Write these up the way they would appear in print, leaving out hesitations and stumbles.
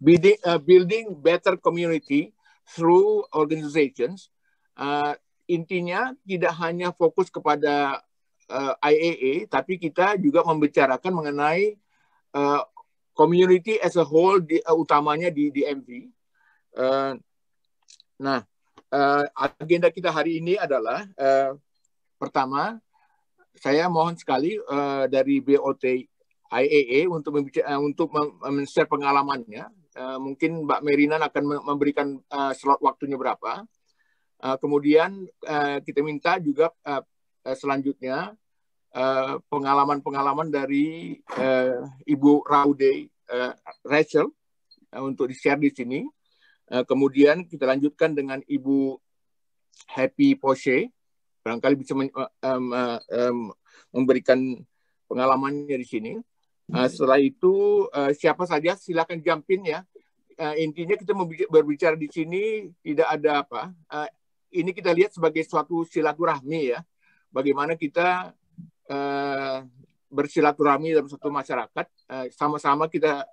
building better community through organizations. Intinya tidak hanya fokus kepada IAA, tapi kita juga membicarakan mengenai community as a whole, utamanya di DMV. Nah, agenda kita hari ini adalah pertama, saya mohon sekali dari BOT IAA untuk men-share pengalamannya. Mungkin Mbak Merinan akan memberikan slot waktunya berapa. Kemudian kita minta juga selanjutnya pengalaman-pengalaman dari Ibu Raude Rachel untuk di-share di sini. Kemudian kita lanjutkan dengan Ibu Happy Poche, barangkali bisa memberikan pengalamannya di sini. Setelah itu siapa saja silakan jump in ya. Intinya kita berbicara di sini tidak ada apa. Ini kita lihat sebagai suatu silaturahmi ya. Bagaimana kita bersilaturahmi dalam satu masyarakat, sama-sama kita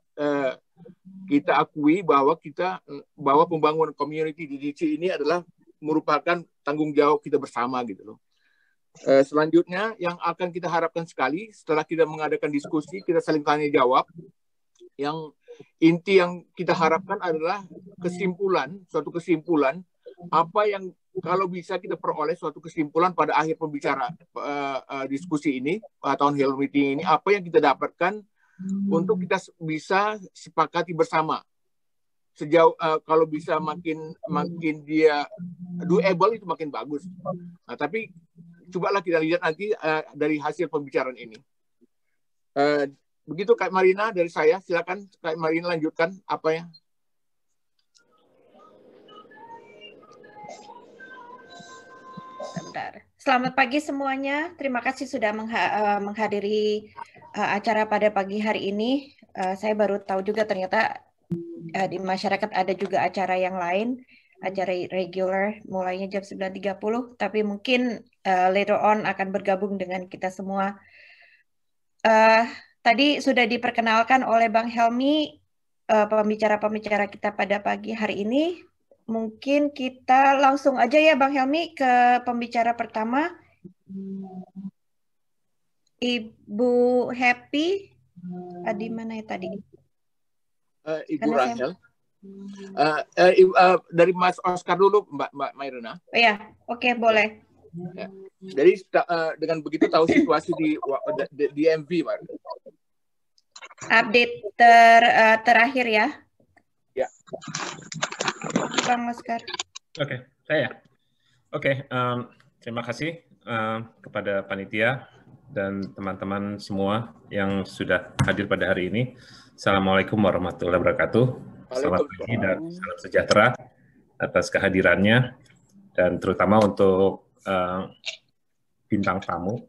akui bahwa pembangunan community di DC ini adalah merupakan tanggung jawab kita bersama gitu loh. Selanjutnya yang akan kita harapkan sekali setelah kita mengadakan diskusi, kita saling tanya jawab. Yang inti yang kita harapkan adalah suatu kesimpulan apa yang kalau bisa kita peroleh suatu kesimpulan pada akhir pembicaraan diskusi ini, town hall meeting ini, apa yang kita dapatkan untuk kita bisa sepakati bersama. Sejauh kalau bisa makin dia doable itu makin bagus. Nah, tapi cobalah kita lihat nanti dari hasil pembicaraan ini. Begitu Kak Marina dari saya, silakan Kak Marina lanjutkan apa ya. Bentar. Selamat pagi semuanya. Terima kasih sudah menghadiri acara pada pagi hari ini. Saya baru tahu juga ternyata di masyarakat ada juga acara yang lain, acara regular mulainya jam 9.30, tapi mungkin later on akan bergabung dengan kita semua. Tadi sudah diperkenalkan oleh Bang Helmi pembicara-pembicara kita pada pagi hari ini. Mungkin kita langsung aja ya Bang Helmi ke pembicara pertama. Ibu Happy, di mana ya tadi? Ibu Rachel. Dari Mas Oscar dulu, Mbak Mairena. Oh ya, oke, boleh. Ya. Jadi dengan begitu tahu situasi di DMV, Pak. Update terakhir ya. Ya. Bang Oscar. Oke, saya. Oke, terima kasih kepada panitia dan teman-teman semua yang sudah hadir pada hari ini. Assalamualaikum warahmatullahi wabarakatuh. Selamat pagi dan salam sejahtera atas kehadirannya dan terutama untuk bintang tamu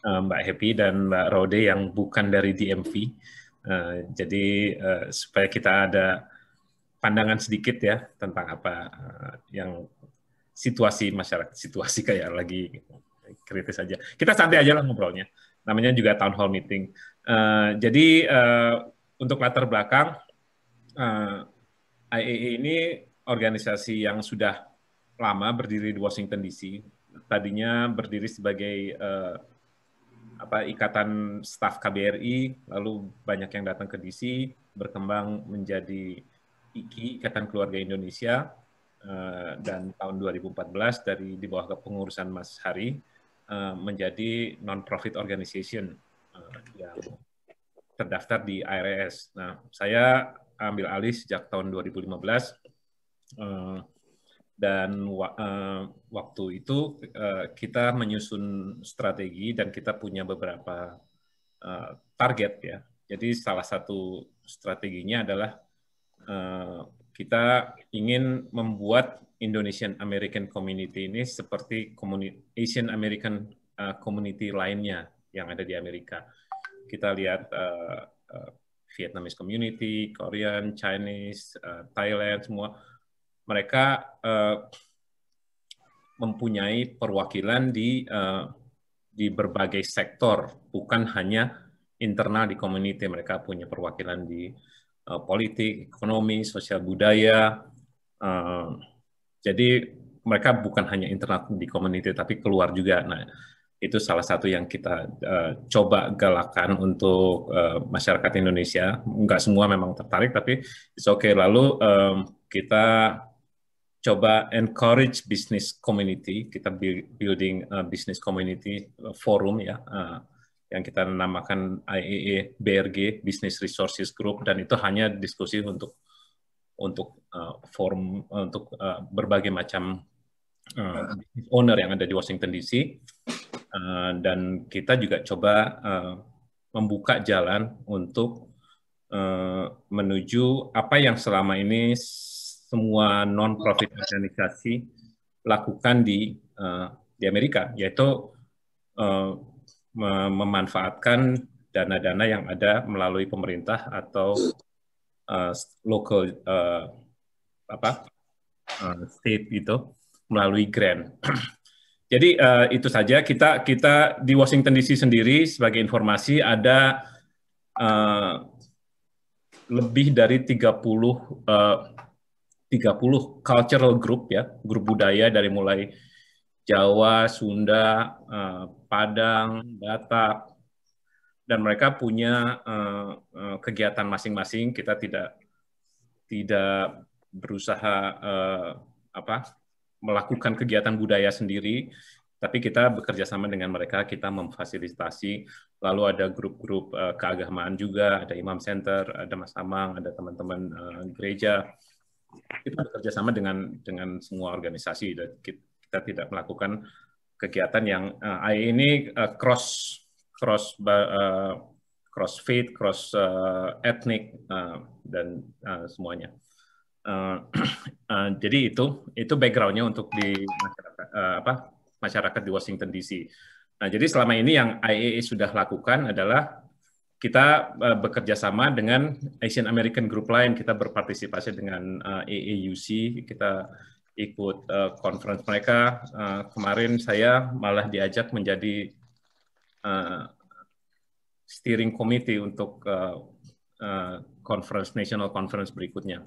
Mbak Happy dan Mbak Rode yang bukan dari DMV. Jadi supaya kita ada pandangan sedikit ya tentang apa yang situasi masyarakat, situasi kayak lagi kritis aja. Kita santai aja lah ngobrolnya. Namanya juga town hall meeting. Jadi untuk latar belakang, IAA ini organisasi yang sudah lama berdiri di Washington DC. Tadinya berdiri sebagai ikatan staf KBRI, lalu banyak yang datang ke DC, berkembang menjadi IKI, Ikatan Keluarga Indonesia, dan tahun 2014 di bawah kepengurusan Mas Hari menjadi non-profit organization yang terdaftar di IRS. Nah, saya ambil alih sejak tahun 2015 dan waktu itu kita menyusun strategi dan kita punya beberapa target ya. Jadi salah satu strateginya adalah kita ingin membuat Indonesian American Community ini seperti Asian American Community lainnya yang ada di Amerika. Kita lihat Vietnamese Community, Korean, Chinese, Thailand, semua mereka mempunyai perwakilan di berbagai sektor, bukan hanya internal di community. Mereka punya perwakilan di politik, ekonomi, sosial budaya. Jadi mereka bukan hanya internal di community, tapi keluar juga. Nah, itu salah satu yang kita coba galakan untuk masyarakat Indonesia. Enggak semua memang tertarik, tapi it's okay. Lalu kita coba encourage business community. Kita building business community forum ya, yang kita namakan IAA BRG Business Resources Group, dan itu hanya diskusi untuk forum untuk berbagai macam owner yang ada di Washington DC, dan kita juga coba membuka jalan untuk menuju apa yang selama ini semua non-profit organisasi lakukan di Amerika, yaitu memanfaatkan dana-dana yang ada melalui pemerintah atau local state gitu, melalui grant. Jadi itu saja. Kita di Washington DC sendiri, sebagai informasi, ada lebih dari 30 cultural group ya, grup budaya dari mulai Jawa, Sunda, Padang, Batak, dan mereka punya kegiatan masing-masing. Kita tidak berusaha melakukan kegiatan budaya sendiri, tapi kita bekerja sama dengan mereka, kita memfasilitasi. Lalu ada grup-grup keagamaan juga, ada Imam Center, ada Mas Amang, ada teman-teman gereja. Kita bekerja sama dengan semua organisasi. Kita tidak melakukan kegiatan yang ini cross faith, cross ethnic, dan semuanya. Jadi itu background-nya untuk di masyarakat di Washington DC. Nah, jadi selama ini yang IAA sudah lakukan adalah kita bekerja sama dengan Asian American Group lain. Kita berpartisipasi dengan AAUC, kita ikut conference mereka. Kemarin saya malah diajak menjadi steering committee untuk national conference berikutnya.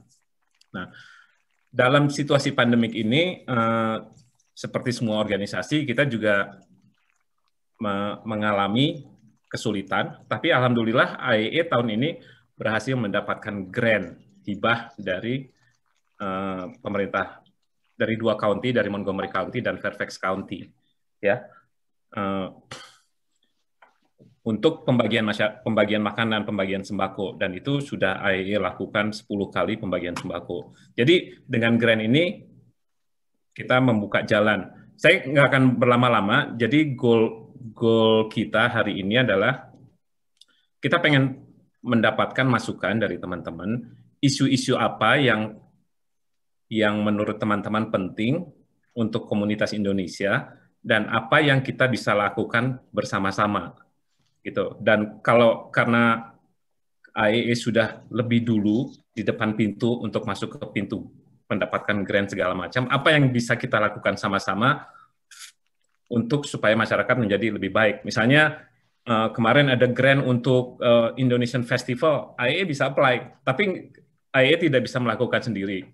Nah, dalam situasi pandemik ini, seperti semua organisasi, kita juga mengalami kesulitan, tapi alhamdulillah IAA tahun ini berhasil mendapatkan grant hibah dari pemerintah, dari 2 county, dari Montgomery County dan Fairfax County, ya, untuk pembagian makanan, pembagian sembako, dan itu sudah IAA lakukan 10 kali pembagian sembako. Jadi dengan grant ini kita membuka jalan. Saya nggak akan berlama-lama. Jadi goal kita hari ini adalah kita pengen mendapatkan masukan dari teman-teman, isu-isu apa yang menurut teman-teman penting untuk komunitas Indonesia, dan apa yang kita bisa lakukan bersama-sama. Gitu. Dan karena IAA sudah lebih dulu di depan pintu untuk masuk ke pintu mendapatkan grant segala macam, apa yang bisa kita lakukan sama-sama untuk supaya masyarakat menjadi lebih baik. Misalnya kemarin ada grant untuk Indonesian Festival, IAA bisa apply, tapi IAA tidak bisa melakukan sendiri.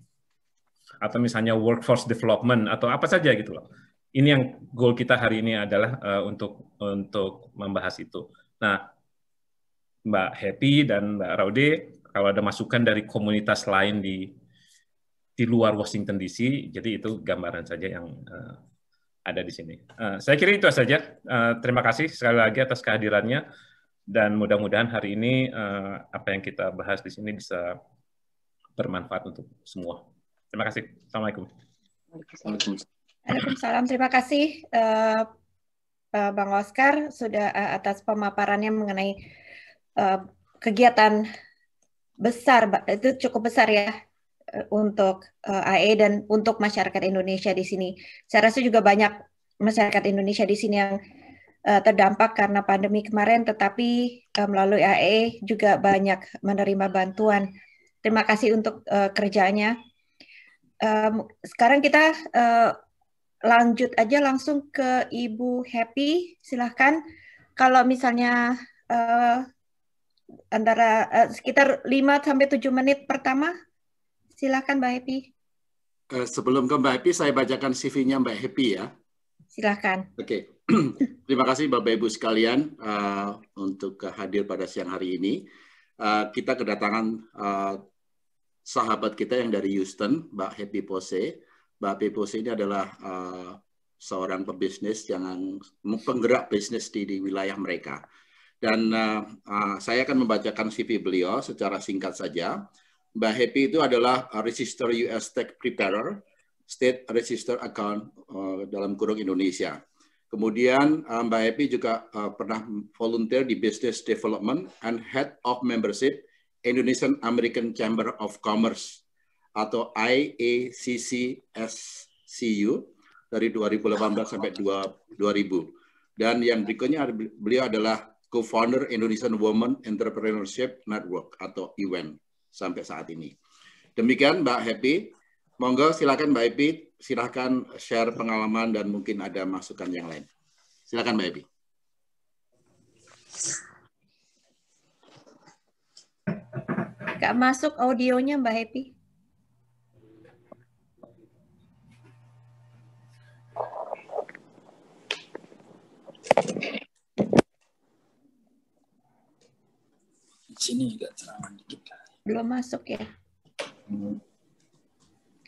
Atau misalnya workforce development atau apa saja gitu loh. Ini yang goal kita hari ini adalah untuk membahas itu. Nah, Mbak Happy dan Mbak Raude, kalau ada masukan dari komunitas lain di luar Washington DC, jadi itu gambaran saja yang ada di sini. Saya kira itu saja. Terima kasih sekali lagi atas kehadirannya, dan mudah-mudahan hari ini apa yang kita bahas di sini bisa bermanfaat untuk semua. Terima kasih. Assalamualaikum. Waalaikumsalam. Terima kasih Bang Oscar sudah atas pemaparannya mengenai kegiatan besar, itu cukup besar ya untuk IAA dan untuk masyarakat Indonesia di sini. Saya rasa juga banyak masyarakat Indonesia di sini yang terdampak karena pandemi kemarin, tetapi melalui IAA juga banyak menerima bantuan. Terima kasih untuk kerjanya. Sekarang kita lanjut aja langsung ke Ibu Happy. Silahkan kalau misalnya antara sekitar 5-7 menit pertama. Silakan Mbak Happy. Sebelum ke Mbak Happy, saya bacakan CV-nya Mbak Happy ya. Silakan. Oke. Terima kasih Bapak Ibu sekalian untuk hadir pada siang hari ini. Kita kedatangan sahabat kita yang dari Houston, Mbak Happy Pose. Mbak Happy Pose ini adalah seorang pebisnis yang penggerak bisnis di wilayah mereka. Dan saya akan membacakan CV beliau secara singkat saja. Mbak Happy itu adalah Register US Tax Preparer, State Register Account dalam kurung Indonesia. Kemudian Mbak Happy juga pernah volunteer di Business Development and Head of Membership Indonesian American Chamber of Commerce atau IACCSCU dari 2018 sampai 2000. Dan yang berikutnya beliau adalah co-founder Indonesian Women Entrepreneurship Network atau IWEN sampai saat ini. Demikian Mbak Happy. Monggo silakan Mbak Happy, silakan share pengalaman dan mungkin ada masukan yang lain. Silakan Mbak Happy. Gak masuk audionya Mbak Happy. Sini agak terangan dikit. Belum masuk ya.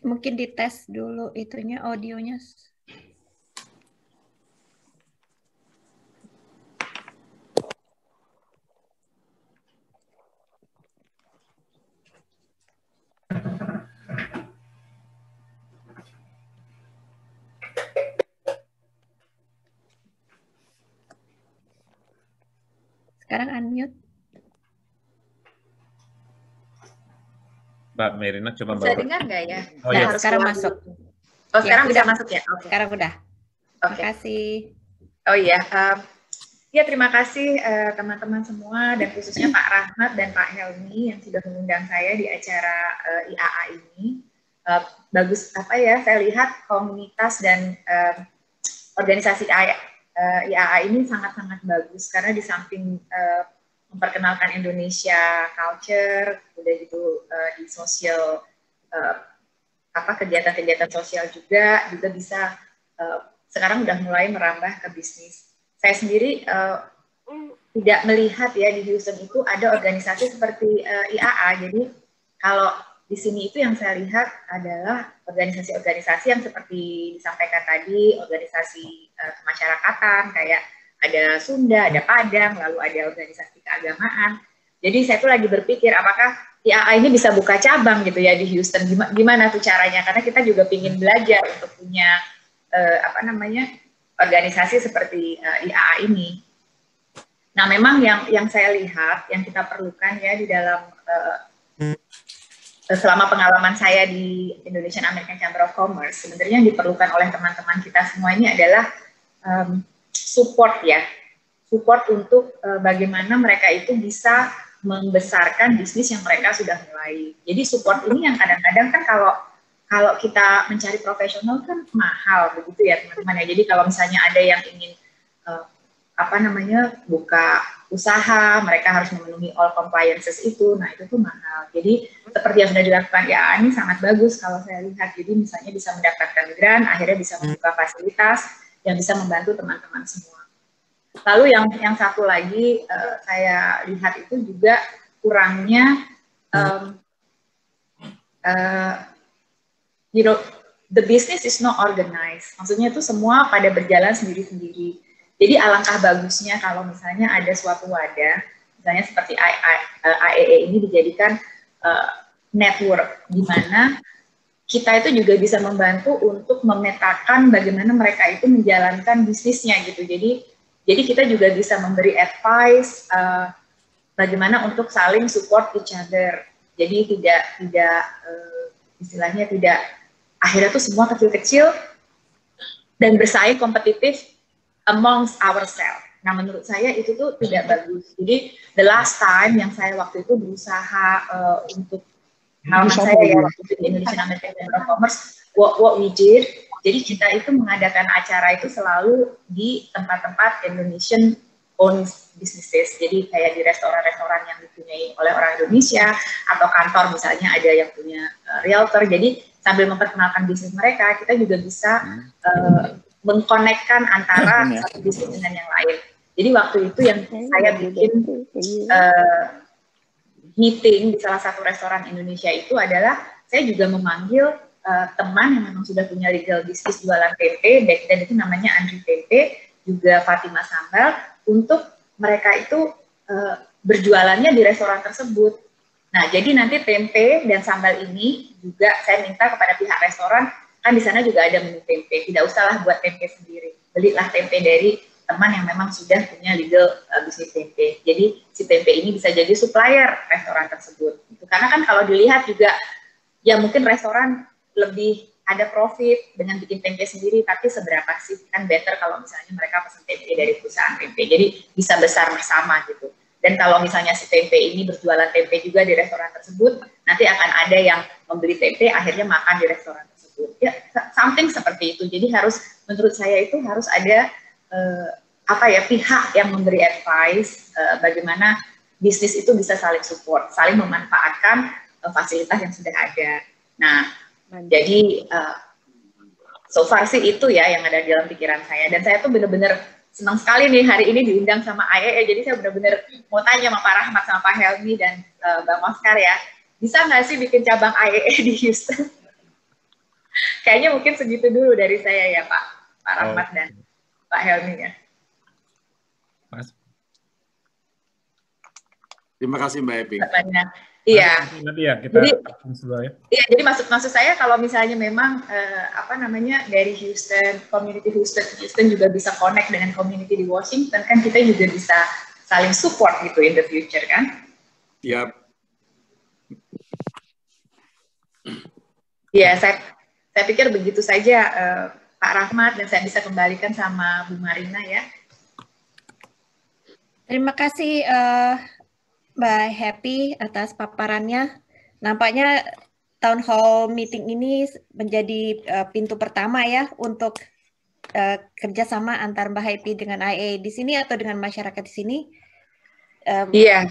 Mungkin dites dulu itunya audionya. Sekarang unmute. Mbak Merina coba Bisa dengar nggak ya? Oh ya. Sekarang masuk. Oh sekarang Ya, bisa udah. masuk ya? Oke. Sekarang udah. Oke. Terima kasih. Oh iya, ya terima kasih teman-teman semua dan khususnya Pak Rahmat dan Pak Helmi yang sudah mengundang saya di acara IAA ini. Bagus apa ya? Saya lihat komunitas dan organisasi IAA ini sangat-sangat bagus karena di samping memperkenalkan Indonesia culture, udah gitu di sosial kegiatan-kegiatan sosial juga bisa sekarang udah mulai merambah ke bisnis. Saya sendiri tidak melihat ya di Houston itu ada organisasi seperti IAA. Jadi kalau di sini itu yang saya lihat adalah organisasi-organisasi yang seperti disampaikan tadi, organisasi kemasyarakatan kayak ada Sunda, ada Padang, lalu ada organisasi keagamaan. Jadi saya tuh lagi berpikir apakah IAA ini bisa buka cabang gitu ya di Houston. Gimana tuh caranya? Karena kita juga ingin belajar untuk punya organisasi seperti IAA ini. Nah, memang yang saya lihat, yang kita perlukan ya di dalam selama pengalaman saya di Indonesian American Chamber of Commerce, sebenarnya yang diperlukan oleh teman-teman kita semua ini adalah support ya, support untuk bagaimana mereka itu bisa membesarkan bisnis yang mereka sudah mulai. Jadi support ini yang kadang-kadang kan kalau kita mencari profesional kan mahal begitu ya teman-teman ya. Jadi kalau misalnya ada yang ingin buka usaha, mereka harus memenuhi all compliances itu, nah itu tuh mahal. Jadi seperti yang sudah dilakukan IAA ini sangat bagus kalau saya lihat. Jadi misalnya bisa mendapatkan grant, akhirnya bisa membuka fasilitas yang bisa membantu teman-teman semua. Lalu yang satu lagi saya lihat itu juga kurangnya the business is not organized. Maksudnya itu semua pada berjalan sendiri-sendiri. Jadi alangkah bagusnya kalau misalnya ada suatu wadah, misalnya seperti IAA ini dijadikan network, di mana kita itu juga bisa membantu untuk memetakan bagaimana mereka itu menjalankan bisnisnya gitu. Jadi kita juga bisa memberi advice bagaimana untuk saling support each other. Jadi tidak istilahnya tidak akhirnya tuh semua kecil-kecil dan bersaing kompetitif amongst ourselves. Nah, menurut saya itu tuh tidak bagus. Jadi the last time yang saya waktu itu berusaha untuk pengalaman saya ya waktu itu di Indonesian American Chamber of Commerce, what we did, jadi kita itu mengadakan acara itu selalu di tempat-tempat Indonesian own businesses. Jadi kayak di restoran-restoran yang dipunyai oleh orang Indonesia, atau kantor misalnya ada yang punya realtor. Jadi sambil memperkenalkan bisnis mereka, kita juga bisa mengkonekkan antara satu bisnis dengan yang lain. Jadi waktu itu yang saya bikin meeting di salah satu restoran Indonesia itu adalah saya juga memanggil teman yang memang sudah punya legal bisnis jualan tempe, dan itu namanya Andri Tempe, juga Fatima Sambal, untuk mereka itu berjualannya di restoran tersebut. Nah, jadi nanti tempe dan sambal ini juga saya minta kepada pihak restoran, kan di sana juga ada menu tempe, tidak usahlah buat tempe sendiri, belilah tempe dari teman yang memang sudah punya legal bisnis tempe. Jadi si tempe ini bisa jadi supplier restoran tersebut. Karena kan kalau dilihat juga, ya mungkin restoran lebih ada profit dengan bikin tempe sendiri, tapi seberapa sih? Kan better kalau misalnya mereka pesan tempe dari perusahaan tempe, jadi bisa besar bersama gitu. Dan kalau misalnya si tempe ini berjualan tempe juga di restoran tersebut, nanti akan ada yang membeli tempe, akhirnya makan di restoran tersebut. Ya, something seperti itu. Jadi harus, menurut saya itu harus ada pihak yang memberi advice bagaimana bisnis itu bisa saling support, saling memanfaatkan fasilitas yang sudah ada. Nah, jadi so far sih itu ya yang ada di dalam pikiran saya. Dan saya tuh bener-bener senang sekali nih hari ini diundang sama IAE. Jadi saya bener-bener mau tanya sama Pak Rahmat, sama Pak Helmi, dan Bang Oscar ya, bisa nggak sih bikin cabang IAE di Houston? Kayaknya mungkin segitu dulu dari saya ya Pak Rahmat dan Pak Helmi ya. Terima kasih Mbak Epi. Iya. Jadi maksud saya kalau misalnya memang dari Houston, community Houston juga bisa connect dengan community di Washington, kan kita juga bisa saling support gitu in the future kan? Iya. Ya, saya pikir begitu saja Pak Rahmat, dan saya bisa kembalikan sama Bu Marina ya. Terima kasih Mbak Happy atas paparannya. Nampaknya town hall meeting ini menjadi pintu pertama ya untuk kerjasama antar Mbak Happy dengan IAE di sini atau dengan masyarakat di sini. Iya.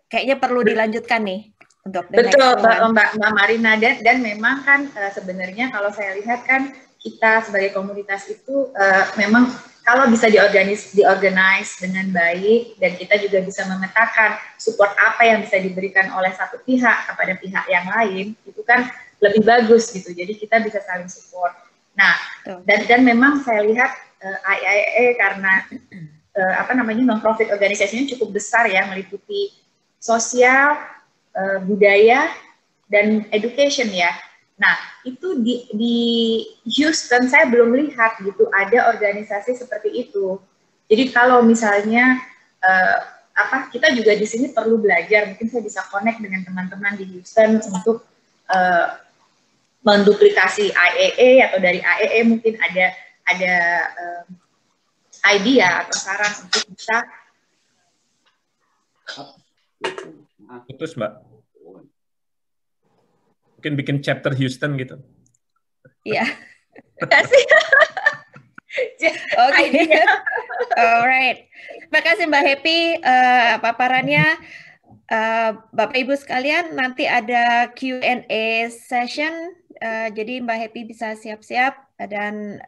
Kayaknya perlu dilanjutkan nih untuk betul Mbak Marina, dan memang kan sebenarnya kalau saya lihat kan kita sebagai komunitas itu memang kalau bisa diorganize dengan baik, dan kita juga bisa memetakan support apa yang bisa diberikan oleh satu pihak kepada pihak yang lain, itu kan lebih bagus gitu. Jadi kita bisa saling support. Nah, dan memang saya lihat IAE karena non-profit organisasinya cukup besar ya, meliputi sosial, budaya, dan education ya. Nah, itu di Houston saya belum lihat gitu ada organisasi seperti itu. Jadi kalau misalnya kita juga di sini perlu belajar, mungkin saya bisa connect dengan teman-teman di Houston untuk menduplikasi IAE, atau dari IAE mungkin ada idea atau saran untuk bisa. Putus Mbak. Mungkin bikin chapter Houston gitu. Iya. Kasih. Oke. Alright. Terima kasih Mbak Happy paparannya. Bapak Ibu sekalian, nanti ada Q&A session. Jadi Mbak Happy bisa siap-siap, dan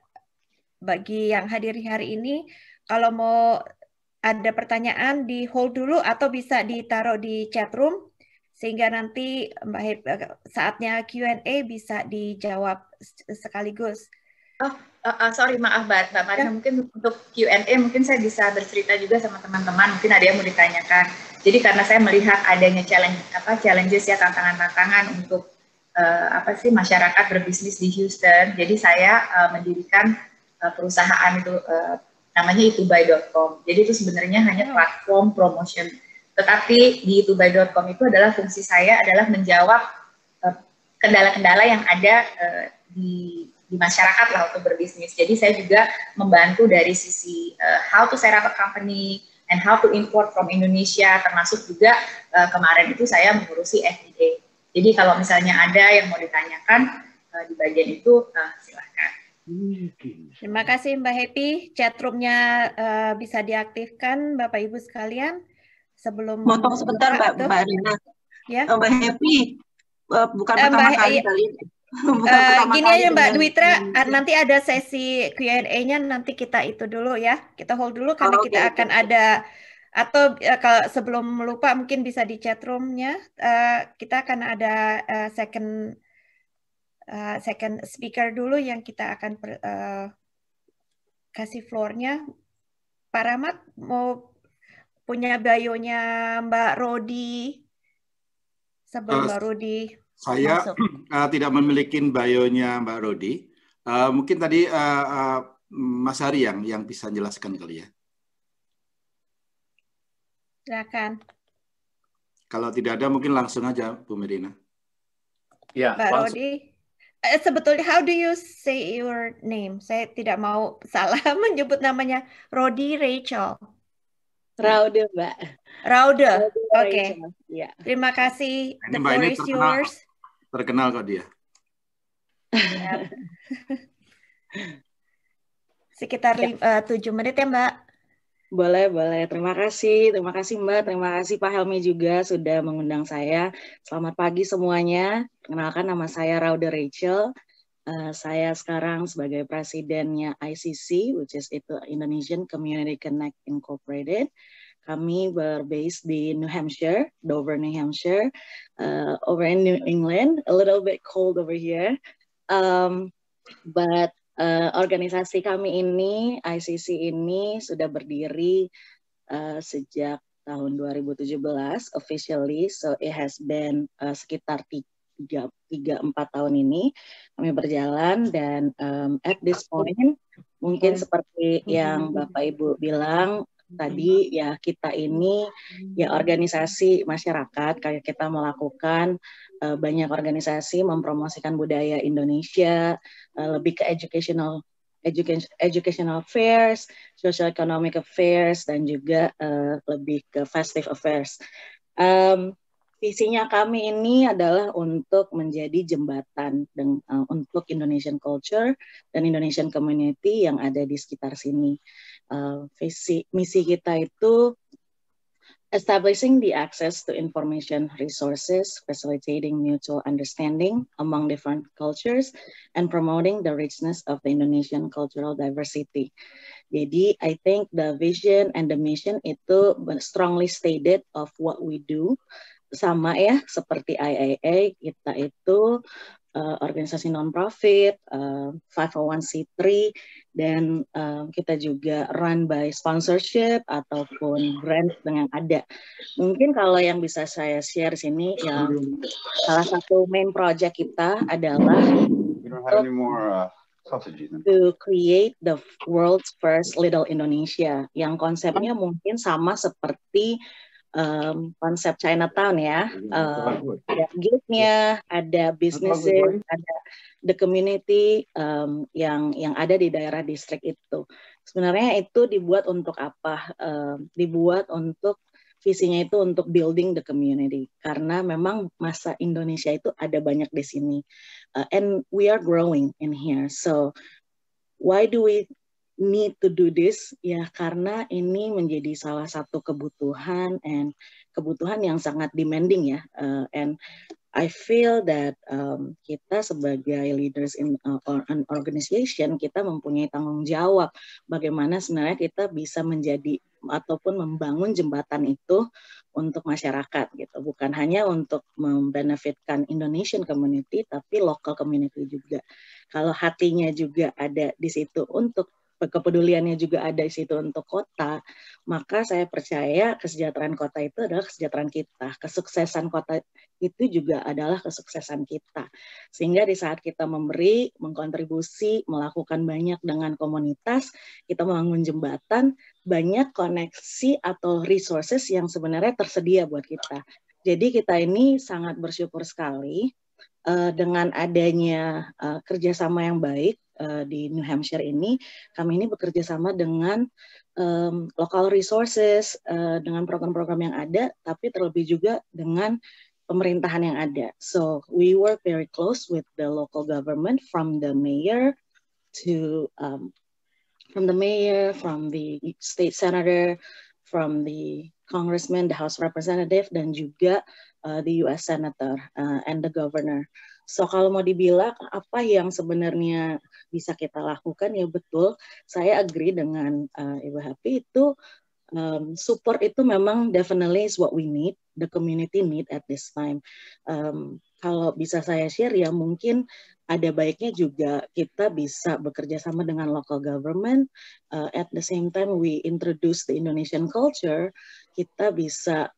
bagi yang hadir hari ini, kalau mau ada pertanyaan di hold dulu atau bisa ditaruh di chat room, sehingga nanti Mbak Happy, saatnya Q&A bisa dijawab sekaligus. Sorry, maaf Mbak Marina, mungkin untuk Q&A mungkin saya bisa bercerita juga sama teman-teman, mungkin ada yang mau ditanyakan. Jadi karena saya melihat adanya challenges ya, tantangan-tantangan untuk masyarakat berbisnis di Houston. Jadi saya mendirikan perusahaan itu namanya itubuy.com. Jadi itu sebenarnya hanya platform promotion. Tetapi di itubuy.com itu adalah fungsi saya adalah menjawab kendala-kendala yang ada di masyarakat lah untuk berbisnis. Jadi saya juga membantu dari sisi how to set up a company and how to import from Indonesia, termasuk juga kemarin itu saya mengurusi FDA. Jadi kalau misalnya ada yang mau ditanyakan di bagian itu, silahkan. Terima kasih Mbak Happy. Chatroomnya bisa diaktifkan Bapak Ibu sekalian sebelum Motong sebentar Mbak Rina. Ya. Mbak Happy, bukan pertama kali kali ini. Gini aja Mbak Dwitra, nanti ada sesi Q&A-nya, nanti kita itu dulu ya. Kita hold dulu karena kita akan ada, atau kalau sebelum lupa mungkin bisa di chatroom-nya, kita akan ada second speaker dulu yang kita akan kasih floor-nya. Pak Rahmat mau punya bio-nya Mbak Rodi sebelum Mbak Rodi saya tidak memiliki bio-nya Mbak Rodi. Mungkin tadi Mas Hari yang bisa jelaskan kali ya. Silakan. Kalau tidak ada mungkin langsung aja Bu Medina. Ya, Mbak Rodi. Sebetulnya how do you say your name? Saya tidak mau salah menyebut namanya. Rodi Rachel. Raude, Mbak. Raude. Oke. Ya. Terima kasih. The Mbak floor ini is yours. Terkenal kok dia. Sekitar 7 menit ya Mbak. Boleh, boleh. Terima kasih Mbak. Terima kasih Pak Helmi juga sudah mengundang saya. Selamat pagi semuanya. Kenalkan nama saya Raude Rachel. Saya sekarang sebagai presidennya ICC, which is itu Indonesian Community Connect Incorporated. Kami berbase di New Hampshire, Dover, New Hampshire, over in New England, a little bit cold over here. But organisasi kami ini, ICC ini sudah berdiri sejak tahun 2017 officially, so it has been sekitar 3-4 tahun ini kami berjalan, dan at this point mungkin seperti yang Bapak Ibu bilang tadi, ya kita ini ya organisasi masyarakat, kayak kita melakukan banyak organisasi mempromosikan budaya Indonesia, lebih ke educational affairs, social economic affairs, dan juga lebih ke festive affairs. Visinya kami ini adalah untuk menjadi jembatan untuk Indonesian culture dan Indonesian community yang ada di sekitar sini. Misi kita itu establishing the access to information resources, facilitating mutual understanding among different cultures, and promoting the richness of the Indonesian cultural diversity. Jadi, I think the vision and the mission itu strongly stated of what we do. Sama ya, seperti IAA, kita itu organisasi non-profit, 501c3, dan kita juga run by sponsorship ataupun grant yang ada. Mungkin kalau yang bisa saya share sini, ya salah satu main project kita adalah to create the world's first Little Indonesia, yang konsepnya mungkin sama seperti konsep Chinatown ya, ada gate-nya, ada businesses, ada the community yang ada di daerah distrik itu. Sebenarnya itu dibuat untuk apa? Dibuat untuk visinya itu untuk building the community, karena memang masa Indonesia itu ada banyak di sini, and we are growing in here. So why do we need to do this? Ya karena ini menjadi salah satu kebutuhan yang sangat demanding ya, and I feel that kita sebagai leaders in an organization, kita mempunyai tanggung jawab bagaimana sebenarnya kita bisa menjadi ataupun membangun jembatan itu untuk masyarakat gitu, bukan hanya untuk membenefitkan Indonesian community tapi local community juga. Kalau hatinya juga ada di situ untuk kepeduliannya juga ada di situ untuk kota, maka saya percaya kesejahteraan kota itu adalah kesejahteraan kita. Kesuksesan kota itu juga adalah kesuksesan kita. Sehingga di saat kita memberi, mengkontribusi, melakukan banyak dengan komunitas, kita membangun jembatan, banyak koneksi atau resources yang sebenarnya tersedia buat kita. Jadi kita ini sangat bersyukur sekali dengan adanya kerjasama yang baik di New Hampshire ini. Kami ini bekerja sama dengan local resources, dengan program-program yang ada, tapi terlebih juga dengan pemerintahan yang ada. So we work very close with the local government, from the mayor to from the mayor, from the state senator, from the congressman, the House representative, dan juga the US senator and the governor. So kalau mau dibilang apa yang sebenarnya bisa kita lakukan, ya betul, saya agree dengan Ibu Happy itu. Support itu memang definitely is what we need, the community need at this time. Kalau bisa saya share ya mungkin ada baiknya juga kita bisa bekerja sama dengan local government. At the same time we introduce the Indonesian culture, kita bisa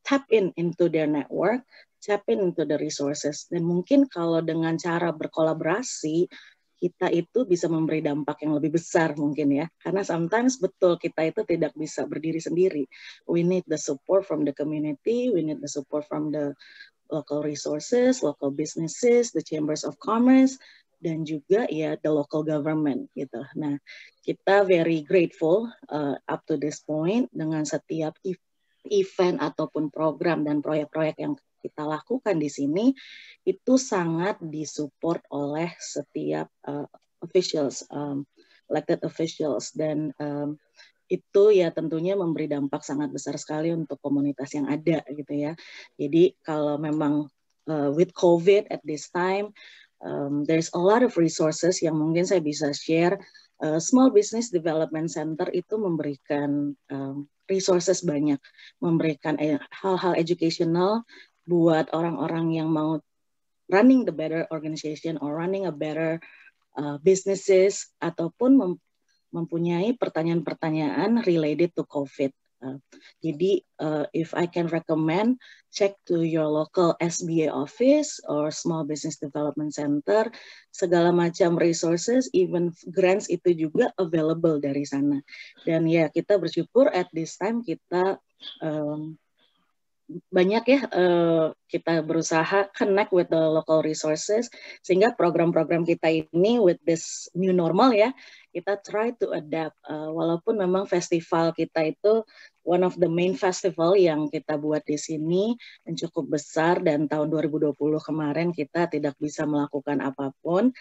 tap into their network, tap into the resources. Dan mungkin kalau dengan cara berkolaborasi, kita itu bisa memberi dampak yang lebih besar mungkin ya. Karena sometimes betul kita itu tidak bisa berdiri sendiri. We need the support from the community, we need the support from the local resources, local businesses, the chambers of commerce, dan juga ya the local government gitu. Nah, kita very grateful up to this point dengan setiap event ataupun program dan proyek-proyek yang kita lakukan di sini itu sangat disupport oleh setiap officials, elected officials, dan itu ya tentunya memberi dampak sangat besar sekali untuk komunitas yang ada gitu ya. Jadi kalau memang with COVID at this time, there's a lot of resources yang mungkin saya bisa share. Small Business Development Center itu memberikan resources banyak, memberikan hal-hal educational buat orang-orang yang mau running the better organization or running a better businesses ataupun mempunyai pertanyaan-pertanyaan related to COVID. Jadi if I can recommend, check to your local SBA office or Small Business Development Center, segala macam resources, even grants itu juga available dari sana. Dan ya kita bersyukur at this time kita banyak ya kita berusaha connect with the local resources sehingga program-program kita ini with this new normal ya kita try to adapt walaupun memang festival kita itu one of the main festival yang kita buat di sini dan cukup besar dan tahun 2020 kemarin kita tidak bisa melakukan apapun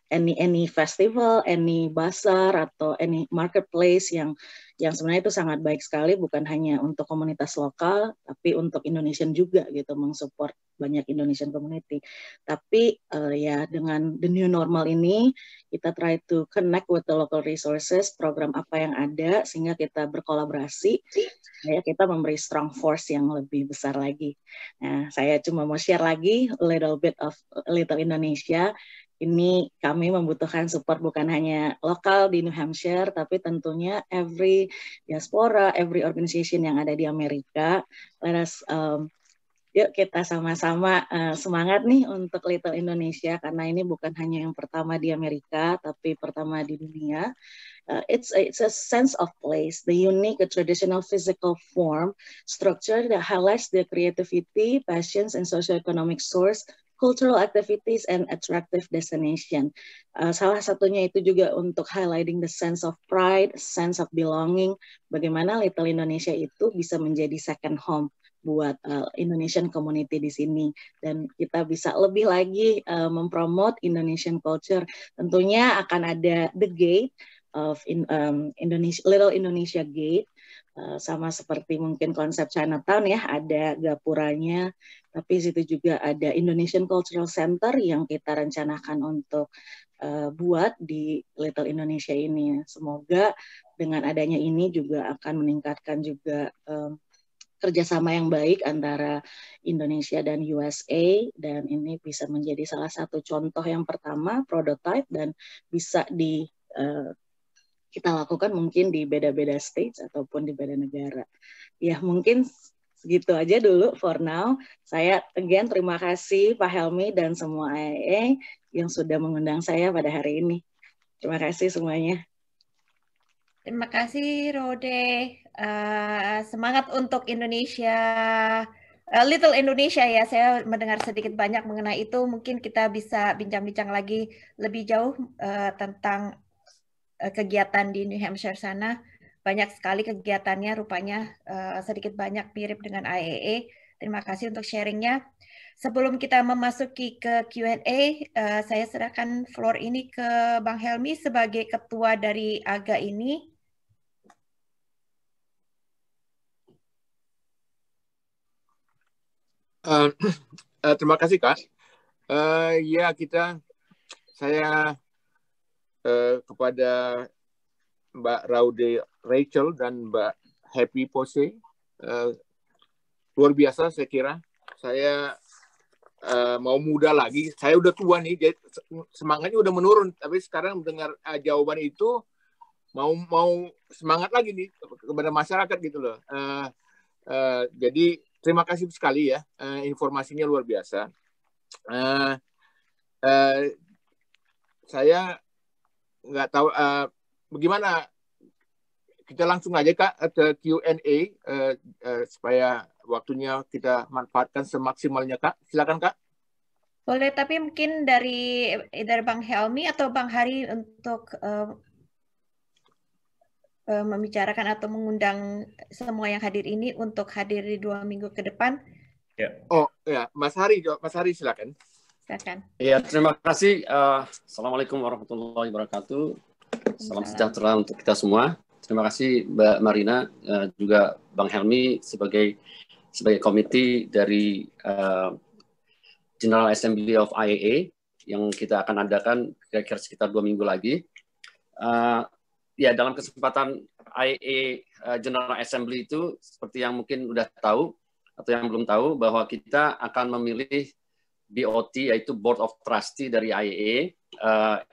any festival, any bazar atau any marketplace yang sebenarnya itu sangat baik sekali bukan hanya untuk komunitas lokal tapi untuk Indonesian juga gitu mensupport banyak Indonesian community. Tapi ya dengan the new normal ini kita try to connect with the local resources, program apa yang ada sehingga kita berkolaborasi supaya kita memberi strong force yang lebih besar lagi. Nah, saya cuma mau share lagi a little bit of Little Indonesia. Ini kami membutuhkan support bukan hanya lokal di New Hampshire, tapi tentunya every diaspora, every organization yang ada di Amerika. Let us, yuk kita sama-sama semangat nih untuk Little Indonesia, karena ini bukan hanya yang pertama di Amerika, tapi pertama di dunia. It's a sense of place, the unique, traditional physical form, structure that highlights the creativity, passions, and socio-economic source, cultural activities and attractive destination. Salah satunya itu juga untuk highlighting the sense of pride, sense of belonging, bagaimana Little Indonesia itu bisa menjadi second home buat Indonesian community di sini dan kita bisa lebih lagi mempromote Indonesian culture. Tentunya akan ada the gate of Indonesia, Little Indonesia Gate. Sama seperti mungkin konsep Chinatown ya, ada gapuranya, tapi situ juga ada Indonesian Cultural Center yang kita rencanakan untuk buat di Little Indonesia ini. Semoga dengan adanya ini juga akan meningkatkan juga kerjasama yang baik antara Indonesia dan USA, dan ini bisa menjadi salah satu contoh yang pertama, prototype, dan bisa kita lakukan mungkin di beda-beda states ataupun di beda negara. Ya mungkin segitu aja dulu for now. Saya again terima kasih Pak Helmi dan semua AEE yang sudah mengundang saya pada hari ini. Terima kasih semuanya. Terima kasih Rode. Semangat untuk Indonesia, Little Indonesia ya. Saya mendengar sedikit banyak mengenai itu. Mungkin kita bisa bincang-bincang lagi lebih jauh tentang kegiatan di New Hampshire sana. Banyak sekali kegiatannya, rupanya sedikit banyak mirip dengan AEE. Terima kasih untuk sharingnya. Sebelum kita memasuki ke Q&A, saya serahkan floor ini ke Bang Helmi sebagai ketua dari AGA ini. Terima kasih Kak. Ya saya kepada Mbak Raude Rachel dan Mbak Happy Pose, luar biasa saya kira. Saya mau muda lagi, saya udah tua nih, jadi semangatnya udah menurun. Tapi sekarang mendengar jawaban itu mau semangat lagi nih kepada masyarakat gitu loh. Jadi terima kasih sekali ya, informasinya luar biasa. Saya nggak tahu bagaimana, kita langsung aja Kak ke Q&A supaya waktunya kita manfaatkan semaksimalnya Kak. Silakan Kak. Boleh, tapi mungkin dari Bang Helmi atau Bang Hari untuk membicarakan atau mengundang semua yang hadir ini untuk hadir di 2 minggu ke depan. Ya. Oh ya, Mas Hari silakan. Silakan. Ya, terima kasih. Assalamualaikum warahmatullahi wabarakatuh. Salam sejahtera untuk kita semua. Terima kasih Mbak Marina, juga Bang Helmi sebagai komite dari General Assembly of IAA yang kita akan adakan kira-kira sekitar 2 minggu lagi. Ya, dalam kesempatan IAA General Assembly itu seperti yang mungkin udah tahu atau yang belum tahu, bahwa kita akan memilih BOT, yaitu Board of Trustee dari IAA,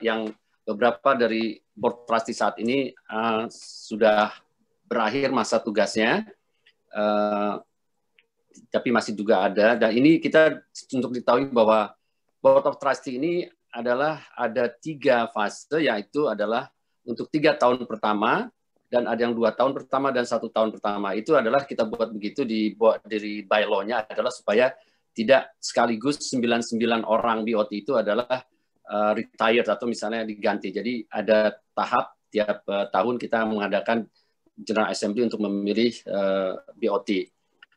yang beberapa dari Board Trustee saat ini sudah berakhir masa tugasnya, tapi masih juga ada. Dan ini kita untuk diketahui bahwa Board of Trustee ini adalah ada 3 fase, yaitu adalah untuk 3 tahun pertama, dan ada yang 2 tahun pertama dan 1 tahun pertama. Itu adalah kita buat begitu dari bylaw-nya adalah supaya tidak sekaligus 99 orang BOT itu adalah retired atau misalnya diganti. Jadi ada tahap tiap tahun kita mengadakan General Assembly untuk memilih BOT.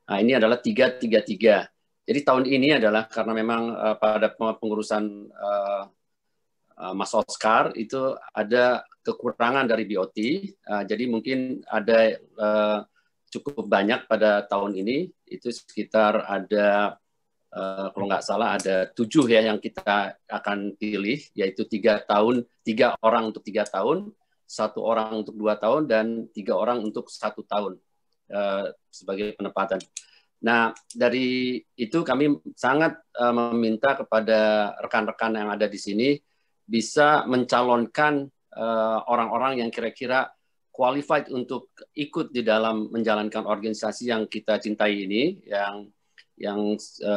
Nah, ini adalah 333. Jadi tahun ini adalah karena memang pada pengurusan Mas Oscar itu ada kekurangan dari BOT. Jadi mungkin ada cukup banyak pada tahun ini. Itu sekitar ada kalau nggak salah ada 7 ya yang kita akan pilih, yaitu 3 orang untuk 3 tahun, 1 orang untuk 2 tahun, dan 3 orang untuk 1 tahun sebagai penempatan. Nah, dari itu kami sangat meminta kepada rekan-rekan yang ada di sini bisa mencalonkan orang-orang yang kira-kira qualified untuk ikut di dalam menjalankan organisasi yang kita cintai ini, yang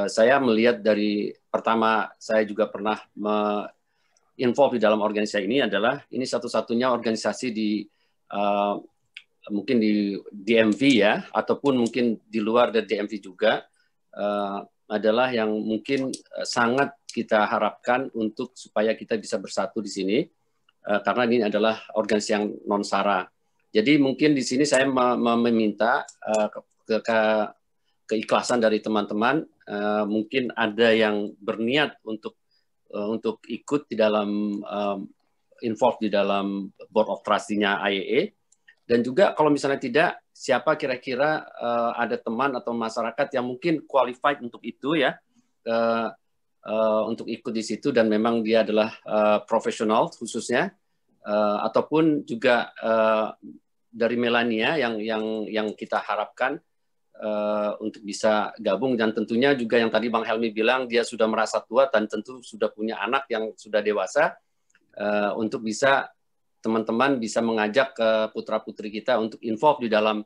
saya melihat dari pertama saya juga pernah involve di dalam organisasi ini adalah ini satu-satunya organisasi di mungkin di DMV ya, ataupun mungkin di luar dari DMV juga, adalah yang mungkin sangat kita harapkan untuk supaya kita bisa bersatu di sini, karena ini adalah organisasi yang non-SARA. Jadi mungkin di sini saya meminta keikhlasan dari teman-teman, mungkin ada yang berniat untuk ikut di dalam involve di dalam Board of Trustee-nya IAA, dan juga kalau misalnya tidak, siapa kira-kira ada teman atau masyarakat yang mungkin qualified untuk itu ya, untuk ikut di situ dan memang dia adalah profesional khususnya, ataupun juga dari milenia yang kita harapkan untuk bisa gabung, dan tentunya juga yang tadi Bang Helmi bilang dia sudah merasa tua dan tentu sudah punya anak yang sudah dewasa, untuk bisa teman-teman bisa mengajak putra-putri kita untuk involve di dalam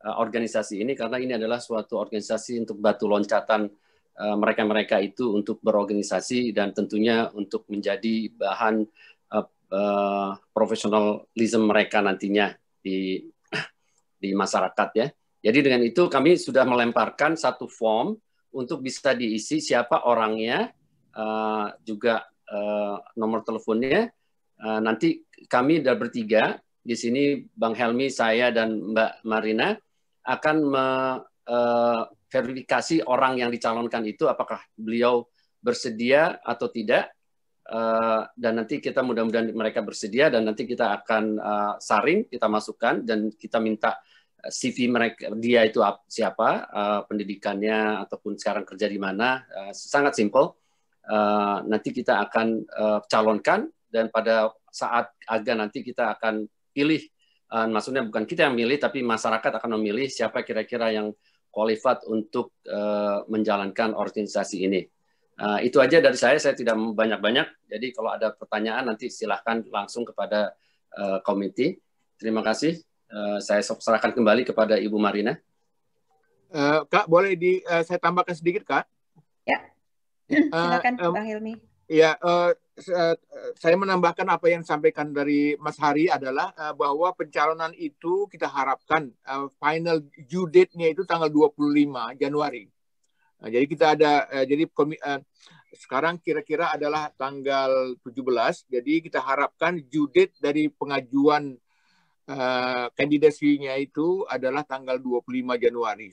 organisasi ini, karena ini adalah suatu organisasi untuk batu loncatan mereka-mereka itu untuk berorganisasi dan tentunya untuk menjadi bahan profesionalisme mereka nantinya di masyarakat ya. Jadi dengan itu kami sudah melemparkan satu form untuk bisa diisi siapa orangnya, juga nomor teleponnya. Nanti kami dari bertiga di sini, Bang Helmi, saya dan Mbak Marina akan verifikasi orang yang dicalonkan itu apakah beliau bersedia atau tidak, dan nanti kita mudah-mudahan mereka bersedia, dan nanti kita akan saring, kita masukkan, dan kita minta CV mereka, dia itu siapa, pendidikannya, ataupun sekarang kerja di mana, sangat simple. Nanti kita akan calonkan, dan pada saat agak nanti kita akan pilih, maksudnya bukan kita yang milih, tapi masyarakat akan memilih siapa kira-kira yang qualified untuk menjalankan organisasi ini. Itu aja dari saya tidak banyak-banyak. Jadi kalau ada pertanyaan nanti silahkan langsung kepada komite. Terima kasih. Saya serahkan kembali kepada Ibu Marina. Kak, boleh saya tambahkan sedikit, Kak? Ya, silakan Bang Hilmi. Ya, saya menambahkan apa yang disampaikan dari Mas Hari adalah bahwa pencalonan itu kita harapkan final due date-nya itu tanggal 25 Januari. Nah, jadi kita ada, sekarang kira-kira adalah tanggal 17, jadi kita harapkan due date dari pengajuan kandidasinya itu adalah tanggal 25 Januari.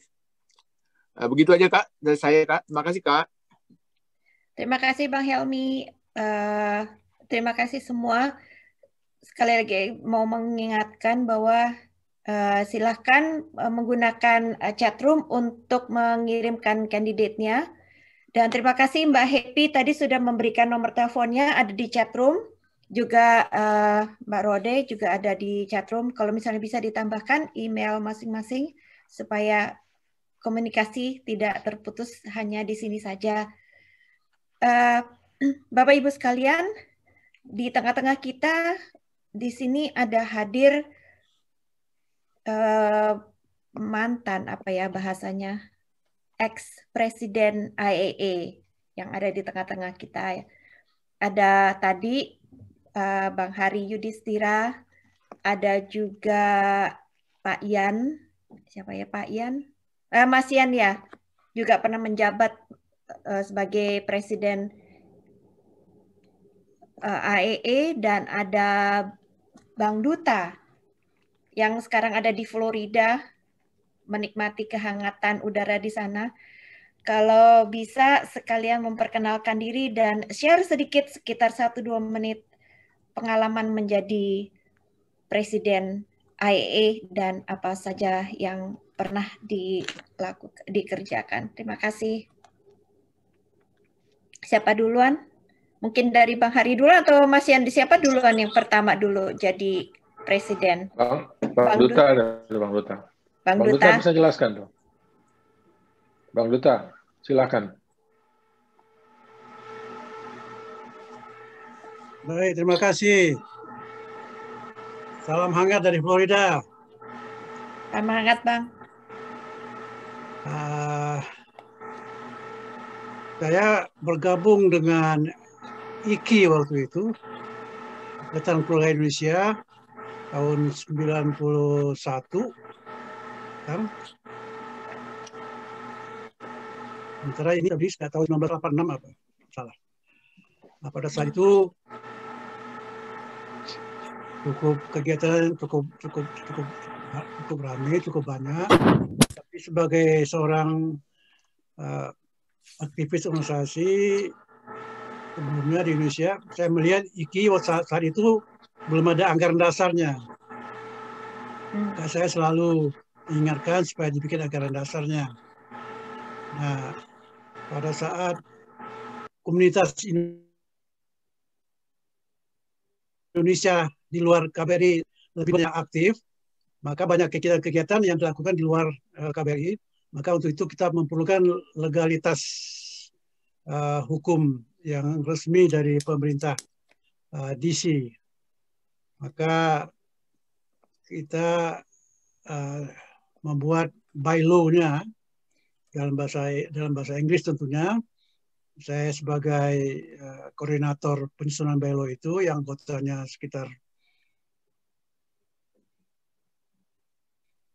Begitu aja Kak, dari saya Kak. Terima kasih Kak. Terima kasih Bang Helmi. Terima kasih semua. Sekali lagi mau mengingatkan bahwa silahkan menggunakan chatroom untuk mengirimkan kandidatnya. Dan terima kasih Mbak Happy tadi sudah memberikan nomor teleponnya, ada di chatroom. Juga Mbak Rode juga ada di chatroom. Kalau misalnya bisa ditambahkan email masing-masing supaya komunikasi tidak terputus hanya di sini saja. Bapak Ibu sekalian, di tengah-tengah kita di sini ada hadir mantan bahasanya ex-presiden IAA yang ada di tengah-tengah kita. Ada tadi Bang Hari Yudhistira, ada juga Pak Yan, siapa ya Pak Yan? Mas Yan ya, juga pernah menjabat sebagai presiden IAA, dan ada Bang Duta yang sekarang ada di Florida menikmati kehangatan udara di sana. Kalau bisa sekalian memperkenalkan diri dan share sedikit sekitar 1-2 menit pengalaman menjadi presiden IAA dan apa saja yang pernah dikerjakan. Terima kasih. Siapa duluan? Mungkin dari Bang Hari dulu atau Mas Yandi, siapa duluan yang pertama dulu jadi presiden? Bang Duta ada, Bang Duta. Bang Duta bisa jelaskan tuh. Bang Duta, silakan. Baik, terima kasih. Salam hangat dari Florida. Salam hangat, Bang. Saya bergabung dengan IKI waktu itu, Ikatan Keluarga Indonesia, tahun 91. Kan? Sementara ini habis tahun 1986 apa? Salah. Nah, pada saat itu cukup kegiatan cukup ramai, cukup banyak. Tapi sebagai seorang aktivis organisasi sebelumnya di Indonesia, saya melihat IKI saat itu belum ada anggaran dasarnya. Saya selalu ingatkan supaya dibikin anggaran dasarnya. Nah, pada saat komunitas Indonesia di luar KBRI lebih banyak aktif, maka banyak kegiatan-kegiatan yang dilakukan di luar KBRI. Maka untuk itu kita memerlukan legalitas hukum yang resmi dari pemerintah DC. Maka kita membuat bylaw-nya dalam bahasa Inggris tentunya. Saya sebagai koordinator penyusunan bylaw itu yang anggotanya sekitar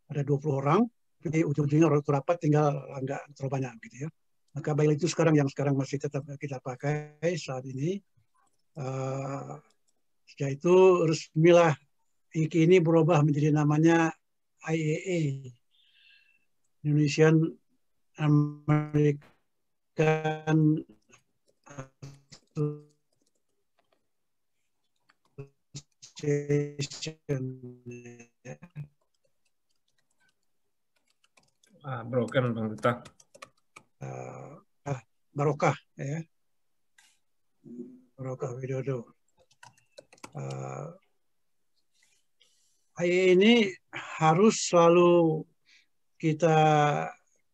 ada 20 orang. Jadi ujung-ujungnya orang rapat tinggal nggak terlalu banyak gitu ya. Maka bylaw itu sekarang masih tetap kita pakai saat ini. Sejak itu resmilah IKI ini berubah menjadi namanya IAA. Indonesian American Association. Broken Bang Duta. Barokah ya. Barokah Widodo. ini harus selalu kita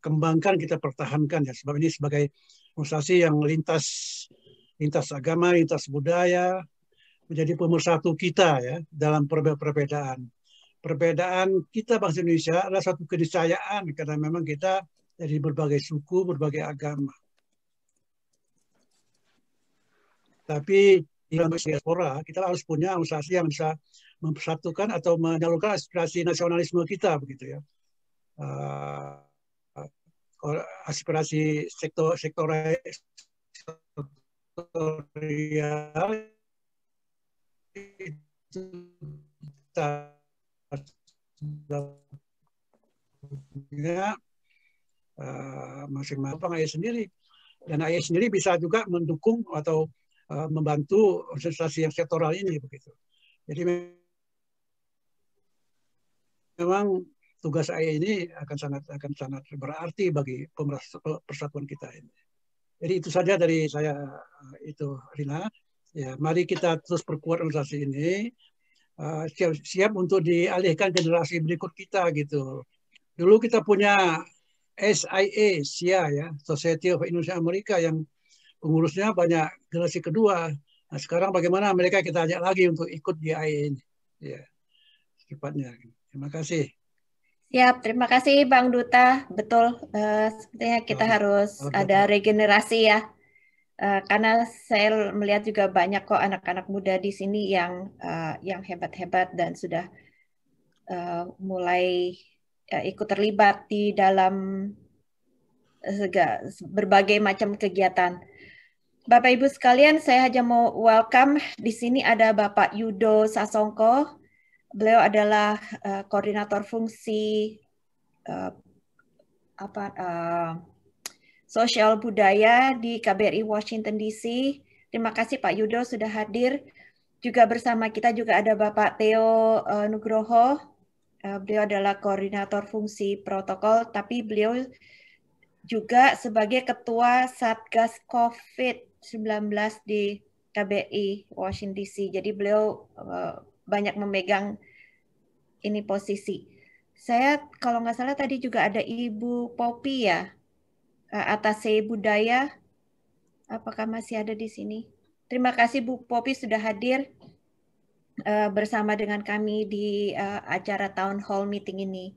kembangkan, kita pertahankan ya, sebab ini sebagai organisasi yang lintas agama, lintas budaya, menjadi pemersatu kita ya dalam perbedaan. Perbedaan kita bangsa Indonesia adalah satu keniscayaan karena memang kita dari berbagai suku, berbagai agama. Tapi di dalam diaspora kita harus punya organisasi yang bisa mempersatukan atau menyalurkan aspirasi nasionalisme kita begitu ya. Aspirasi sektorial itu masing-masing AYE sendiri, dan AYE sendiri bisa juga mendukung atau membantu organisasi yang sektoral ini begitu. Jadi memang tugas AYE ini akan sangat berarti bagi persatuan kita ini. Jadi itu saja dari saya itu, Rina. Ya, mari kita terus perkuat organisasi ini, siap untuk dialihkan generasi berikut kita gitu. Dulu kita punya SIA, SIA ya, Society of Indonesia Amerika, yang pengurusnya banyak generasi kedua. Nah, sekarang bagaimana mereka kita ajak lagi untuk ikut di AYE ini. Ya, secepatnya. Terima kasih. Siap, terima kasih Bang Duta. Betul, sepertinya kita harus ada regenerasi ya. Karena saya melihat juga banyak kok anak-anak muda di sini yang hebat-hebat dan sudah mulai ikut terlibat di dalam berbagai macam kegiatan. Bapak Ibu sekalian, saya hanya mau welcome. Di sini ada Bapak Yudo Sasongko. Beliau adalah koordinator fungsi sosial budaya di KBRI Washington DC. Terima kasih Pak Yudo sudah hadir. Juga bersama kita juga ada Bapak Theo Nugroho. Beliau adalah koordinator fungsi protokol, tapi beliau juga sebagai ketua Satgas COVID-19 di KBRI Washington DC. Jadi beliau banyak memegang ini posisi. Saya kalau nggak salah tadi juga ada Ibu Popi ya, Atase Budaya. Apakah masih ada di sini? Terima kasih Bu Popi sudah hadir bersama dengan kami di acara Town Hall Meeting ini.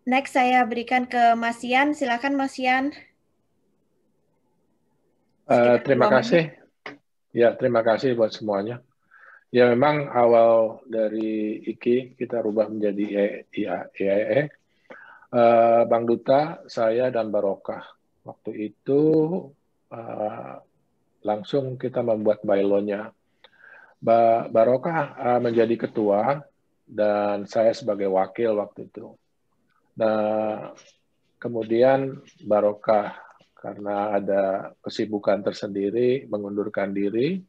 Next saya berikan ke Mas Yan. Silakan Mas Yan. Terima kasih. Ya, terima kasih buat semuanya. Ya, memang awal dari IKI kita rubah menjadi IAE. Bang Duta, saya dan Barokah. Waktu itu langsung kita membuat bylaw-nya. Barokah menjadi ketua dan saya sebagai wakil waktu itu. Nah, kemudian Barokah karena ada kesibukan tersendiri mengundurkan diri.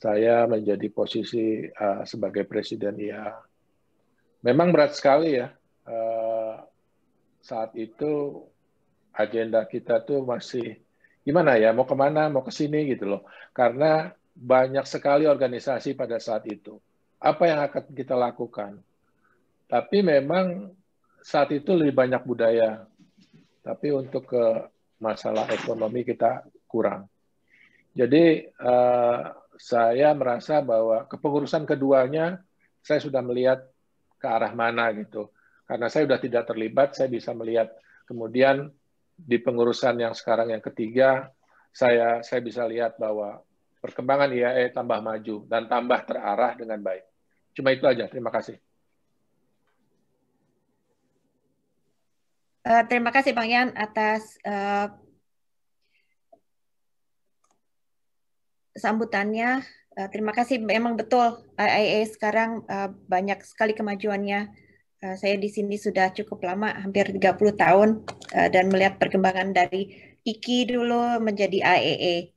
Saya menjadi posisi sebagai presiden IA. Memang berat sekali ya. Saat itu agenda kita tuh masih gimana ya, mau kemana, mau ke sini gitu loh. Karena banyak sekali organisasi pada saat itu. Apa yang akan kita lakukan? Tapi memang saat itu lebih banyak budaya. Tapi untuk ke masalah ekonomi kita kurang. Jadi saya merasa bahwa kepengurusan keduanya saya sudah melihat ke arah mana gitu. Karena saya sudah tidak terlibat, saya bisa melihat. Kemudian di pengurusan yang sekarang yang ketiga, saya bisa lihat bahwa perkembangan IAE tambah maju dan tambah terarah dengan baik. Cuma itu aja, terima kasih. Terima kasih Bang Yan atas sambutannya. Terima kasih, memang betul IAE sekarang banyak sekali kemajuannya Saya di sini sudah cukup lama, hampir 30 tahun, dan melihat perkembangan dari IKI dulu menjadi IAA.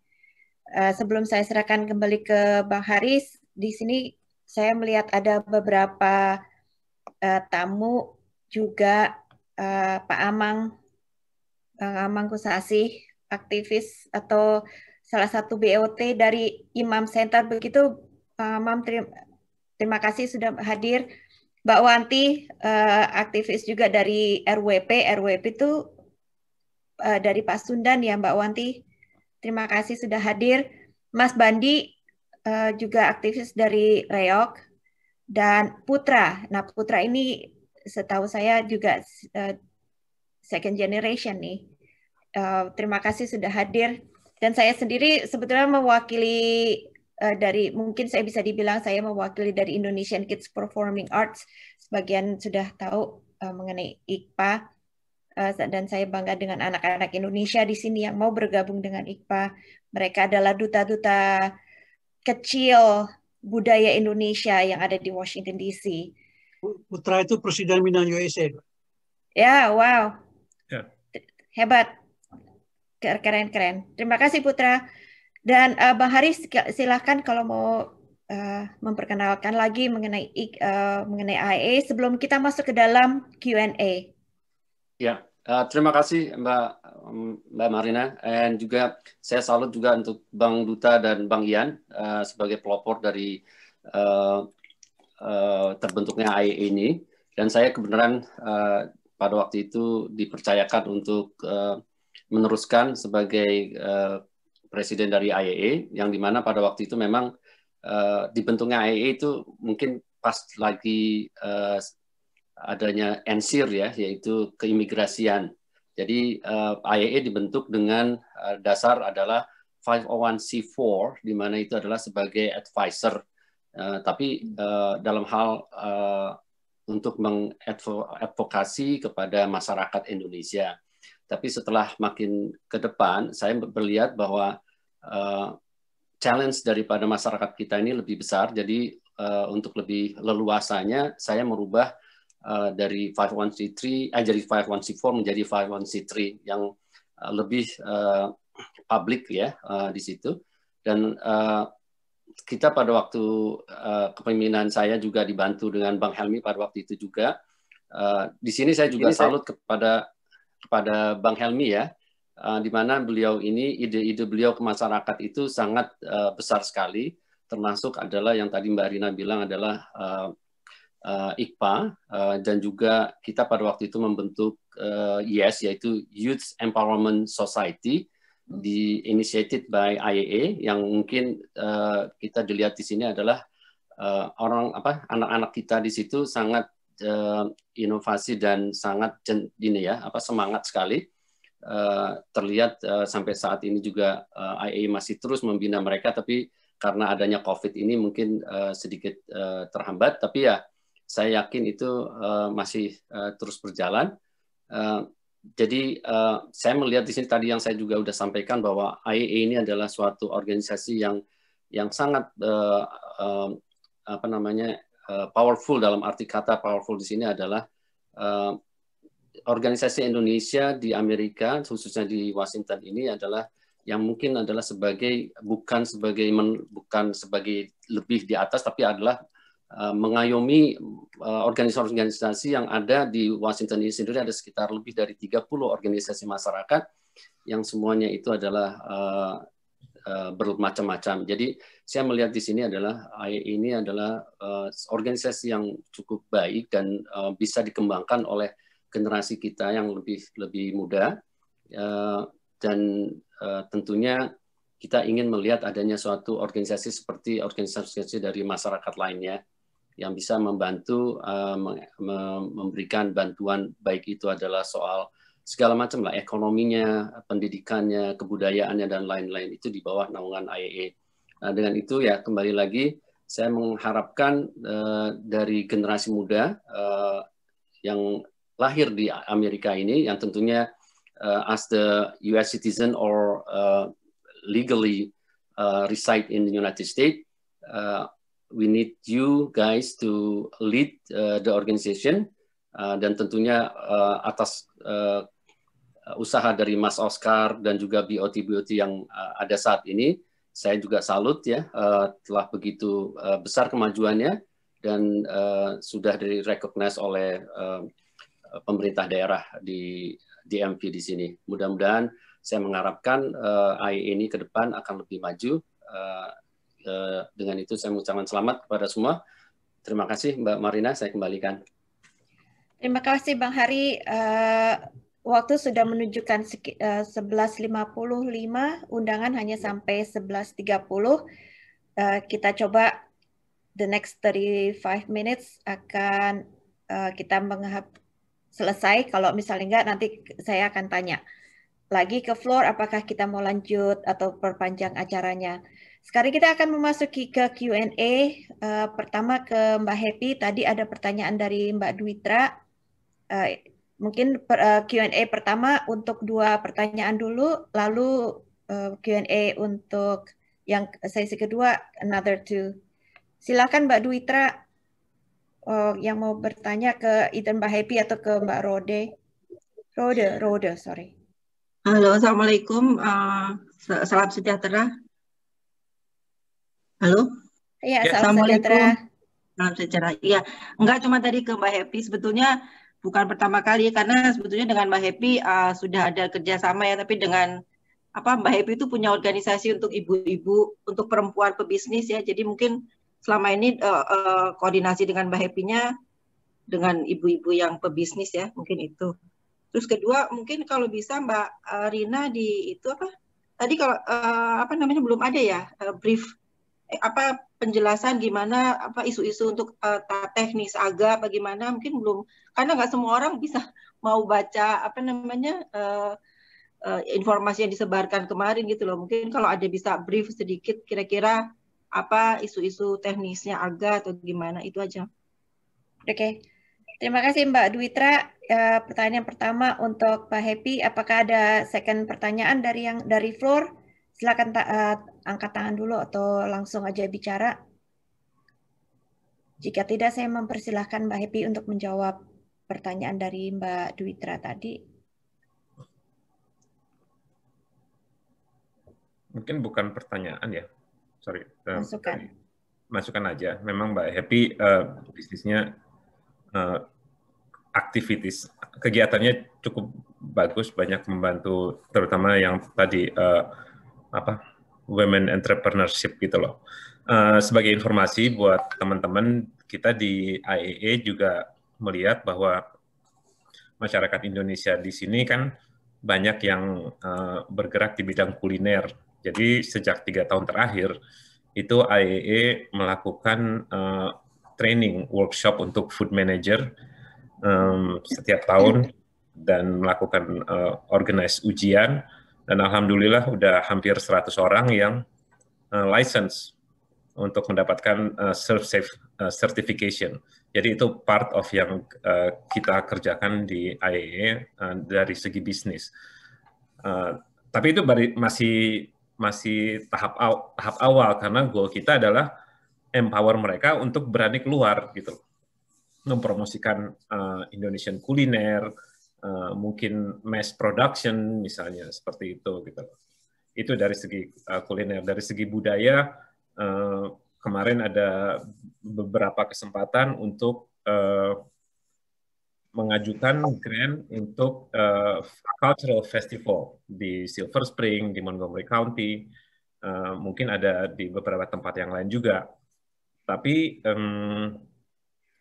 Sebelum saya serahkan kembali ke Bang Haris, di sini saya melihat ada beberapa tamu juga, Pak Amang, Bang Amang Kusasih, aktivis atau salah satu BOT dari Imam Center. Begitu, Bang Amam, terima kasih sudah hadir. Mbak Wanti, aktivis juga dari RWP. RWP itu dari Pasundan ya, Mbak Wanti. Terima kasih sudah hadir. Mas Bandi juga aktivis dari Reok. Dan Putra. Nah, Putra ini setahu saya juga second generation nih. Terima kasih sudah hadir. Dan saya sendiri sebetulnya mewakili mungkin saya bisa dibilang saya mewakili dari Indonesian Kids Performing Arts. Sebagian sudah tahu mengenai IKPA, dan saya bangga dengan anak-anak Indonesia di sini yang mau bergabung dengan IKPA. Mereka adalah duta-duta kecil budaya Indonesia yang ada di Washington DC. Putra itu Presiden Minang USA. Ya, wow. Yeah. Hebat. Keren-keren. Terima kasih Putra. Dan Bang Haris, silahkan kalau mau memperkenalkan lagi mengenai IAA sebelum kita masuk ke dalam Q&A. Ya, terima kasih Mbak Marina, dan juga saya salut juga untuk Bang Duta dan Bang Ian sebagai pelopor dari terbentuknya IAA ini. Dan saya kebenaran pada waktu itu dipercayakan untuk meneruskan sebagai presiden dari IAA, yang dimana pada waktu itu memang dibentuknya IAA itu mungkin pas lagi adanya NSIR ya, yaitu keimigrasian. Jadi IAA dibentuk dengan dasar adalah 501c4, di mana itu adalah sebagai advisor. Tapi dalam hal untuk mengadvokasi kepada masyarakat Indonesia. Tapi setelah makin ke depan, saya melihat bahwa challenge daripada masyarakat kita ini lebih besar. Jadi untuk lebih leluasanya, saya merubah dari 501c3, jadi 501c4 menjadi 501c3 yang lebih publik ya di situ. Dan kita pada waktu kepemimpinan saya juga dibantu dengan Bang Helmi pada waktu itu juga. Di sini saya juga salut kepada Bang Helmi ya, di mana beliau ini, ide-ide beliau ke masyarakat itu sangat besar sekali, termasuk adalah yang tadi Mbak Rina bilang adalah IKPA, dan juga kita pada waktu itu membentuk YES, yaitu Youth Empowerment Society, initiated by IAA, yang mungkin kita dilihat di sini adalah anak-anak kita di situ sangat inovasi dan sangat semangat sekali. Terlihat sampai saat ini juga IAA masih terus membina mereka, tapi karena adanya COVID ini mungkin sedikit terhambat, tapi ya saya yakin itu masih terus berjalan. Jadi saya melihat di sini tadi yang saya juga sudah sampaikan bahwa IAA ini adalah suatu organisasi yang sangat powerful. Dalam arti kata powerful di sini adalah organisasi Indonesia di Amerika, khususnya di Washington ini adalah yang mungkin adalah bukan sebagai lebih di atas, tapi adalah mengayomi organisasi-organisasi yang ada di Washington ini sendiri. Ada sekitar lebih dari 30 organisasi masyarakat yang semuanya itu adalah bermacam-macam. Jadi saya melihat di sini adalah ini adalah organisasi yang cukup baik dan bisa dikembangkan oleh generasi kita yang lebih muda, dan tentunya kita ingin melihat adanya suatu organisasi seperti organisasi dari masyarakat lainnya yang bisa membantu memberikan bantuan, baik itu adalah soal segala macam lah, ekonominya, pendidikannya, kebudayaannya, dan lain-lain, itu di bawah naungan IAA. Nah, dengan itu ya kembali lagi saya mengharapkan dari generasi muda yang lahir di Amerika ini, yang tentunya as the US citizen or legally reside in the United States, we need you guys to lead the organization dan tentunya atas usaha dari Mas Oscar dan juga BOT yang ada saat ini, saya juga salut ya, telah begitu besar kemajuannya dan sudah di-recognize oleh pemerintah daerah di DMV di sini. Mudah-mudahan saya mengharapkan IAA ini ke depan akan lebih maju. Dengan itu saya mengucapkan selamat kepada semua. Terima kasih Mbak Marina, saya kembalikan. Terima kasih Bang Hari. Waktu sudah menunjukkan 11.55, undangan hanya sampai 11.30. Kita coba the next 35 minutes akan kita selesai. Kalau misalnya enggak, nanti saya akan tanya lagi ke floor apakah kita mau lanjut atau perpanjang acaranya. Sekarang kita akan memasuki ke Q&A. Pertama ke Mbak Happy, tadi ada pertanyaan dari Mbak Dwitra. Mungkin Q&A pertama untuk 2 pertanyaan dulu, lalu Q&A untuk yang sesi kedua, another 2. Silakan Mbak Dwitra yang mau bertanya ke either Mbak Happy atau ke Mbak Rode, sorry. Halo, Assalamualaikum. Salam sejahtera. Halo? Iya, salam sejahtera. Salam sejahtera. Iya, enggak cuma tadi ke Mbak Happy, sebetulnya bukan pertama kali, karena sebetulnya dengan Mbak Happy sudah ada kerjasama ya, tapi dengan Mbak Happy itu punya organisasi untuk ibu-ibu, untuk perempuan pebisnis ya, jadi mungkin selama ini koordinasi dengan Mbak Happy-nya dengan ibu-ibu yang pebisnis ya, mungkin itu. Terus kedua, mungkin kalau bisa Mbak Rina tadi kalau belum ada ya brief penjelasan gimana isu-isu untuk teknis AGA bagaimana, mungkin belum, karena nggak semua orang bisa mau baca informasi yang disebarkan kemarin gitu loh. Mungkin kalau ada bisa brief sedikit kira-kira apa isu-isu teknisnya AGA atau gimana, itu aja. Oke. Terima kasih Mbak Dwitra. Pertanyaan pertama untuk Pak Happy, apakah ada second pertanyaan dari floor? Silakan angkat tangan dulu atau langsung aja bicara. Jika tidak, saya mempersilahkan Mbak Happy untuk menjawab pertanyaan dari Mbak Dwitra tadi. Mungkin bukan pertanyaan ya, sorry. Masukan aja. Memang Mbak Happy bisnisnya aktivitas kegiatannya cukup bagus, banyak membantu, terutama yang tadi women entrepreneurship gitu loh. Sebagai informasi buat teman-teman, kita di IAA juga melihat bahwa masyarakat Indonesia di sini kan banyak yang bergerak di bidang kuliner. Jadi sejak 3 tahun terakhir itu IAA melakukan training workshop untuk food manager setiap tahun dan melakukan organize ujian, dan alhamdulillah udah hampir 100 orang yang license untuk mendapatkan ServSafe certification. Jadi itu part of yang kita kerjakan di IAA dari segi bisnis. Tapi itu masih tahap awal, karena goal kita adalah empower mereka untuk berani keluar gitu, mempromosikan Indonesian kuliner, mungkin mass production misalnya, seperti itu gitu. Itu dari segi kuliner. Dari segi budaya, kemarin ada beberapa kesempatan untuk mengajukan grant untuk cultural festival di Silver Spring, di Montgomery County, mungkin ada di beberapa tempat yang lain juga. Tapi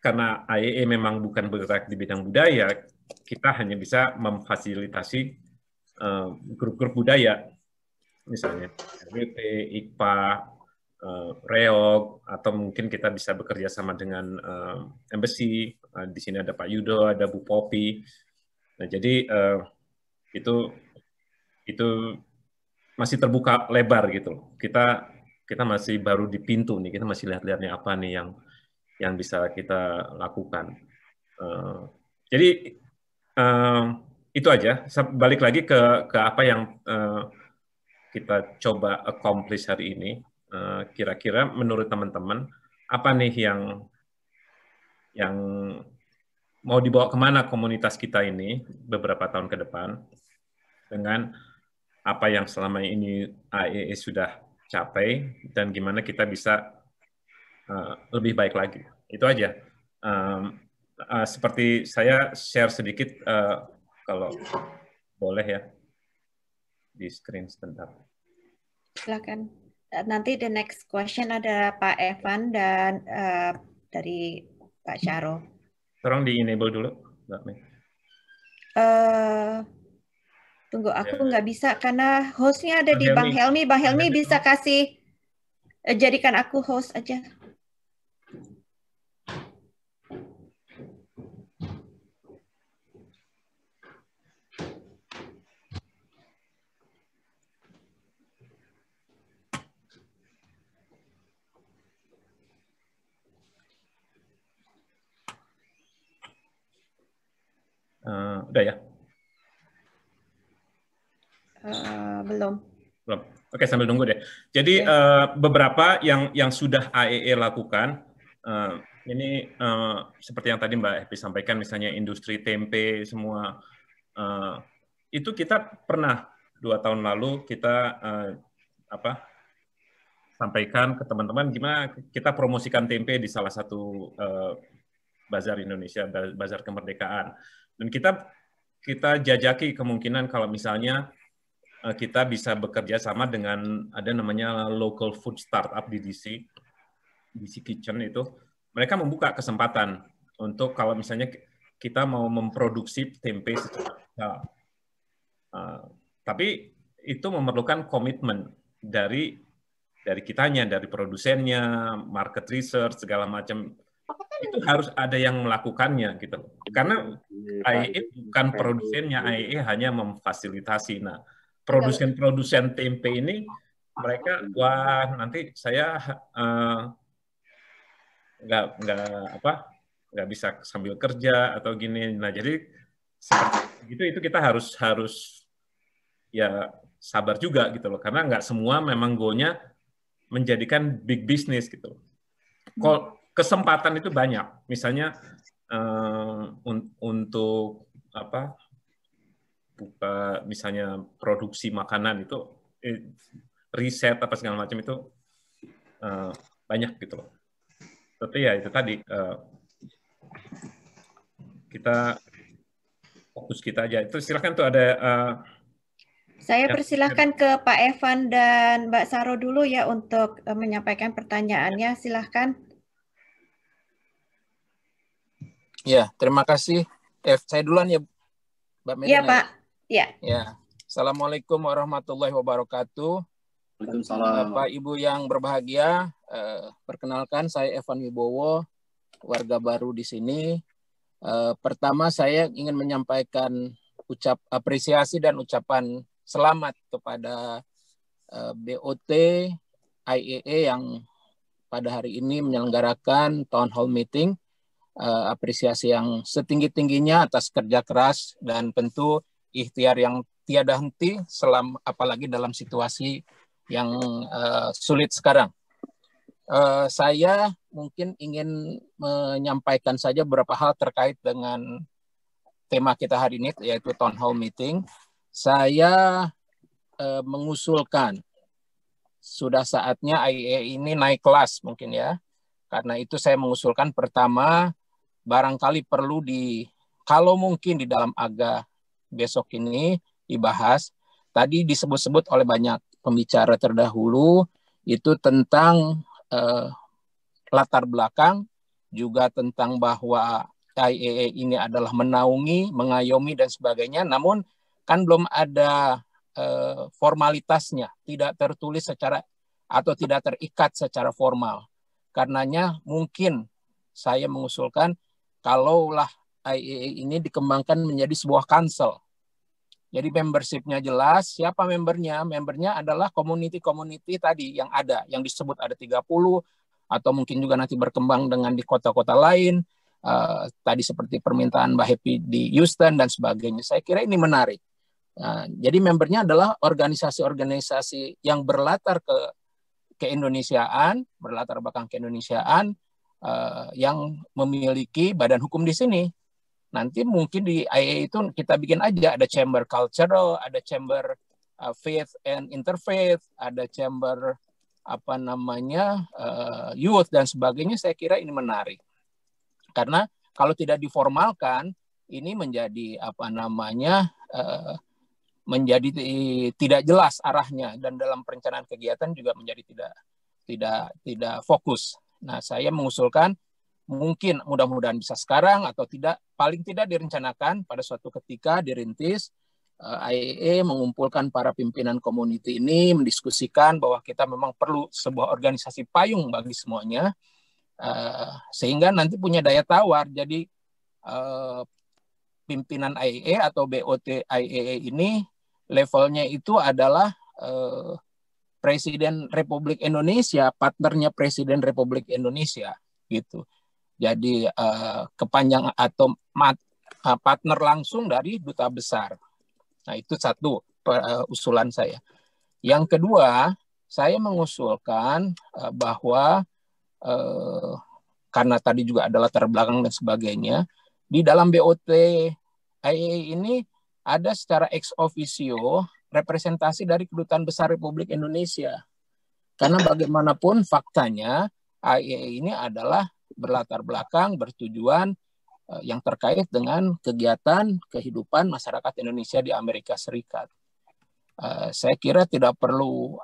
karena IAA memang bukan bergerak di bidang budaya, kita hanya bisa memfasilitasi grup-grup budaya, misalnya RWP, IKPA, Reog, atau mungkin kita bisa bekerja sama dengan embassy. Di sini ada Pak Yudo, ada Bu Popi. Nah, jadi itu masih terbuka lebar gitu. Kita masih baru di pintu nih, kita masih lihat-lihat nih apa nih yang bisa kita lakukan. Jadi itu aja. Balik lagi ke apa yang kita coba accomplish hari ini. Kira-kira menurut teman-teman apa nih yang mau dibawa kemana komunitas kita ini beberapa tahun ke depan dengan apa yang selama ini AEE sudah capai dan gimana kita bisa lebih baik lagi. Itu aja. Seperti saya share sedikit kalau boleh ya di screen sebentar. Silakan. Nanti the next question ada Pak Evan dan dari Pak Syaro. Tolong di-enable dulu, Mbak Mei. Tunggu, aku nggak bisa karena hostnya ada di Bang Helmi. Bang Helmi bisa kasih, jadikan aku host aja. Udah ya? Belum. Oke, sambil nunggu deh. Jadi beberapa yang sudah AEE lakukan, ini seperti yang tadi Mbak Happy sampaikan, misalnya industri tempe semua, itu kita pernah 2 tahun lalu kita sampaikan ke teman-teman gimana kita promosikan tempe di salah satu bazar Indonesia, bazar kemerdekaan. Dan kita jajaki kemungkinan kalau misalnya kita bisa bekerja sama dengan ada namanya local food startup di DC Kitchen itu. Mereka membuka kesempatan untuk kalau misalnya kita mau memproduksi tempe secara besar. Tapi itu memerlukan komitmen dari kitanya, dari produsennya, market research, segala macam. Itu harus ada yang melakukannya gitu. Karena AEE bukan produsennya, AEE hanya memfasilitasi. Nah, produsen-produsen tempe ini mereka wah nanti saya nggak bisa sambil kerja atau gini. Nah, jadi seperti itu kita harus ya sabar juga gitu loh. Karena nggak semua memang goalnya menjadikan big business gitu. Kalau kesempatan itu banyak, misalnya untuk buka misalnya produksi makanan itu riset apa segala macam itu banyak gitu loh. Tapi ya itu tadi kita fokus kita aja. Itu silakan tuh ada. Saya persilahkan ke Pak Evan dan Mbak Saro dulu ya untuk menyampaikan pertanyaannya. Silahkan. Ya, terima kasih. Saya duluan ya, Mbak Medina. Iya, Pak. Ya. Assalamualaikum warahmatullahi wabarakatuh. Waalaikumsalam. Bapak Ibu yang berbahagia, perkenalkan saya Evan Wibowo, warga baru di sini. Pertama saya ingin menyampaikan apresiasi dan ucapan selamat kepada BOT IEE yang pada hari ini menyelenggarakan town hall meeting. Apresiasi yang setinggi-tingginya atas kerja keras dan tentu ikhtiar yang tiada henti apalagi dalam situasi yang sulit sekarang. Saya mungkin ingin menyampaikan saja beberapa hal terkait dengan tema kita hari ini, yaitu town hall meeting. Saya mengusulkan sudah saatnya IEE ini naik kelas mungkin ya. Karena itu saya mengusulkan pertama, barangkali perlu kalau mungkin di dalam AGA besok ini dibahas, tadi disebut-sebut oleh banyak pembicara terdahulu, itu tentang latar belakang, juga tentang bahwa IEE ini adalah menaungi, mengayomi, dan sebagainya, namun kan belum ada formalitasnya, tidak tertulis atau tidak terikat secara formal. Karenanya mungkin saya mengusulkan kalaulah IEE ini dikembangkan menjadi sebuah council. Jadi membership-nya jelas, siapa membernya? Membernya adalah community-community tadi yang ada, yang disebut ada 30, atau mungkin juga nanti berkembang dengan di kota-kota lain, tadi seperti permintaan Mbak Happy di Houston dan sebagainya. Saya kira ini menarik. Jadi membernya adalah organisasi-organisasi yang berlatar keindonesiaan, berlatar belakang keindonesiaan, yang memiliki badan hukum di sini. nanti mungkin di IAA itu kita bikin aja, ada chamber cultural, ada chamber faith and interfaith, ada chamber apa namanya youth dan sebagainya. Saya kira ini menarik karena kalau tidak diformalkan ini menjadi apa namanya menjadi tidak jelas arahnya, dan dalam perencanaan kegiatan juga menjadi tidak fokus. Nah, saya mengusulkan mungkin mudah-mudahan bisa sekarang atau tidak, paling tidak direncanakan pada suatu ketika dirintis IAA mengumpulkan para pimpinan community ini, mendiskusikan bahwa kita memang perlu sebuah organisasi payung bagi semuanya, sehingga nanti punya daya tawar. Jadi pimpinan IAA atau BOT IAA ini levelnya itu adalah Presiden Republik Indonesia, partnernya Presiden Republik Indonesia gitu. Jadi kepanjang atau partner langsung dari duta besar. Nah, itu satu usulan saya. Yang kedua, saya mengusulkan bahwa karena tadi juga ada latar belakang dan sebagainya, di dalam BOT IAA ini ada secara ex officio representasi dari Kedutaan Besar Republik Indonesia. Karena bagaimanapun faktanya IAA ini adalah berlatar belakang, bertujuan yang terkait dengan kegiatan kehidupan masyarakat Indonesia di Amerika Serikat. Saya kira tidak perlu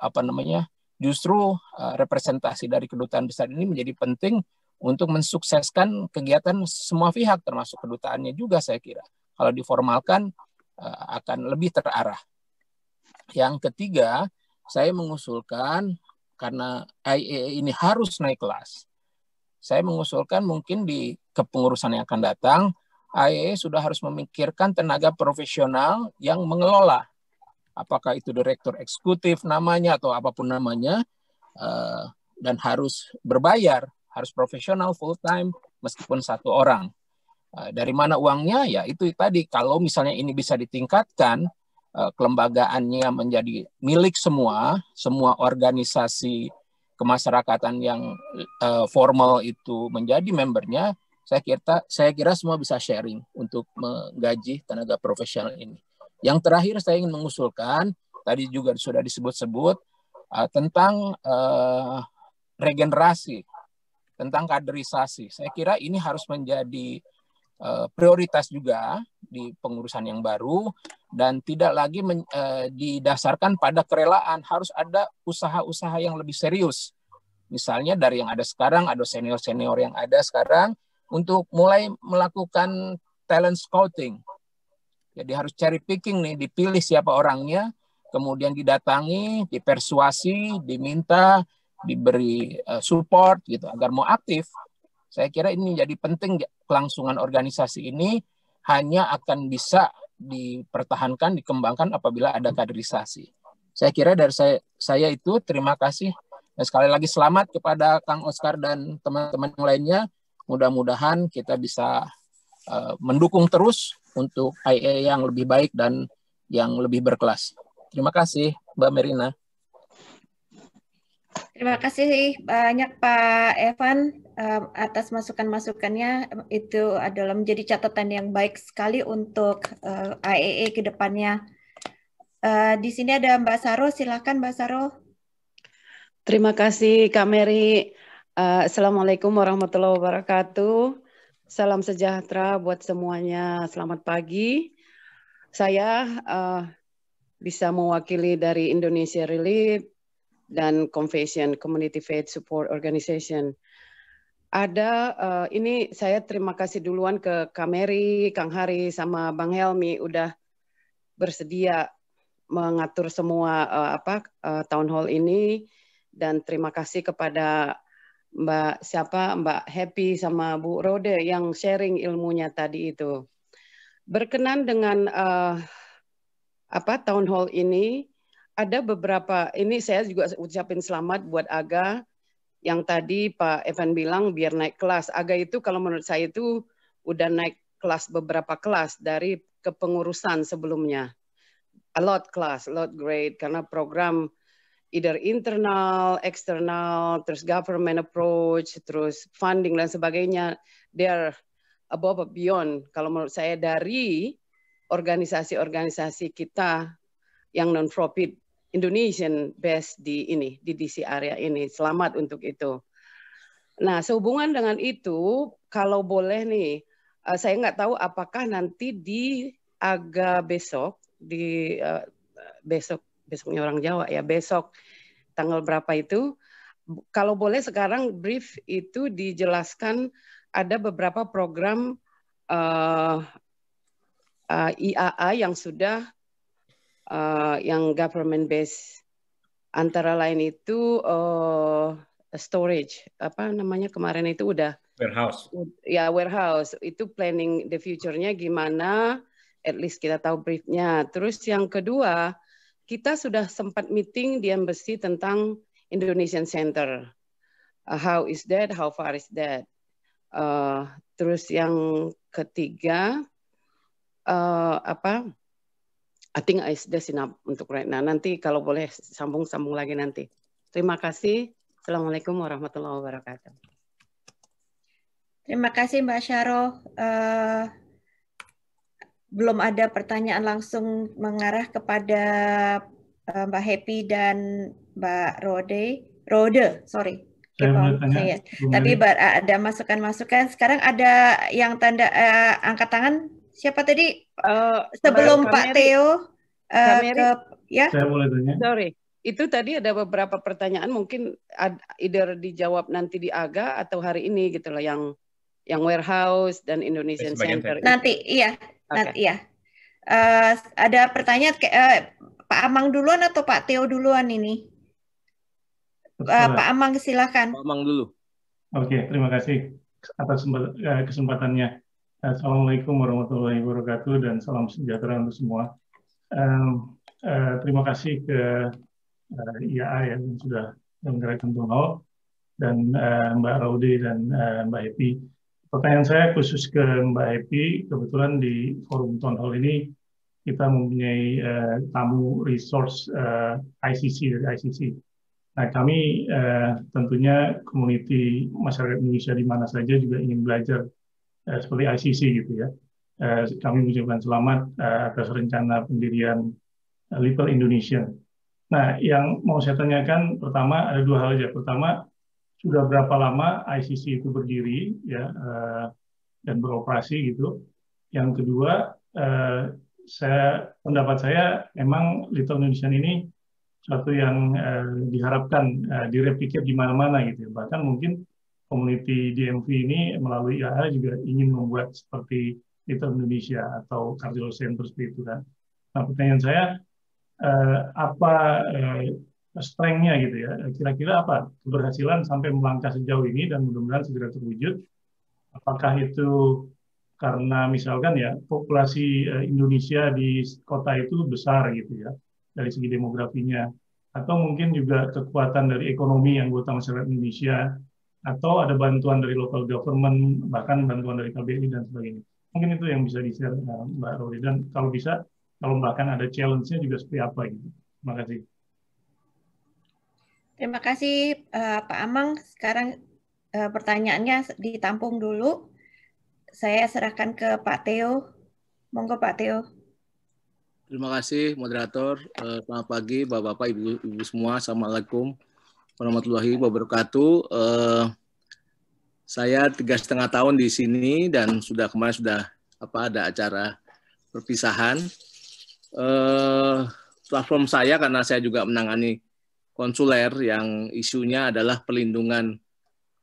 justru representasi dari kedutaan besar ini menjadi penting untuk mensukseskan kegiatan semua pihak, termasuk kedutaannya juga. Saya kira kalau diformalkan akan lebih terarah. Yang ketiga, saya mengusulkan karena IAA ini harus naik kelas, saya mengusulkan mungkin di kepengurusan yang akan datang, IAA sudah harus memikirkan tenaga profesional yang mengelola. Apakah itu direktur eksekutif namanya atau apapun namanya, dan harus berbayar, harus profesional full time meskipun satu orang. Dari mana uangnya? Ya itu tadi, kalau misalnya ini bisa ditingkatkan, kelembagaannya menjadi milik semua organisasi kemasyarakatan yang formal itu menjadi membernya, saya kira semua bisa sharing untuk menggaji tenaga profesional ini. Yang terakhir saya ingin mengusulkan, tadi juga sudah disebut-sebut, tentang regenerasi, tentang kaderisasi. Saya kira ini harus menjadi prioritas juga di pengurusan yang baru, dan tidak lagi didasarkan pada kerelaan, harus ada usaha-usaha yang lebih serius. Misalnya dari yang ada sekarang, ada senior-senior yang ada sekarang, untuk mulai melakukan talent scouting. Jadi harus cherry picking nih, dipilih siapa orangnya, kemudian didatangi, dipersuasi, diminta, diberi support gitu agar mau aktif. Saya kira ini menjadi penting, kelangsungan organisasi ini hanya akan bisa dipertahankan, dikembangkan apabila ada kaderisasi. Saya kira dari saya itu, terima kasih. Dan sekali lagi selamat kepada Kang Oscar dan teman-teman yang lainnya. Mudah-mudahan kita bisa mendukung terus untuk IAA yang lebih baik dan yang lebih berkelas. Terima kasih, Mbak Merina. Terima kasih banyak Pak Evan atas masukan-masukannya. Itu adalah menjadi catatan yang baik sekali untuk IAA ke depannya. Di sini ada Mbak Saro, silakan Mbak Saro. Terima kasih Kak Mary. Assalamualaikum warahmatullahi wabarakatuh. Salam sejahtera buat semuanya. Selamat pagi. Saya bisa mewakili dari Indonesia Relief dan Confession Community Faith Support Organization. Ini saya terima kasih duluan ke Kak Mary, Kang Hari, sama Bang Helmi udah bersedia mengatur semua town hall ini, dan terima kasih kepada Mbak Happy sama Bu Rode yang sharing ilmunya tadi itu. Berkenan dengan town hall ini, ada beberapa, ini saya juga ucapin selamat buat Aga, yang tadi Pak Evan bilang biar naik kelas. Aga itu kalau menurut saya itu udah naik kelas beberapa kelas dari kepengurusan sebelumnya. A lot grade, karena program either internal, external, terus government approach, terus funding dan sebagainya, they're above and beyond. Kalau menurut saya dari organisasi-organisasi kita yang non-profit Indonesian based di DC area ini. Selamat untuk itu. Nah, sehubungan dengan itu, kalau boleh nih, saya nggak tahu apakah nanti di AGA besok, besoknya orang Jawa ya, besok tanggal berapa itu, kalau boleh sekarang brief itu dijelaskan ada beberapa program IAA yang sudah yang government based, antara lain itu storage, apa namanya kemarin itu udah warehouse. Ya, warehouse itu planning the future-nya gimana, at least kita tahu briefnya. Terus yang kedua, kita sudah sempat meeting di embassy tentang Indonesian Center. How is that? How far is that? Terus yang ketiga, I think that's enough untuk right now. Nanti kalau boleh sambung lagi nanti. Terima kasih. Assalamualaikum warahmatullahi wabarakatuh. Terima kasih Mbak Syaro. Belum ada pertanyaan langsung mengarah kepada Mbak Happy dan Mbak Rode, sorry. Tapi ada masukan-masukan. Sekarang ada yang tanda angkat tangan. Siapa tadi? Sebelum Pak Theo. Ya. Saya boleh tanya. Sorry. Itu tadi ada beberapa pertanyaan mungkin either dijawab nanti di AGA atau hari ini gitu loh, yang warehouse dan Indonesian Center. Nanti iya. Okay. Nanti iya. Ada pertanyaan Pak Amang duluan atau Pak Theo duluan ini? Pak Amang silakan. Pak Amang dulu. Oke, terima kasih atas kesempatannya. Assalamualaikum warahmatullahi wabarakatuh dan salam sejahtera untuk semua. Terima kasih ke IAA yang sudah menyelenggarakan Town Hall dan Mbak Raude dan Mbak Happy. Pertanyaan saya khusus ke Mbak Happy. Kebetulan di forum Town Hall ini kita mempunyai tamu resource ICC dari ICC. Nah, kami tentunya community masyarakat Indonesia di mana saja juga ingin belajar seperti ICC gitu ya. Kami mengucapkan selamat atas rencana pendirian Little Indonesia. Nah, yang mau saya tanyakan pertama ada dua hal aja. Pertama, sudah berapa lama ICC itu berdiri ya dan beroperasi gitu. Yang kedua, pendapat saya memang Little Indonesia ini suatu yang diharapkan direplikir di mana-mana gitu. Bahkan mungkin community DMV ini melalui IAA juga ingin membuat seperti Little Indonesia atau Cardiology Center seperti itu kan. Nah, pertanyaan saya apa strength-nya gitu ya, kira-kira apa keberhasilan sampai melangkah sejauh ini dan mudah-mudahan segera terwujud. Apakah itu karena misalkan ya populasi Indonesia di kota itu besar gitu ya dari segi demografinya, atau mungkin juga kekuatan dari ekonomi anggota masyarakat Indonesia, atau ada bantuan dari local government, bahkan bantuan dari KBRI dan sebagainya. Mungkin itu yang bisa di-share Mbak Rodi, dan kalau bisa kalau bahkan ada challenge-nya juga seperti apa gitu. Terima kasih. Terima kasih Pak Amang. Sekarang pertanyaannya ditampung dulu. Saya serahkan ke Pak Theo. Monggo Pak Theo. Terima kasih moderator. Selamat pagi Bapak-bapak, Ibu-ibu semua. Assalamualaikum warahmatullahi wabarakatuh. Saya 3,5 tahun di sini dan kemarin sudah ada acara perpisahan. Platform saya karena saya juga menangani konsuler yang isunya adalah perlindungan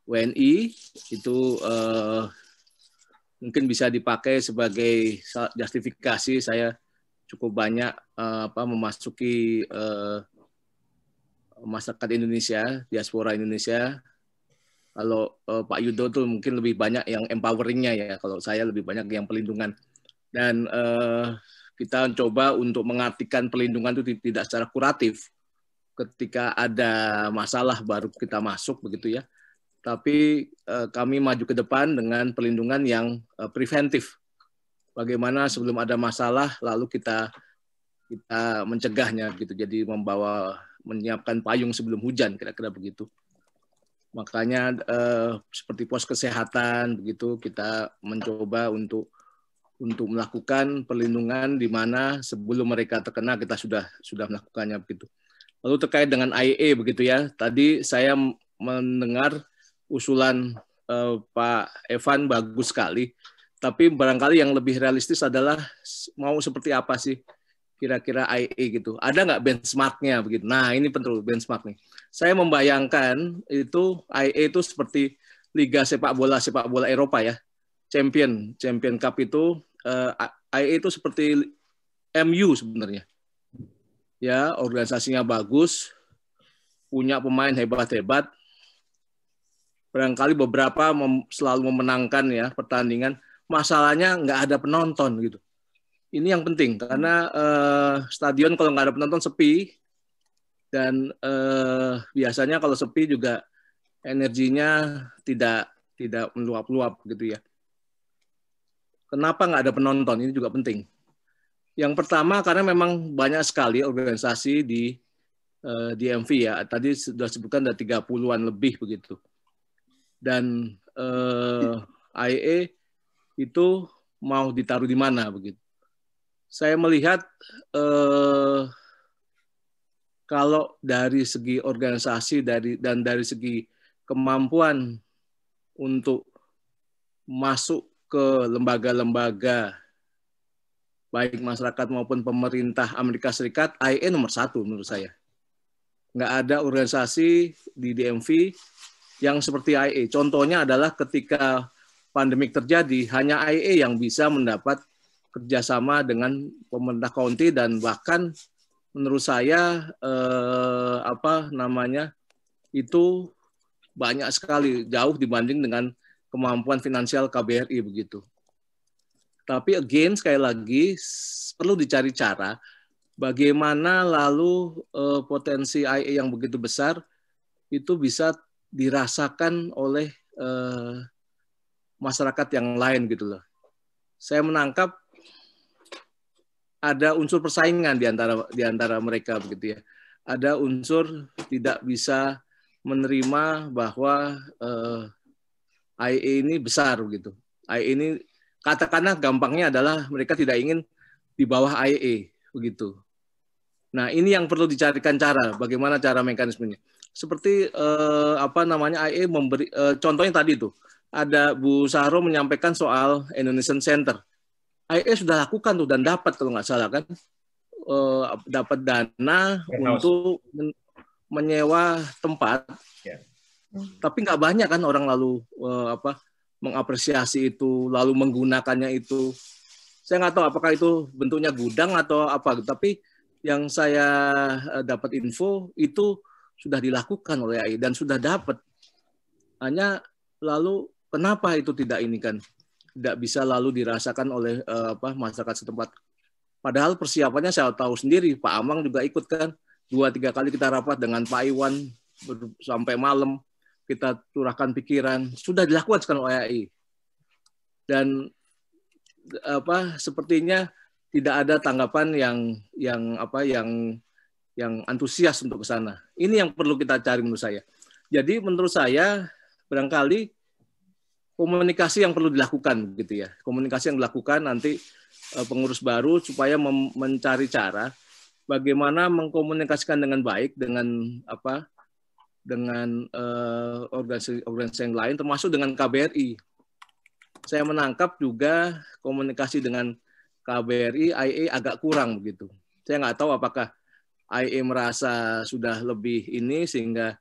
WNI, itu mungkin bisa dipakai sebagai justifikasi saya cukup banyak memasuki masyarakat Indonesia, diaspora Indonesia. Kalau Pak Yudo tuh mungkin lebih banyak yang empowering-nya ya, kalau saya lebih banyak yang perlindungan. Dan kita coba untuk mengartikan perlindungan itu tidak secara kuratif. Ketika ada masalah baru kita masuk begitu ya. Tapi kami maju ke depan dengan perlindungan yang preventif. Bagaimana sebelum ada masalah lalu kita mencegahnya gitu. Jadi menyiapkan payung sebelum hujan, kira-kira begitu. Makanya seperti pos kesehatan begitu kita mencoba untuk melakukan perlindungan di mana sebelum mereka terkena kita sudah melakukannya begitu. Lalu terkait dengan IAEA begitu ya. Tadi saya mendengar usulan Pak Evan bagus sekali. Tapi barangkali yang lebih realistis adalah mau seperti apa sih kira-kira IAEA gitu. Ada nggak benchmarknya begitu? Nah ini penting benchmark nih. Saya membayangkan itu IAEA itu seperti Liga sepak bola Eropa ya. Champion Cup itu IAEA itu seperti MU sebenarnya. Ya, organisasinya bagus, punya pemain hebat-hebat. Barangkali beberapa selalu memenangkan ya pertandingan. Masalahnya nggak ada penonton gitu. Ini yang penting karena stadion kalau nggak ada penonton sepi dan biasanya kalau sepi juga energinya tidak meluap-luap gitu ya. Kenapa nggak ada penonton? Ini juga penting. Yang pertama karena memang banyak sekali organisasi di DMV ya. Tadi sudah sebutkan ada 30-an lebih begitu. Dan IAEA itu mau ditaruh di mana begitu. Saya melihat kalau dari segi organisasi dan dari segi kemampuan untuk masuk ke lembaga-lembaga baik masyarakat maupun pemerintah Amerika Serikat, IAEA nomor 1 menurut saya. Nggak ada organisasi di DMV yang seperti IAEA. Contohnya adalah ketika pandemik terjadi, hanya IAEA yang bisa mendapat kerjasama dengan pemerintah county dan bahkan menurut saya itu banyak sekali jauh dibanding dengan kemampuan finansial KBRI begitu. Tapi again sekali lagi perlu dicari cara bagaimana lalu potensi IAEA yang begitu besar itu bisa dirasakan oleh masyarakat yang lain gitu loh. Saya menangkap ada unsur persaingan di antara mereka begitu ya. Ada unsur tidak bisa menerima bahwa IAEA ini besar begitu. IAEA ini katakanlah gampangnya adalah mereka tidak ingin di bawah IAEA begitu. Nah, ini yang perlu dicarikan cara, bagaimana cara mekanismenya. Seperti IAEA memberi contohnya tadi itu. Ada Bu Sahro menyampaikan soal Indonesian Center. IAEA sudah lakukan tuh dan dapat kalau nggak salah kan dapat dana untuk menyewa tempat, tapi nggak banyak kan orang lalu mengapresiasi itu lalu menggunakannya itu. Saya nggak tahu apakah itu bentuknya gudang atau apa, tapi yang saya dapat info itu sudah dilakukan oleh IAEA dan sudah dapat. Hanya lalu kenapa itu tidak ini kan? Tidak bisa lalu dirasakan oleh masyarakat setempat. Padahal persiapannya saya tahu sendiri, Pak Amang juga ikut kan, 2-3 kali kita rapat dengan Pak Iwan sampai malam, kita curahkan pikiran, sudah dilakukan sekarang oleh IAEA. Dan sepertinya tidak ada tanggapan yang antusias untuk ke sana. Ini yang perlu kita cari menurut saya. Jadi menurut saya barangkali komunikasi yang perlu dilakukan gitu ya. Komunikasi yang dilakukan nanti pengurus baru supaya mencari cara bagaimana mengkomunikasikan dengan baik dengan organisasi yang lain termasuk dengan KBRI. Saya menangkap juga komunikasi dengan KBRI, IAEA agak kurang begitu. Saya nggak tahu apakah IAEA merasa sudah lebih ini sehingga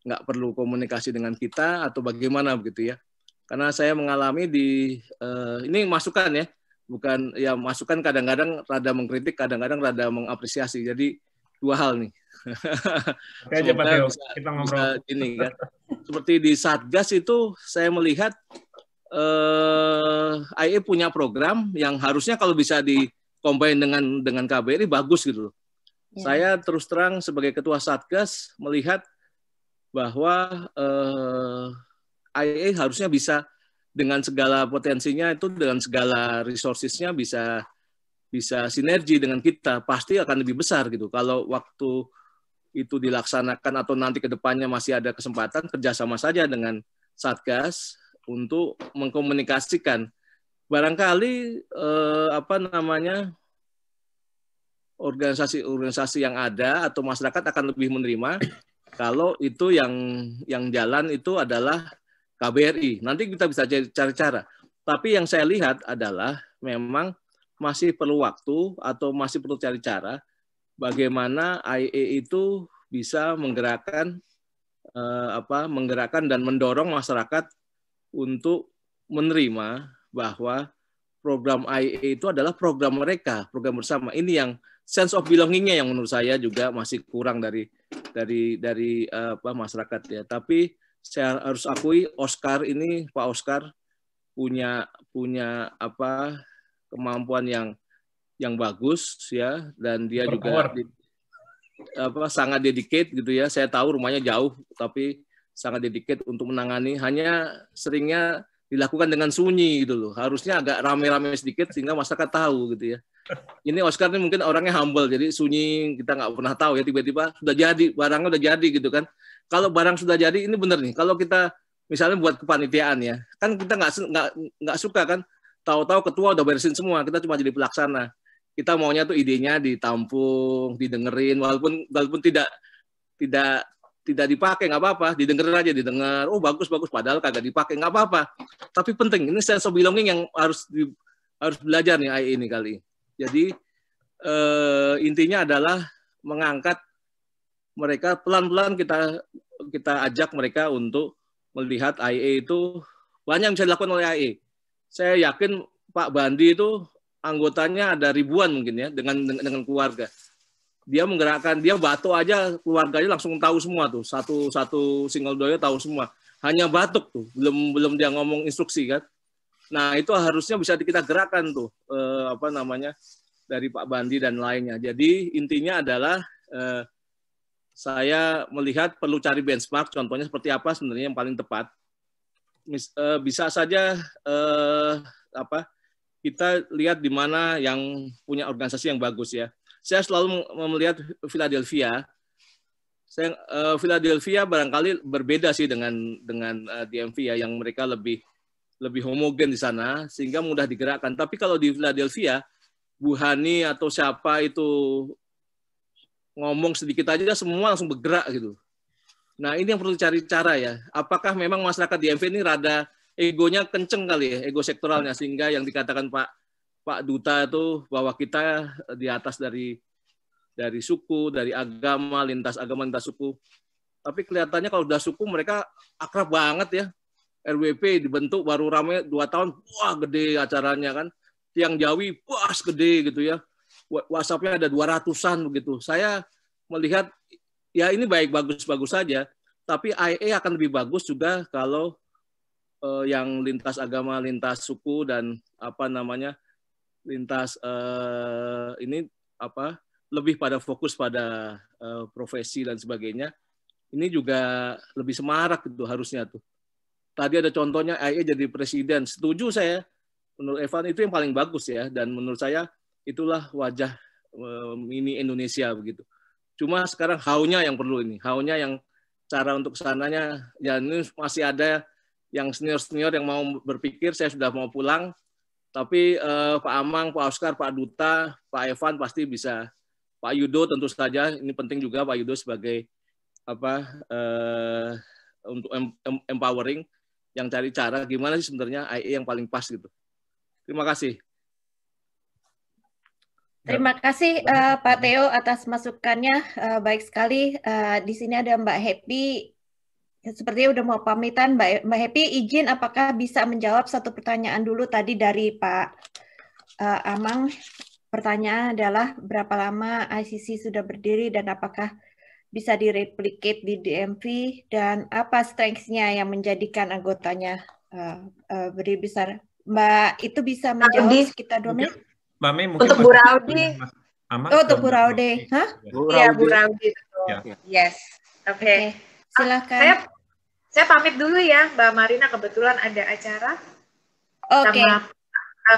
nggak perlu komunikasi dengan kita atau bagaimana begitu ya. Karena saya mengalami ini masukan ya, bukan ya masukan kadang-kadang rada mengkritik, kadang-kadang rada mengapresiasi. Jadi 2 hal nih. Oke aja Pak Theo, kita ngobrol. Ini kan. Seperti di Satgas itu saya melihat IAEA punya program yang harusnya kalau bisa di-combine dengan KBRI bagus gitu loh. Ya. Saya terus terang sebagai ketua Satgas melihat bahwa IAEA harusnya bisa dengan segala potensinya itu, dengan segala resources-nya bisa sinergi dengan kita, pasti akan lebih besar gitu. Kalau waktu itu dilaksanakan atau nanti ke depannya masih ada kesempatan, kerjasama saja dengan Satgas untuk mengkomunikasikan. Barangkali organisasi-organisasi yang ada atau masyarakat akan lebih menerima kalau itu yang jalan itu adalah KBRI. Nanti kita bisa cari cara. Tapi yang saya lihat adalah memang masih perlu waktu atau masih perlu cari cara bagaimana IAEA itu bisa menggerakkan dan mendorong masyarakat untuk menerima bahwa program IAEA itu adalah program mereka, program bersama. Ini yang sense of belonging-nya yang menurut saya juga masih kurang dari masyarakat ya. Tapi saya harus akui Pak Oscar punya kemampuan yang bagus ya, dan dia juga sangat dedicate gitu ya. Saya tahu rumahnya jauh tapi sangat dedicate untuk menangani. Hanya seringnya dilakukan dengan sunyi gitu loh. Harusnya agak rame-rame sedikit sehingga masyarakat tahu gitu ya. Ini Oscar ini mungkin orangnya humble, jadi sunyi, kita nggak pernah tahu ya, tiba-tiba sudah jadi, barangnya udah jadi gitu kan. Kalau barang sudah jadi, ini benar nih. Kalau kita misalnya buat kepanitiaan ya, kan kita nggak suka kan, tahu-tahu ketua udah beresin semua, kita cuma jadi pelaksana. Kita maunya tuh idenya ditampung, didengerin, walaupun tidak dipakai nggak apa-apa, didengar, oh bagus, padahal kagak dipakai nggak apa-apa. Tapi penting, ini sense of belonging yang harus belajar nih IAEA ini kali. Jadi intinya adalah mengangkat mereka pelan-pelan, kita ajak mereka untuk melihat IAEA itu banyak yang bisa dilakukan oleh IAEA. Saya yakin Pak Bandi itu anggotanya ada ribuan mungkin ya, dengan keluarga. Dia menggerakkan, dia batuk aja keluarganya langsung tahu semua tuh, satu single doya tahu semua. Hanya batuk tuh, belum dia ngomong instruksi kan. Nah itu harusnya bisa kita gerakkan tuh dari Pak Bandi dan lainnya. Jadi intinya adalah saya melihat perlu cari benchmark, contohnya seperti apa sebenarnya yang paling tepat. Bisa saja kita lihat di mana yang punya organisasi yang bagus ya. Saya selalu melihat Philadelphia. Philadelphia barangkali berbeda sih dengan DMV ya, yang mereka lebih homogen di sana sehingga mudah digerakkan. Tapi kalau di Philadelphia, Bu Hani atau siapa itu ngomong sedikit aja semua langsung bergerak gitu. Nah ini yang perlu cari cara ya. Apakah memang masyarakat DMV ini rada egonya kenceng kali ya, ego sektoralnya, sehingga yang dikatakan Pak Duta itu bahwa kita di atas dari suku, dari agama, lintas suku. Tapi kelihatannya kalau udah suku mereka akrab banget ya. RWP dibentuk baru ramai 2 tahun, wah gede acaranya kan. Tiang Jawi, wah gede gitu ya. WhatsApp-nya ada 200-an begitu. Saya melihat ya ini bagus-bagus saja, tapi IAEA akan lebih bagus juga kalau yang lintas agama, lintas suku dan lintas ini lebih pada fokus pada profesi dan sebagainya. Ini juga lebih semarak gitu harusnya tuh. Tadi ada contohnya IAEA jadi presiden, setuju saya. Menurut Evan itu yang paling bagus ya, dan menurut saya itulah wajah mini Indonesia begitu. Cuma sekarang how-nya yang perlu ini, how-nya yang cara untuk kesananya, ya ini masih ada yang senior yang mau berpikir, saya sudah mau pulang, tapi Pak Amang, Pak Oscar, Pak Duta, Pak Evan pasti bisa, Pak Yudo tentu saja, ini penting juga Pak Yudo sebagai untuk empowering, yang cari cara gimana sih sebenarnya IAEA yang paling pas gitu. Terima kasih. Terima kasih Pak Theo atas masukannya, baik sekali. Di sini ada Mbak Happy, sepertinya udah mau pamitan. Mbak Happy izin apakah bisa menjawab satu pertanyaan dulu tadi dari Pak Amang. Pertanyaan adalah berapa lama ICC sudah berdiri dan apakah bisa direplicate di DMV, dan apa strengths-nya yang menjadikan anggotanya berdiri besar. Mbak itu bisa menjawab sekitar 2 menit. Mbak Mei, mungkin untuk Bu Raudi. Untuk Bu Raudi. Hah? Iya, Bu Raudi. Yes. Oke. Silakan. Saya pamit dulu ya, Mbak Marina, kebetulan ada acara. Sama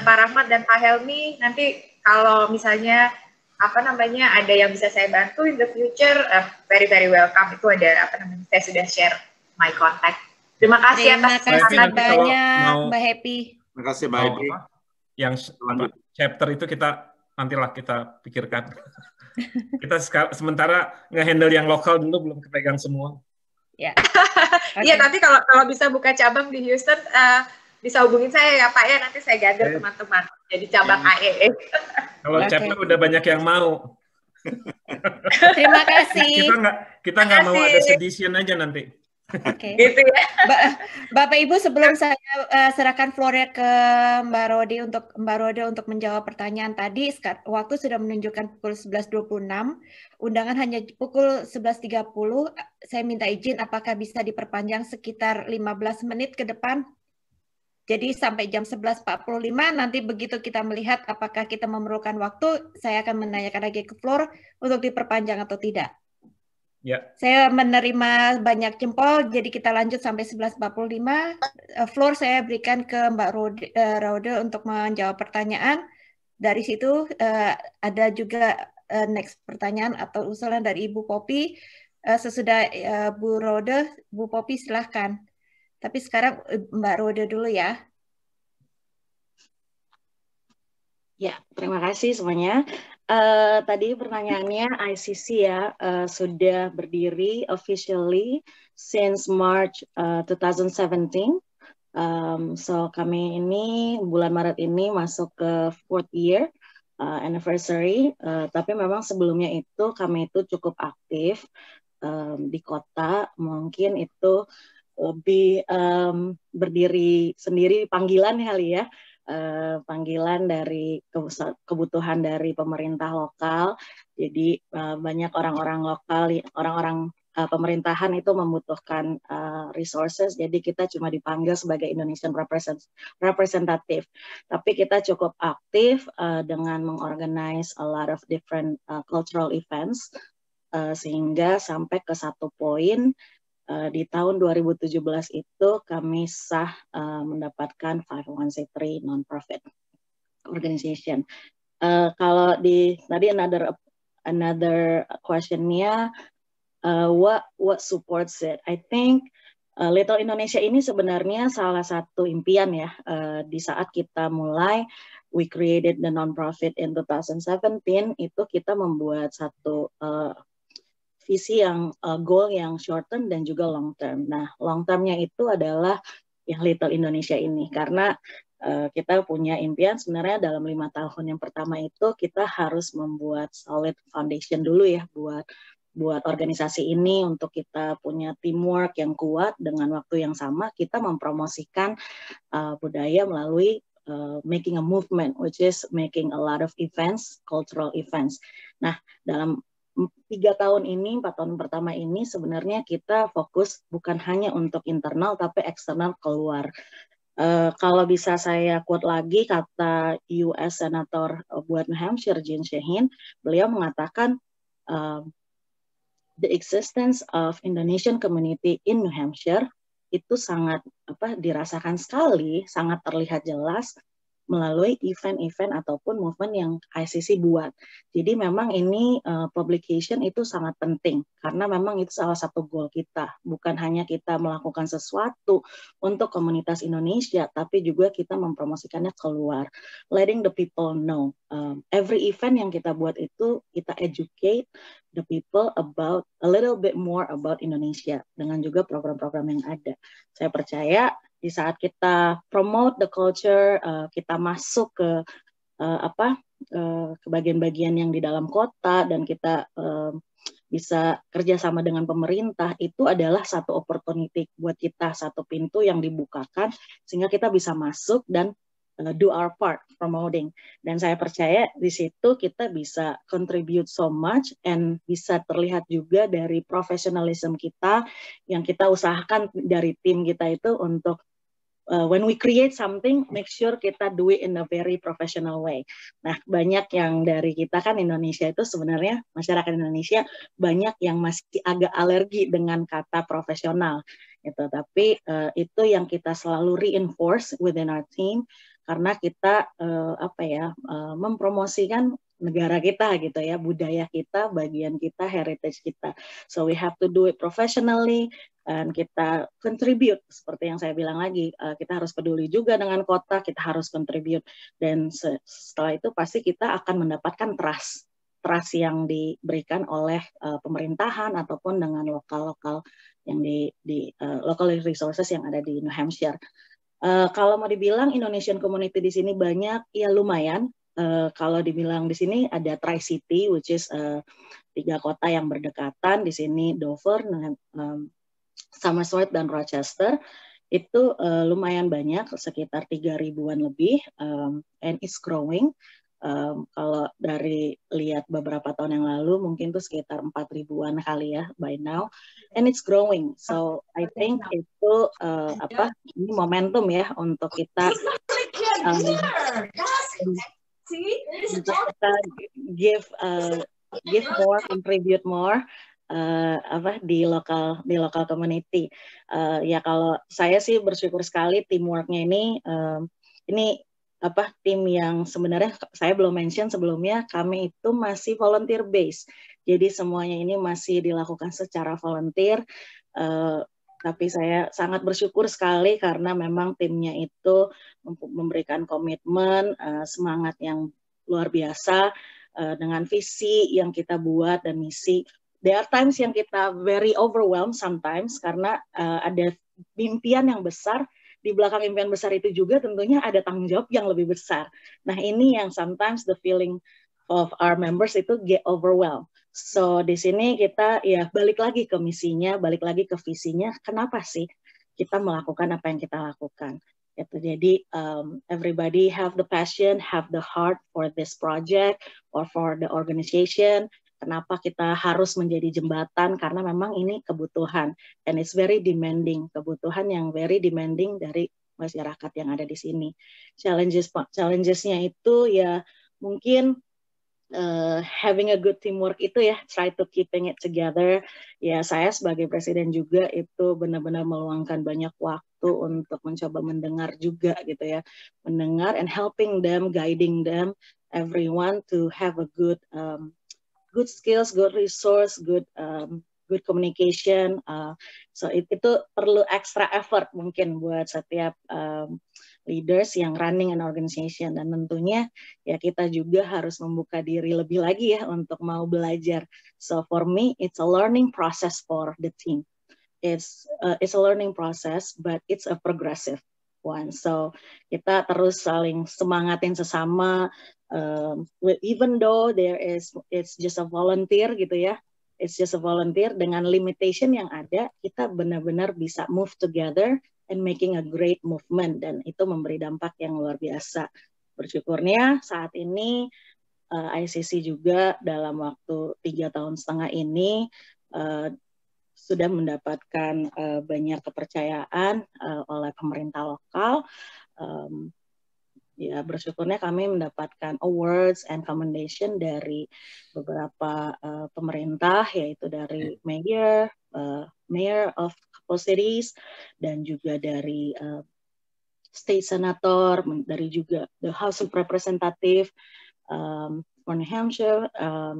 Pak Rahmat dan Pak Helmi. Nanti kalau misalnya ada yang bisa saya bantu in the future, very very welcome. Itu ada saya sudah share my contact. Terima kasih Terima kasih banyak Mbak Happy. Terima kasih Mbak Happy. Yang chapter itu nantilah kita pikirkan. Kita sementara nge-handle yang lokal dulu, belum kepegang semua. Ya. Iya, nanti kalau bisa buka cabang di Houston, bisa hubungin saya ya Pak ya, nanti saya gather teman-teman jadi cabang AEE. Kalau chapter udah banyak yang mau. Terima kasih. Kita nggak mau ada sedition aja nanti. Oke. Gitu ya. Bapak Ibu, sebelum saya serahkan floor ke Mbak Rode untuk menjawab pertanyaan tadi, waktu sudah menunjukkan pukul 11.26, undangan hanya pukul 11.30. Saya minta izin apakah bisa diperpanjang sekitar 15 menit ke depan. Jadi sampai jam 11.45, nanti begitu kita melihat apakah kita memerlukan waktu, saya akan menanyakan lagi ke floor untuk diperpanjang atau tidak. Ya. Saya menerima banyak jempol, jadi kita lanjut sampai 11.45. Floor saya berikan ke Mbak Rode untuk menjawab pertanyaan. Dari situ ada juga next pertanyaan atau usulan dari Ibu Poppy. Sesudah Bu Rode, Bu Poppy silahkan. Tapi sekarang Mbak Rode dulu ya. Ya, terima kasih semuanya. Tadi pertanyaannya ICC ya sudah berdiri officially since March 2017. So kami ini bulan Maret ini masuk ke 4th year anniversary. Tapi memang sebelumnya itu kami itu cukup aktif di kota. Mungkin itu lebih berdiri sendiri panggilan kali ya. Panggilan dari kebutuhan dari pemerintah lokal. Jadi banyak orang-orang lokal, orang-orang pemerintahan itu membutuhkan resources. Jadi kita cuma dipanggil sebagai Indonesian representative. Tapi kita cukup aktif dengan mengorganize a lot of different cultural events sehingga sampai ke satu poin. Di tahun 2017 itu kami sah mendapatkan 501c3 non-profit organization. Kalau tadi another questionnya, what supports it? I think Little Indonesia ini sebenarnya salah satu impian ya. Di saat kita mulai, we created the non-profit in 2017, itu kita membuat satu visi yang goal yang short term dan juga long term. Nah, long termnya itu adalah yang Little Indonesia ini, karena kita punya impian sebenarnya dalam 5 tahun yang pertama itu kita harus membuat solid foundation dulu ya buat organisasi ini, untuk kita punya teamwork yang kuat. Dengan waktu yang sama kita mempromosikan budaya melalui making a movement, which is making a lot of events, cultural events. Nah, dalam 4 tahun pertama ini sebenarnya kita fokus bukan hanya untuk internal tapi eksternal keluar. Kalau bisa saya quote lagi kata US Senator buat New Hampshire, Jean Shaheen, beliau mengatakan the existence of Indonesian community in New Hampshire itu sangat dirasakan sekali, sangat terlihat jelas melalui event-event ataupun movement yang ICC buat. Jadi memang ini publication itu sangat penting karena memang itu salah satu goal kita. Bukan hanya kita melakukan sesuatu untuk komunitas Indonesia, tapi juga kita mempromosikannya keluar. Letting the people know. Every event yang kita buat itu kita educate the people about a little bit more about Indonesia dengan juga program-program yang ada. Saya percaya di saat kita promote the culture, kita masuk ke ke bagian-bagian yang di dalam kota dan kita bisa kerjasama dengan pemerintah, itu adalah satu opportunity buat kita, satu pintu yang dibukakan sehingga kita bisa masuk dan do our part promoting. Dan saya percaya di situ kita bisa contribute so much and bisa terlihat juga dari professionalism kita yang kita usahakan dari tim kita itu untuk when we create something, make sure kita do it in a very professional way. Nah, banyak yang dari kita kan Indonesia itu sebenarnya, masyarakat Indonesia banyak yang masih agak alergi dengan kata profesional. Gitu. Tapi itu yang kita selalu reinforce within our team, karena kita mempromosikan negara kita gitu ya, budaya kita, bagian kita, heritage kita. So we have to do it professionally, dan kita contribute seperti yang saya bilang lagi, kita harus peduli juga dengan kota, kita harus contribute, dan setelah itu pasti kita akan mendapatkan trust yang diberikan oleh pemerintahan ataupun dengan lokal yang di local resources yang ada di New Hampshire. Kalau mau dibilang Indonesian community di sini banyak, ya lumayan. Kalau dibilang di sini ada Tri-City, which is 3 kota yang berdekatan. Di sini Dover, Somerset dan Rochester. Itu lumayan banyak, sekitar 3.000-an lebih, and it's growing. Kalau dari lihat beberapa tahun yang lalu mungkin tuh sekitar 4.000-an kali ya by now, and it's growing. So I think itu ini momentum ya untuk kita give more, contribute more di lokal community. Ya kalau saya sih bersyukur sekali teamworknya ini tim yang sebenarnya saya belum mention sebelumnya, kami itu masih volunteer base. Jadi semuanya ini masih dilakukan secara volunteer. Tapi saya sangat bersyukur sekali karena memang timnya itu memberikan komitmen, semangat yang luar biasa dengan visi yang kita buat dan misi. There are times yang kita very overwhelmed sometimes karena ada impian yang besar. Di belakang impian besar itu juga tentunya ada tanggung jawab yang lebih besar. Nah ini yang sometimes the feeling of our members itu get overwhelmed. So di sini kita ya balik lagi ke misinya, balik lagi ke visinya. Kenapa sih kita melakukan apa yang kita lakukan? Gitu. Jadi everybody have the passion, have the heart for this project or for the organization. Kenapa kita harus menjadi jembatan? Karena memang ini kebutuhan, and it's very demanding, kebutuhan yang very demanding dari masyarakat yang ada di sini. Challenges-nya itu ya mungkin having a good teamwork itu ya, try to keeping it together. Ya saya sebagai presiden juga itu benar-benar meluangkan banyak waktu untuk mencoba mendengar juga gitu ya, mendengar and helping them, guiding them, everyone to have a good skills, good resource, good communication. So itu perlu extra effort mungkin buat setiap leaders yang running an organization, dan tentunya ya kita juga harus membuka diri lebih lagi ya untuk mau belajar. So for me, it's a learning process for the team. It's a learning process, but it's a progressive one. So kita terus saling semangatin sesama. Even though it's just a volunteer gitu ya, it's just a volunteer, dengan limitation yang ada, kita benar-benar bisa move together and making a great movement, dan itu memberi dampak yang luar biasa. Bersyukurnya saat ini ICC juga dalam waktu 3,5 tahun ini sudah mendapatkan banyak kepercayaan oleh pemerintah lokal. Ya bersyukurnya kami mendapatkan awards and commendation dari beberapa pemerintah, yaitu dari mayor of couple cities, dan juga dari state senator, dari juga the House of Representative for New Hampshire,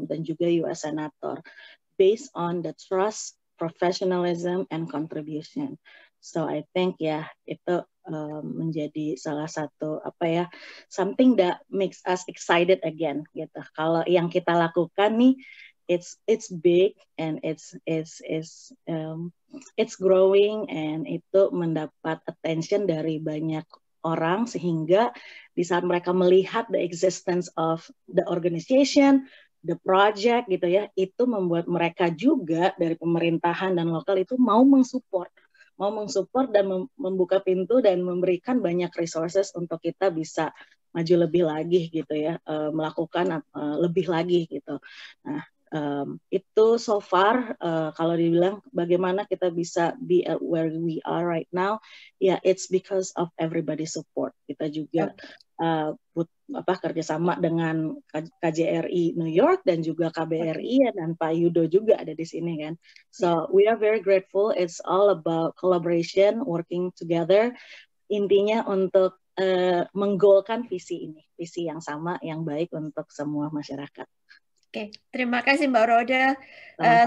dan juga US Senator, based on the trust, professionalism, and contribution. So I think ya itu menjadi salah satu something that makes us excited again gitu. Kalau yang kita lakukan nih, it's big and it's growing, and itu mendapat attention dari banyak orang, sehingga di saat mereka melihat the existence of the organization, the project gitu ya, itu membuat mereka juga dari pemerintahan dan lokal itu mau mensupport dan membuka pintu dan memberikan banyak resources untuk kita bisa maju lebih lagi gitu ya, melakukan lebih lagi gitu. Nah itu so far kalau dibilang bagaimana kita bisa be at where we are right now, ya it's because of everybody's support. Kita juga kerjasama dengan KJRI New York dan juga KBRI, dan Pak Yudo juga ada di sini kan. So we are very grateful. It's all about collaboration, working together. Intinya untuk menggolkan visi ini, visi yang sama, yang baik untuk semua masyarakat. Oke, terima kasih Mbak Roda.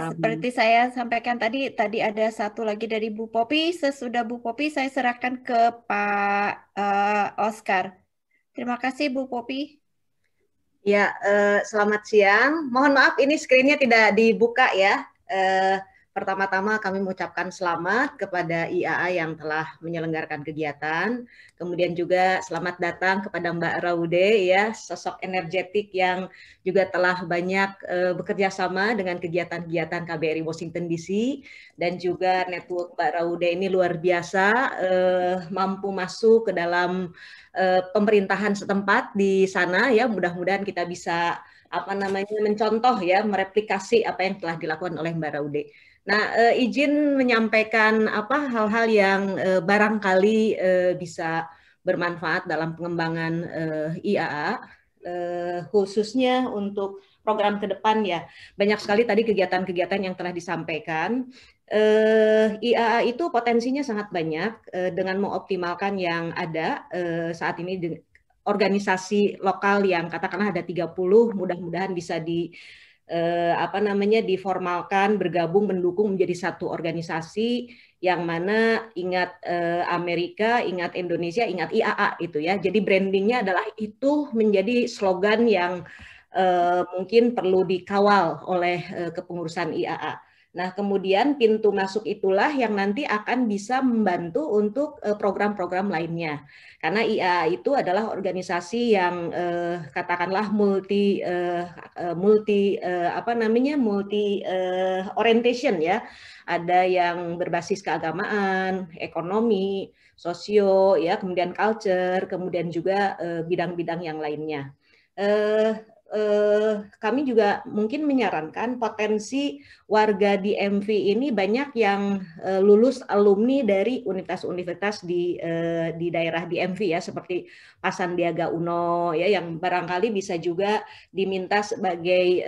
Seperti saya sampaikan tadi ada satu lagi dari Bu Popi. Sesudah Bu Popi, saya serahkan ke Pak Oscar. Terima kasih Bu Popi. Ya, selamat siang. Mohon maaf ini screen-nya tidak dibuka ya. Pertama-tama kami mengucapkan selamat kepada IAA yang telah menyelenggarakan kegiatan. Kemudian juga selamat datang kepada Mbak Raude ya, sosok energetik yang juga telah banyak bekerja sama dengan kegiatan-kegiatan KBRI Washington DC, dan juga network Mbak Raude ini luar biasa, mampu masuk ke dalam pemerintahan setempat di sana ya. Mudah-mudahan kita bisa mencontoh ya, mereplikasi apa yang telah dilakukan oleh Mbak Raude. Nah, izin menyampaikan hal-hal yang barangkali bisa bermanfaat dalam pengembangan IAA, khususnya untuk program ke depan ya. Banyak sekali tadi kegiatan-kegiatan yang telah disampaikan. IAA itu potensinya sangat banyak dengan mengoptimalkan yang ada saat ini, organisasi lokal yang katakanlah ada 30, mudah-mudahan bisa diformalkan, bergabung, mendukung menjadi satu organisasi yang mana ingat Amerika, ingat Indonesia, ingat IAA itu ya. Jadi brandingnya adalah itu menjadi slogan yang mungkin perlu dikawal oleh kepengurusan IAA. Nah, kemudian pintu masuk itulah yang nanti akan bisa membantu untuk program-program lainnya. Karena IAA itu adalah organisasi yang katakanlah multi orientation ya. Ada yang berbasis keagamaan, ekonomi, sosio ya, kemudian culture, kemudian juga bidang-bidang yang lainnya. Kami juga mungkin menyarankan potensi warga di MV ini banyak yang lulus alumni dari universitas-universitas di daerah di MV ya, seperti Pak Sandiaga Uno ya, yang barangkali bisa juga diminta sebagai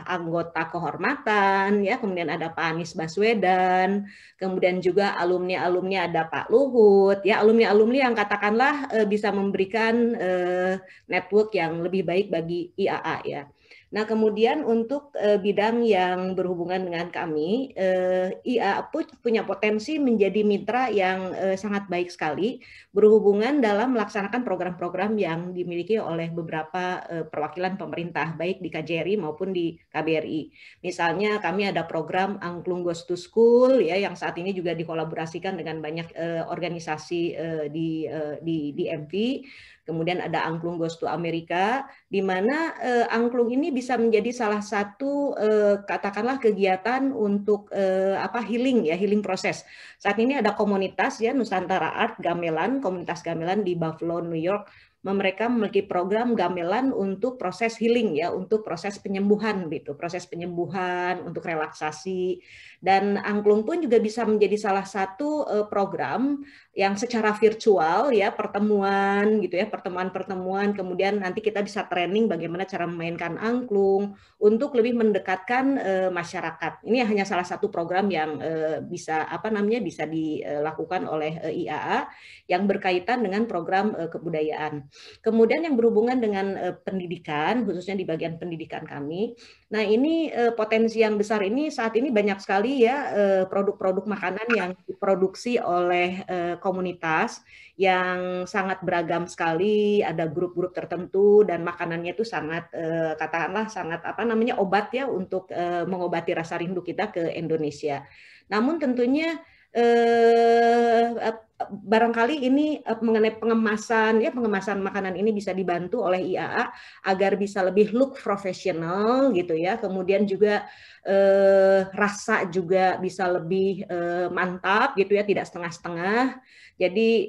anggota kehormatan ya. Kemudian ada Pak Anies Baswedan, kemudian juga alumni-alumni ada Pak Luhut ya, alumni-alumni yang katakanlah bisa memberikan network yang lebih baik bagi IAA ya. Nah, kemudian untuk bidang yang berhubungan dengan kami, IAA punya potensi menjadi mitra yang sangat baik sekali berhubungan dalam melaksanakan program-program yang dimiliki oleh beberapa perwakilan pemerintah, baik di KJRI maupun di KBRI. Misalnya kami ada program Angklung Goes to School ya, yang saat ini juga dikolaborasikan dengan banyak organisasi di MV. Kemudian ada Angklung Goes to Amerika, di mana angklung ini bisa menjadi salah satu katakanlah kegiatan untuk healing ya, healing proses. Saat ini ada komunitas ya, Nusantara Art Gamelan, komunitas gamelan di Buffalo, New York. Mereka memiliki program gamelan untuk proses healing ya, untuk proses penyembuhan gitu, proses penyembuhan untuk relaksasi. Dan angklung pun juga bisa menjadi salah satu program yang secara virtual ya, pertemuan gitu ya, pertemuan-pertemuan, kemudian nanti kita bisa training bagaimana cara memainkan angklung untuk lebih mendekatkan masyarakat. Ini hanya salah satu program yang bisa bisa dilakukan oleh IAA yang berkaitan dengan program kebudayaan. Kemudian yang berhubungan dengan pendidikan, khususnya di bagian pendidikan kami. Nah, ini potensi yang besar ini saat ini banyak sekali ya produk-produk makanan yang diproduksi oleh komunitas yang sangat beragam sekali, ada grup-grup tertentu dan makanannya itu sangat katakanlah sangat obat ya untuk mengobati rasa rindu kita ke Indonesia. Namun tentunya barangkali ini mengenai pengemasan ya, pengemasan makanan ini bisa dibantu oleh IAA agar bisa lebih look profesional gitu ya, kemudian juga rasa juga bisa lebih mantap gitu ya, tidak setengah-setengah. Jadi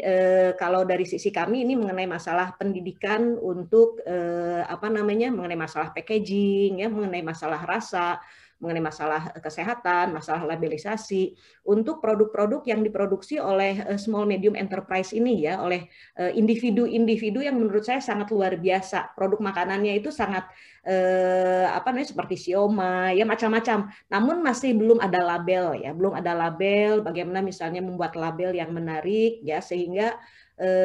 kalau dari sisi kami ini mengenai masalah pendidikan untuk mengenai masalah packaging ya, mengenai masalah rasa, mengenai masalah kesehatan, masalah labelisasi untuk produk-produk yang diproduksi oleh small medium enterprise ini ya, oleh individu-individu yang menurut saya sangat luar biasa. Produk makanannya itu sangat seperti siomay ya, macam-macam. Namun masih belum ada label ya, belum ada label. Bagaimana misalnya membuat label yang menarik ya, sehingga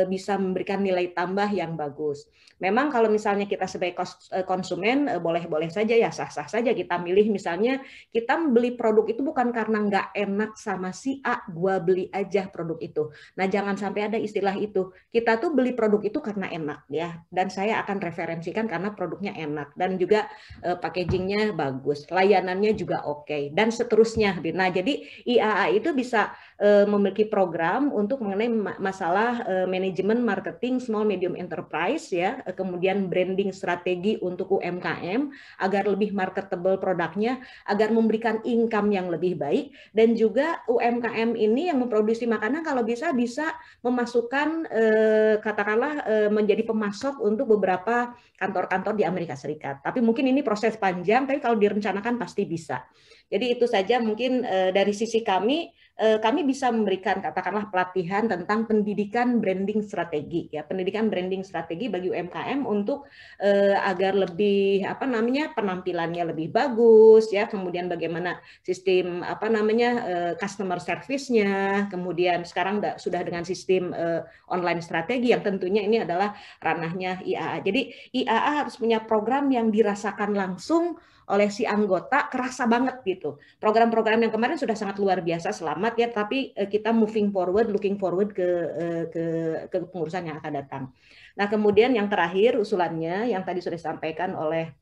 bisa memberikan nilai tambah yang bagus. Memang kalau misalnya kita sebagai konsumen boleh-boleh saja ya, sah-sah saja kita milih, misalnya kita beli produk itu bukan karena nggak enak sama si A, gua beli aja produk itu. Nah, jangan sampai ada istilah itu. Kita tuh beli produk itu karena enak ya, dan saya akan referensikan karena produknya enak dan juga packagingnya bagus, layanannya juga oke, dan seterusnya. Nah, jadi IAA itu bisa memiliki program untuk mengenai masalah manajemen marketing small medium enterprise ya, kemudian branding strategi untuk UMKM agar lebih marketable produknya, agar memberikan income yang lebih baik, dan juga UMKM ini yang memproduksi makanan kalau bisa memasukkan katakanlah menjadi pemasok untuk beberapa kantor-kantor di Amerika Serikat. Tapi mungkin ini proses panjang, tapi kalau direncanakan pasti bisa. Jadi itu saja mungkin dari sisi kami bisa memberikan katakanlah pelatihan tentang pendidikan branding strategi ya, pendidikan branding strategi bagi UMKM untuk agar lebih penampilannya lebih bagus ya, kemudian bagaimana sistem customer service-nya, kemudian sekarang sudah dengan sistem online strategi yang tentunya ini adalah ranahnya IAA. Jadi IAA harus punya program yang dirasakan langsung oleh si anggota, kerasa banget gitu. Program-program yang kemarin sudah sangat luar biasa, selamat ya, tapi kita looking forward ke pengurusan yang akan datang. Nah, kemudian yang terakhir usulannya yang tadi sudah disampaikan oleh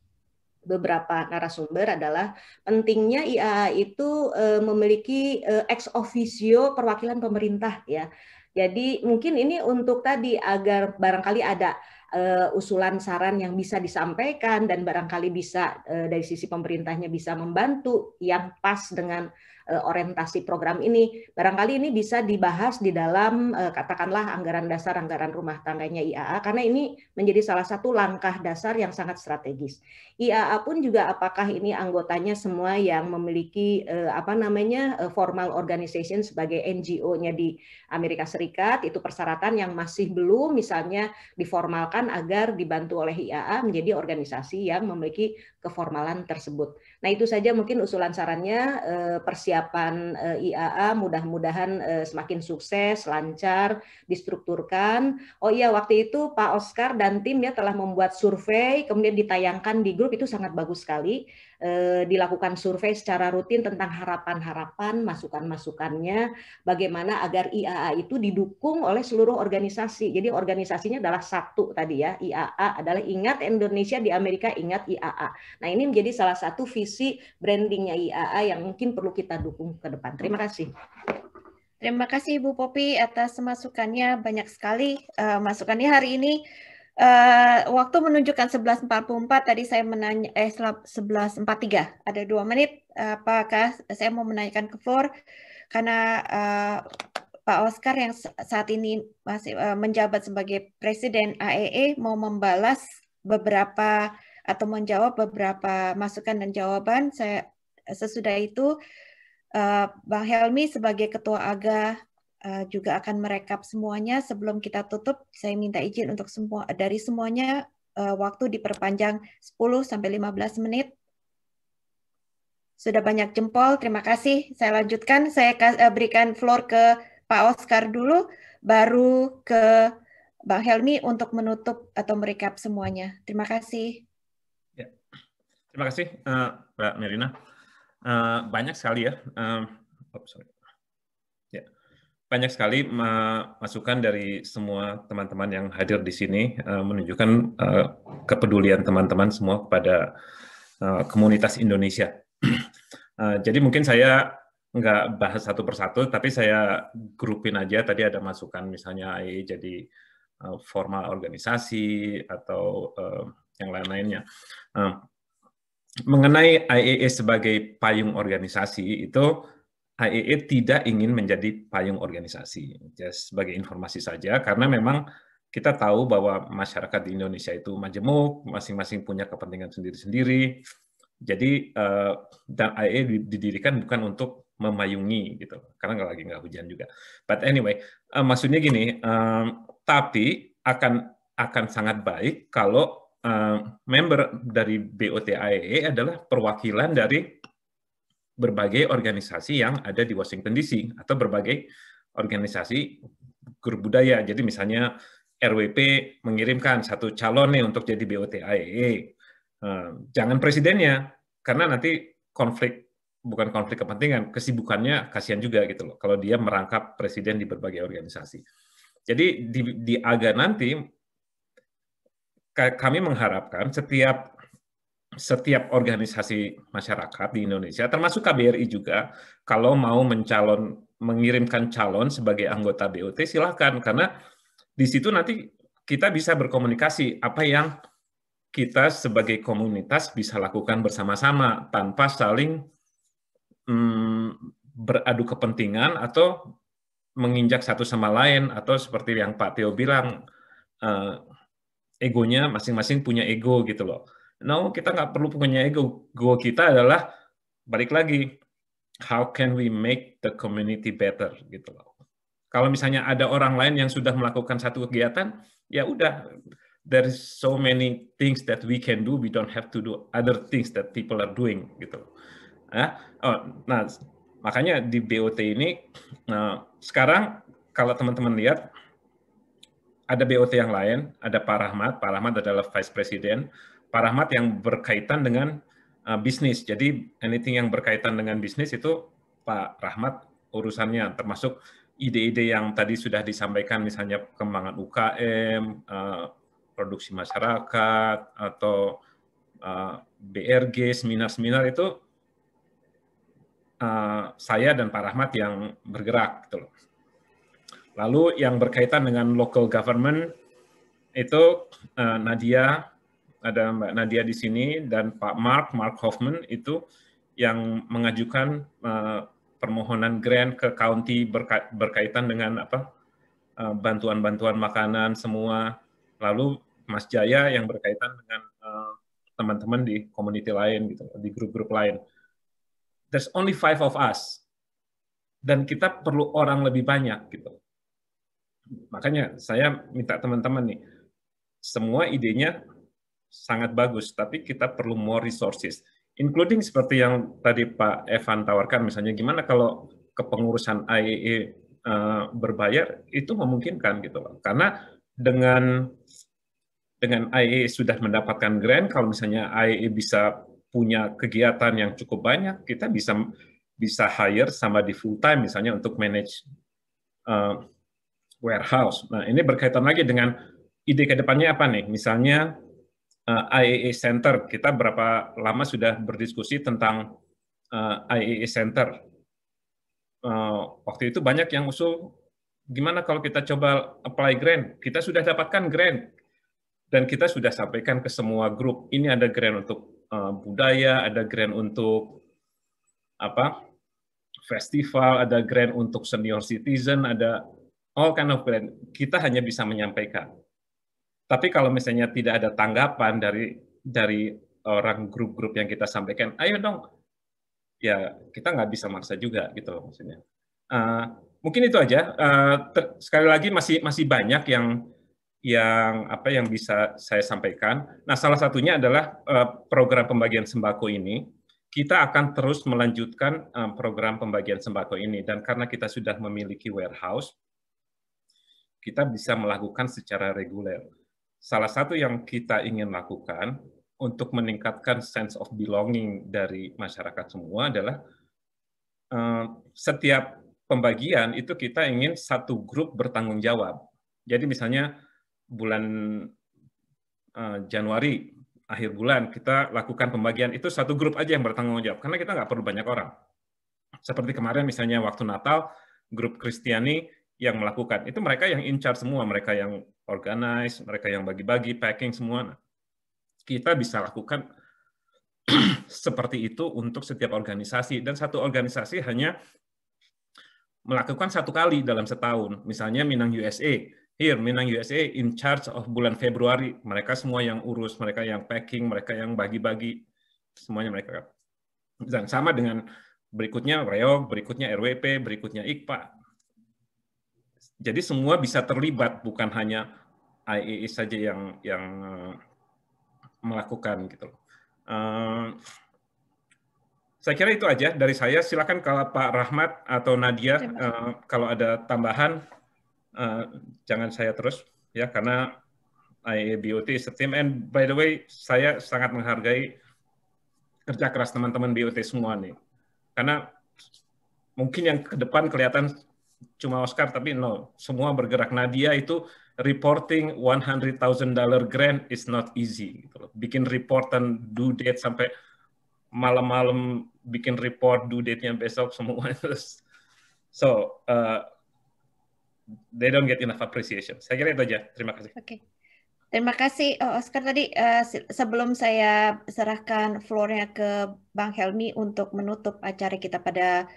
beberapa narasumber adalah pentingnya IAA itu memiliki ex officio perwakilan pemerintah ya. Jadi mungkin ini untuk tadi agar barangkali ada usulan saran yang bisa disampaikan dan barangkali bisa dari sisi pemerintahnya bisa membantu yang pas dengan orientasi program ini. Barangkali ini bisa dibahas di dalam katakanlah anggaran dasar, anggaran rumah tangganya IAA, karena ini menjadi salah satu langkah dasar yang sangat strategis. IAA pun juga apakah ini anggotanya semua yang memiliki formal organization sebagai NGO-nya di Amerika Serikat, itu persyaratan yang masih belum misalnya diformalkan agar dibantu oleh IAA menjadi organisasi yang memiliki keformalan tersebut. Nah, itu saja mungkin usulan sarannya, persiapan IAA mudah-mudahan semakin sukses, lancar, distrukturkan. Oh iya, waktu itu Pak Oscar dan tim ya telah membuat survei, kemudian ditayangkan di grup, itu sangat bagus sekali. Dilakukan survei secara rutin tentang harapan-harapan, masukan-masukannya, bagaimana agar IAA itu didukung oleh seluruh organisasi. Jadi organisasinya adalah satu tadi ya, IAA adalah ingat Indonesia di Amerika, ingat IAA. Nah, ini menjadi salah satu visi brandingnya IAA yang mungkin perlu kita dukung ke depan. Terima kasih. Terima kasih Ibu Popi atas masukannya, banyak sekali masukannya hari ini. Waktu menunjukkan 11.44, tadi saya menanya 11.43, ada 2 menit. Apakah saya mau menanyakan ke floor karena Pak Oscar yang saat ini masih menjabat sebagai Presiden AEE mau membalas beberapa atau menjawab beberapa masukan dan jawaban. Sesudah itu Bang Helmi sebagai Ketua AGA juga akan merekap semuanya. Sebelum kita tutup, saya minta izin untuk dari semuanya waktu diperpanjang 10-15 menit. Sudah banyak jempol, terima kasih. Saya lanjutkan, saya berikan floor ke Pak Oscar dulu, baru ke Bang Helmi untuk menutup atau merekap semuanya. Terima kasih. Ya. Terima kasih, Mbak Merina. Banyak sekali ya. Banyak sekali masukan dari semua teman-teman yang hadir di sini, menunjukkan kepedulian teman-teman semua kepada komunitas Indonesia. Jadi mungkin saya nggak bahas satu persatu, tapi saya grupin aja. Tadi ada masukan misalnya AEE jadi formal organisasi atau yang lain-lainnya. Mengenai AEE sebagai payung organisasi, itu AEE tidak ingin menjadi payung organisasi. Just sebagai informasi saja, karena memang kita tahu bahwa masyarakat di Indonesia itu majemuk, masing-masing punya kepentingan sendiri-sendiri. Jadi dan AEE didirikan bukan untuk memayungi gitu, karena nggak hujan juga. But anyway, maksudnya gini, tapi akan sangat baik kalau member dari BOT AEE adalah perwakilan dari berbagai organisasi yang ada di Washington DC atau berbagai organisasi grup budaya. Jadi misalnya RWP mengirimkan satu calon nih untuk jadi BOT IAA. Jangan presidennya, karena nanti bukan konflik kepentingan, kesibukannya kasihan juga gitu loh, kalau dia merangkap presiden di berbagai organisasi. Jadi di AGA nanti, kami mengharapkan setiap organisasi masyarakat di Indonesia, termasuk KBRI juga, kalau mau mengirimkan calon sebagai anggota BOT, silakan, karena di situ nanti kita bisa berkomunikasi apa yang kita sebagai komunitas bisa lakukan bersama-sama tanpa saling beradu kepentingan atau menginjak satu sama lain, atau seperti yang Pak Theo bilang, egonya masing-masing punya ego gitu loh. No, kita nggak perlu punya ego. Ego kita adalah, balik lagi, how can we make the community better gitu loh. Kalau misalnya ada orang lain yang sudah melakukan satu kegiatan, ya udah, there is so many things that we can do, we don't have to do other things that people are doing gitu. Nah, makanya di BOT ini sekarang kalau teman-teman lihat ada BOT yang lain, ada Pak Rahmat adalah Vice President, Pak Rahmat yang berkaitan dengan bisnis. Jadi anything yang berkaitan dengan bisnis itu Pak Rahmat urusannya, termasuk ide-ide yang tadi sudah disampaikan, misalnya pengembangan UKM, produksi masyarakat, atau BRG, seminar-seminar itu saya dan Pak Rahmat yang bergerak gitu loh. Lalu yang berkaitan dengan local government itu Nadia, ada Mbak Nadia di sini, dan Pak Mark Hoffman itu yang mengajukan permohonan grant ke county berkaitan dengan bantuan-bantuan makanan semua. Lalu Mas Jaya yang berkaitan dengan teman-teman di community lain gitu, di grup-grup lain. There's only 5 of us, dan kita perlu orang lebih banyak gitu. Makanya saya minta teman-teman nih, semua idenya sangat bagus, tapi kita perlu more resources, including seperti yang tadi Pak Evan tawarkan, misalnya gimana kalau kepengurusan IAA berbayar, itu memungkinkan gitu loh. Karena dengan IAA sudah mendapatkan grant, kalau misalnya IAA bisa punya kegiatan yang cukup banyak, kita bisa hire somebody full time misalnya untuk manage warehouse. Nah, ini berkaitan lagi dengan ide ke depannya apa nih? Misalnya IAA Center, kita berapa lama sudah berdiskusi tentang IAA Center. Waktu itu banyak yang usul, gimana kalau kita coba apply grant? Kita sudah dapatkan grant, dan kita sudah sampaikan ke semua grup, ini ada grant untuk budaya, ada grant untuk festival, ada grant untuk senior citizen, ada all kind of grant. Kita hanya bisa menyampaikan. Tapi kalau misalnya tidak ada tanggapan dari orang grup-grup yang kita sampaikan, ayo dong, ya kita nggak bisa maksa juga gitu loh maksudnya. Mungkin itu aja. Sekali lagi masih banyak yang bisa saya sampaikan. Nah, salah satunya adalah program pembagian sembako ini. Kita akan terus melanjutkan program pembagian sembako ini, dan karena kita sudah memiliki warehouse, kita bisa melakukan secara reguler. Salah satu yang kita ingin lakukan untuk meningkatkan sense of belonging dari masyarakat semua adalah setiap pembagian itu kita ingin satu grup bertanggung jawab. Jadi misalnya bulan Januari, akhir bulan, kita lakukan pembagian, itu satu grup aja yang bertanggung jawab, karena kita nggak perlu banyak orang. Seperti kemarin misalnya waktu Natal, grup Kristiani yang melakukan, itu mereka yang in charge semua, mereka yang organize, mereka yang bagi-bagi, packing semua. Kita bisa lakukan seperti itu untuk setiap organisasi, dan satu organisasi hanya melakukan satu kali dalam setahun. Misalnya Minang USA, Minang USA in charge of bulan Februari, mereka semua yang urus, mereka yang packing, mereka yang bagi-bagi, semuanya mereka. Dan sama dengan berikutnya Reog, berikutnya RWP, berikutnya IKPA. Jadi semua bisa terlibat, bukan hanya IAA saja yang melakukan gitu. Saya kira itu aja dari saya. Silakan kalau Pak Rahmat atau Nadia kalau ada tambahan jangan saya terus ya, karena IAA BOT is a team. And by the way, saya sangat menghargai kerja keras teman-teman BOT semua nih. Karena mungkin yang ke depan kelihatan cuma Oscar, tapi no, semua bergerak. Nadia itu reporting $100,000 grant is not easy. Gitu loh. Bikin report dan due date sampai malam-malam, bikin report due date-nya besok semua. So, they don't get enough appreciation. Saya kira itu aja. Terima kasih. Oke. Terima kasih Oscar. Tadi sebelum saya serahkan floor-nya ke Bang Helmi untuk menutup acara kita pada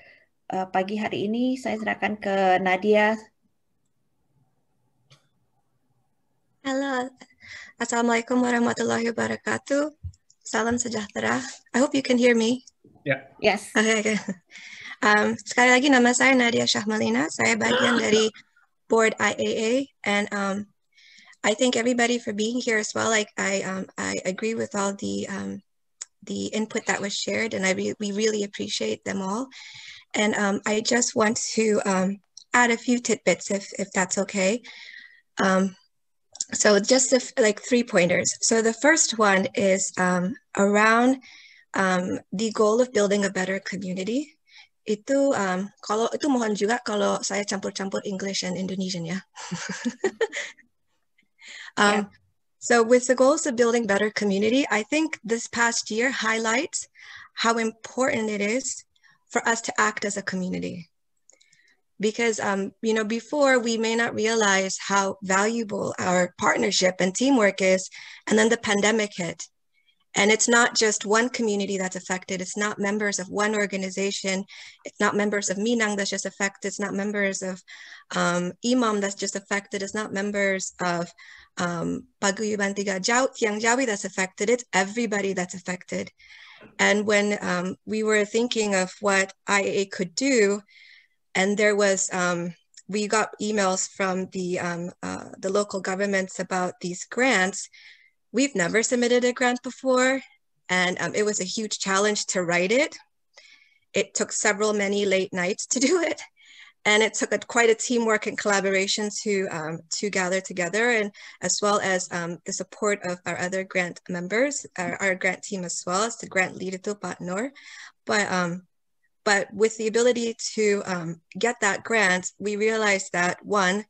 pagi hari ini, saya serahkan ke Nadia. Halo, Assalamualaikum warahmatullahi wabarakatuh. Salam sejahtera. I hope you can hear me. Yeah. Yes. Okay. Sekali lagi nama saya Nadia Shahmalina. Saya bagian dari board IAA, and I thank everybody for being here as well. Like I agree with all the input that was shared, and we really appreciate them all. And I just want to add a few tidbits, if that's okay. So just like 3 pointers. So the first one is around the goal of building a better community. Itu kalau itu mohon juga kalau saya campur-campur English and Indonesian ya. So with the goals of building better community, I think this past year highlights how important it is for us to act as a community. Because, you know, before we may not realize how valuable our partnership and teamwork is, and then the pandemic hit. And it's not just one community that's affected. It's not members of one organization. It's not members of Minang that's just affected. It's not members of Imam that's just affected. It's not members of Paguyuban Tiga Tiang Jawi that's affected. It's everybody that's affected. And when we were thinking of what IAA could do, and there was, we got emails from the local governments about these grants. We've never submitted a grant before, and it was a huge challenge to write it. It took many late nights to do it, and it took quite a teamwork and collaboration to gather together, and as well as the support of our other grant members, our grant team as well as the grant leader to Pak Nur. But with the ability to get that grant, we realized that one,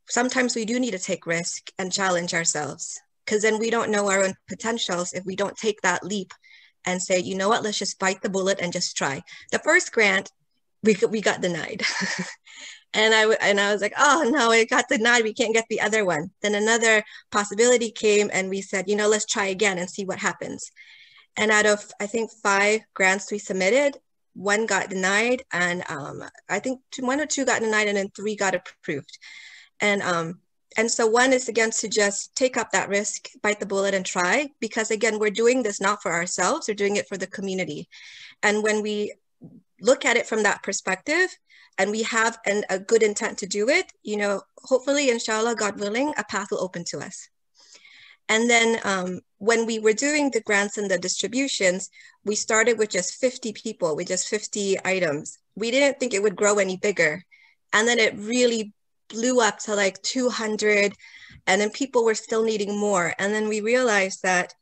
sometimes we do need to take risk and challenge ourselves, because then we don't know our own potentials if we don't take that leap and say, you know what, let's just bite the bullet and just try. The first grant, we got denied. And I was like, oh no, it got denied, we can't get the other one. Then another possibility came and we said, you know, let's try again and see what happens. And out of, I think, 5 grants we submitted, 1 got denied, and I think 1 or 2 got denied, and then 3 got approved. And so one is, again, to just take up that risk, bite the bullet and try, because again, we're doing this not for ourselves, we're doing it for the community. And when we look at it from that perspective, and we have a good intent to do it, you know, hopefully, inshallah, God willing, a path will open to us. And then when we were doing the grants and the distributions, we started with just 50 people, with just 50 items. We didn't think it would grow any bigger. And then it really blew up to like 200, and then people were still needing more. And then we realized that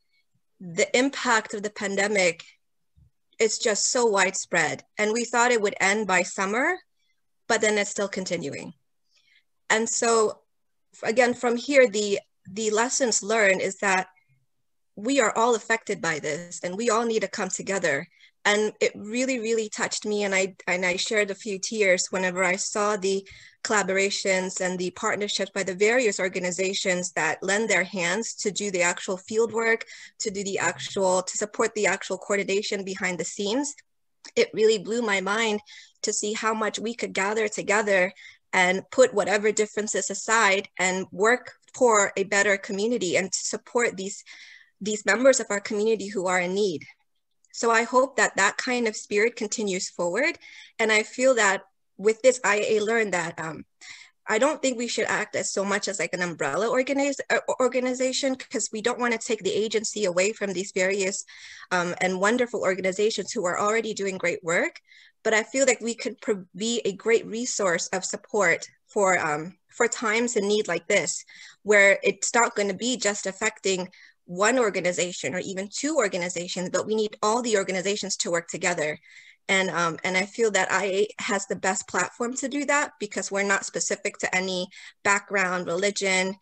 the impact of the pandemic is just so widespread. And we thought it would end by summer, but then it's still continuing. And so again, from here, the lessons learned is that we are all affected by this, and we all need to come together. And it really, really touched me, and I shared a few tears whenever I saw the collaborations and the partnerships by the various organizations that lend their hands to do the actual field work, to support the actual coordination behind the scenes. It really blew my mind to see how much we could gather together and put whatever differences aside and work for a better community and to support these members of our community who are in need. So I hope that that kind of spirit continues forward. And I feel that with this, IAA learned that I don't think we should act as so much as like an umbrella organization, because we don't want to take the agency away from these various and wonderful organizations who are already doing great work. But I feel like we could be a great resource of support for times in need like this, where it's not going to be just affecting one organization or even two organizations, but we need all the organizations to work together. And I feel that IA has the best platform to do that, because we're not specific to any background, religion,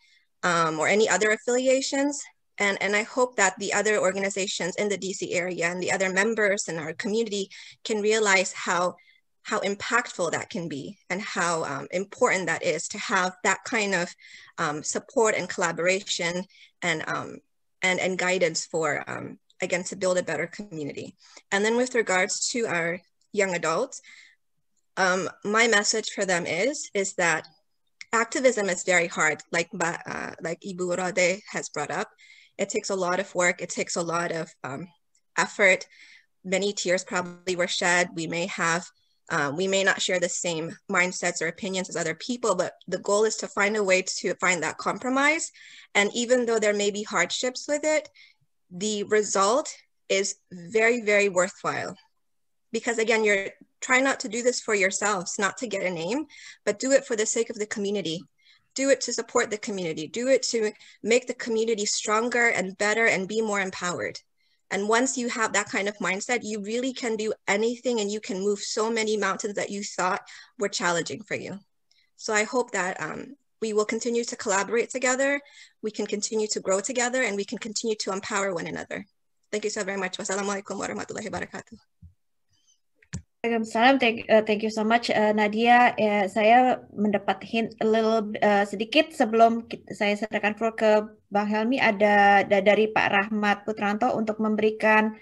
or any other affiliations. And I hope that the other organizations in the DC area and the other members in our community can realize how impactful that can be, and how important that is to have that kind of support and collaboration and guidance for, again, to build a better community. And then with regards to our young adults, my message for them is that activism is very hard, like Ibu Rode has brought up. It takes a lot of work. It takes a lot of effort. Many tears probably were shed. We may not share the same mindsets or opinions as other people, but the goal is to find a way to find that compromise. And even though there may be hardships with it, the result is very, very worthwhile. Because again, you're trying not to do this for yourselves, not to get a name, but do it for the sake of the community. Do it to support the community. Do it to make the community stronger and better and be more empowered. And once you have that kind of mindset, you really can do anything, and you can move so many mountains that you thought were challenging for you. So I hope that we will continue to collaborate together, we can continue to grow together, and we can continue to empower one another. Thank you so very much. Wassalamualaikum warahmatullahi wabarakatuh. Waalaikumsalam. Thank you so much, Nadia. Saya mendapat hint sedikit sebelum saya serahkan floor ke Bang Helmi, ada dari Pak Rahmat Putranto untuk memberikan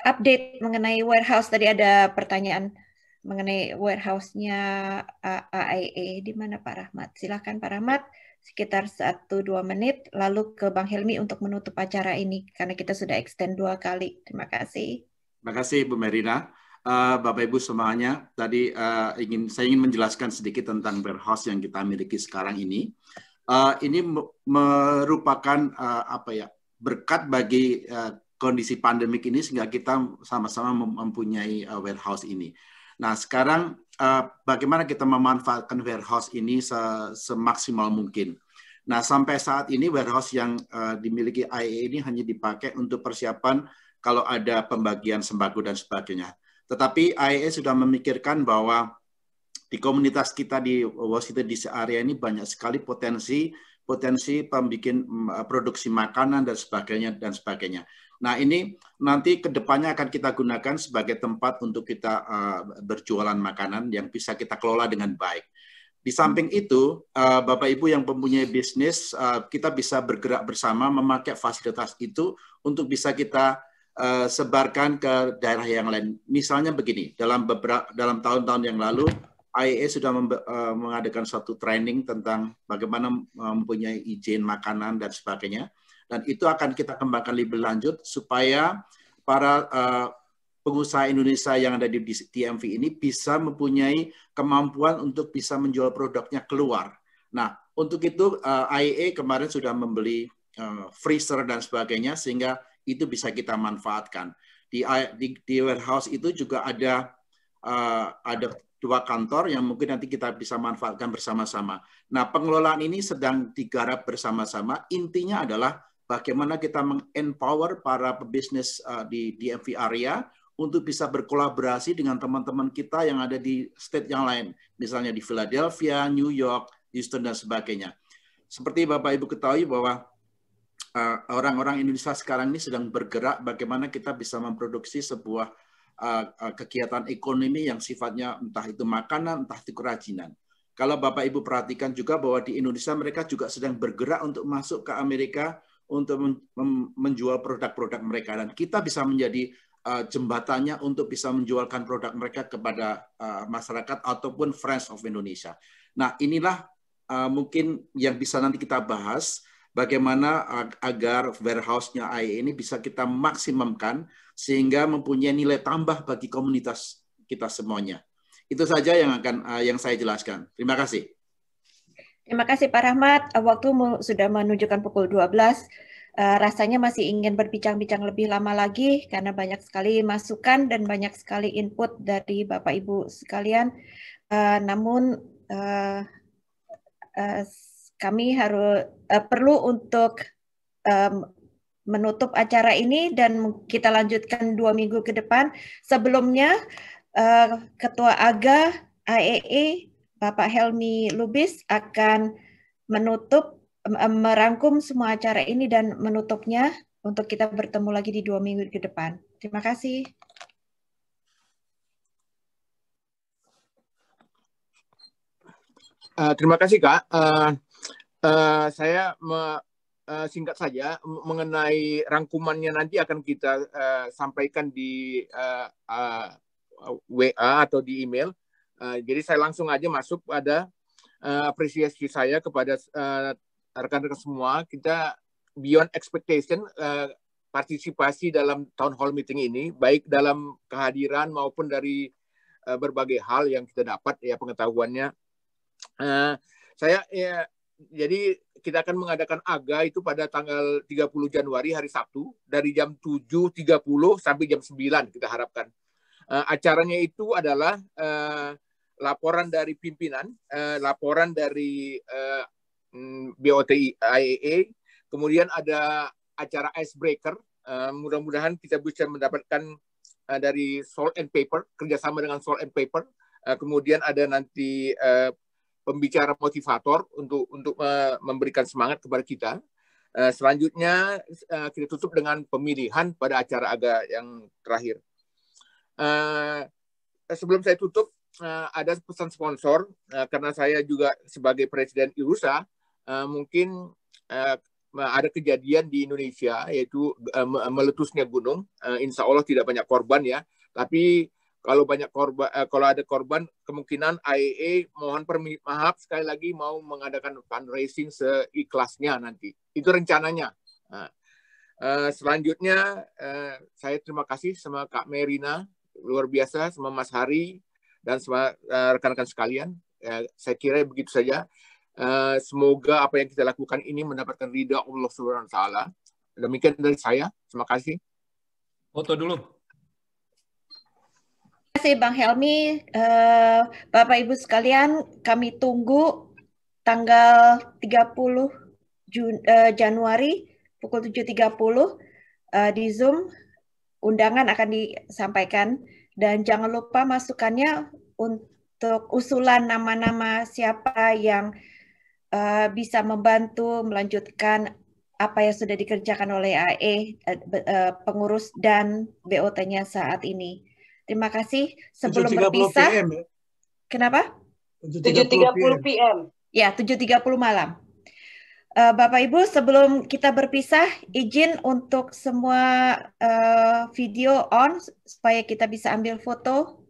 update mengenai warehouse. Tadi ada pertanyaan mengenai warehouse-nya AIA. Di mana Pak Rahmat? Silakan Pak Rahmat, sekitar 1-2 menit, lalu ke Bang Helmi untuk menutup acara ini, karena kita sudah extend 2 kali. Terima kasih. Terima kasih Bu Merina. Bapak Ibu semuanya, tadi saya ingin menjelaskan sedikit tentang warehouse yang kita miliki sekarang ini. Ini merupakan berkat bagi kondisi pandemik ini, sehingga kita sama-sama mempunyai warehouse ini. Nah, sekarang bagaimana kita memanfaatkan warehouse ini semaksimal mungkin. Nah, sampai saat ini warehouse yang dimiliki IA ini hanya dipakai untuk persiapan kalau ada pembagian sembako dan sebagainya. Tetapi IAA sudah memikirkan bahwa di komunitas kita di Washington DC area ini banyak sekali potensi pembikin produksi makanan dan sebagainya. Nah, ini nanti ke depannya akan kita gunakan sebagai tempat untuk kita berjualan makanan yang bisa kita kelola dengan baik. Di samping itu, Bapak Ibu yang mempunyai bisnis, kita bisa bergerak bersama memakai fasilitas itu untuk bisa kita sebarkan ke daerah yang lain. Misalnya begini, dalam tahun-tahun yang lalu, IAA sudah mengadakan suatu training tentang bagaimana mempunyai izin makanan dan sebagainya. Dan itu akan kita kembangkan lebih lanjut supaya para pengusaha Indonesia yang ada di DMV ini bisa mempunyai kemampuan untuk bisa menjual produknya keluar. Nah, untuk itu IAA kemarin sudah membeli freezer dan sebagainya, sehingga itu bisa kita manfaatkan. Di warehouse itu juga ada 2 kantor yang mungkin nanti kita bisa manfaatkan bersama-sama. Nah, pengelolaan ini sedang digarap bersama-sama. Intinya adalah bagaimana kita meng-empower para pebisnis di DMV area untuk bisa berkolaborasi dengan teman-teman kita yang ada di state yang lain. Misalnya di Philadelphia, New York, Houston, dan sebagainya. Seperti Bapak Ibu ketahui bahwa orang-orang Indonesia sekarang ini sedang bergerak bagaimana kita bisa memproduksi sebuah kegiatan ekonomi yang sifatnya entah itu makanan, entah itu kerajinan. Kalau Bapak Ibu perhatikan juga bahwa di Indonesia mereka juga sedang bergerak untuk masuk ke Amerika untuk menjual produk-produk mereka, dan kita bisa menjadi jembatannya untuk bisa menjualkan produk mereka kepada masyarakat ataupun friends of Indonesia. Nah, inilah mungkin yang bisa nanti kita bahas. Bagaimana agar warehouse-nya IA ini bisa kita maksimumkan sehingga mempunyai nilai tambah bagi komunitas kita semuanya. Itu saja yang saya jelaskan. Terima kasih. Terima kasih Pak Rahmat. Waktu sudah menunjukkan pukul 12. Rasanya masih ingin berbincang-bincang lebih lama lagi karena banyak sekali masukan dan banyak sekali input dari Bapak Ibu sekalian. namun kami perlu untuk menutup acara ini dan kita lanjutkan 2 minggu ke depan. Sebelumnya, Ketua AGA IAA Bapak Helmi Lubis akan merangkum semua acara ini dan menutupnya untuk kita bertemu lagi di 2 minggu ke depan. Terima kasih. Terima kasih, Kak. Saya singkat saja mengenai rangkumannya nanti akan kita sampaikan di WA atau di email. Jadi saya langsung aja masuk pada apresiasi saya kepada rekan-rekan semua. Kita beyond expectation partisipasi dalam town hall meeting ini, baik dalam kehadiran maupun dari berbagai hal yang kita dapat ya pengetahuannya. Jadi kita akan mengadakan AGA itu pada tanggal 30 Januari hari Sabtu dari jam 7.30 sampai jam 9 kita harapkan. Acaranya itu adalah laporan dari pimpinan, laporan dari BOT IAA, kemudian ada acara icebreaker. Mudah-mudahan kita bisa mendapatkan dari Salt and Paper, kerjasama dengan Salt and Paper. Kemudian ada nanti pembicara motivator untuk memberikan semangat kepada kita. Selanjutnya kita tutup dengan pemilihan pada acara AGA yang terakhir. Sebelum saya tutup, ada pesan sponsor karena saya juga sebagai Presiden IRUSA mungkin ada kejadian di Indonesia yaitu meletusnya gunung. Insya Allah tidak banyak korban ya, tapi kalau banyak korban, kalau ada korban, kemungkinan IAA mohon maaf sekali lagi mau mengadakan fundraising seikhlasnya nanti. Itu rencananya. Selanjutnya saya terima kasih sama Kak Merina, luar biasa, sama Mas Hari dan sama rekan-rekan sekalian. Saya kira begitu saja. Semoga apa yang kita lakukan ini mendapatkan ridha Allah Subhanahu wa taala. Demikian dari saya. Terima kasih. Foto dulu. Terima kasih Bang Helmi. Bapak Ibu sekalian, kami tunggu tanggal 30 Januari pukul 7.30 di Zoom. Undangan akan disampaikan dan jangan lupa masukannya untuk usulan nama-nama siapa yang bisa membantu melanjutkan apa yang sudah dikerjakan oleh AE, pengurus dan BOT-nya saat ini. Terima kasih. Sebelum berpisah, PM, ya? Kenapa? 7.30 PM. Ya, 7.30 malam. Bapak Ibu, sebelum kita berpisah, izin untuk semua video on supaya kita bisa ambil foto.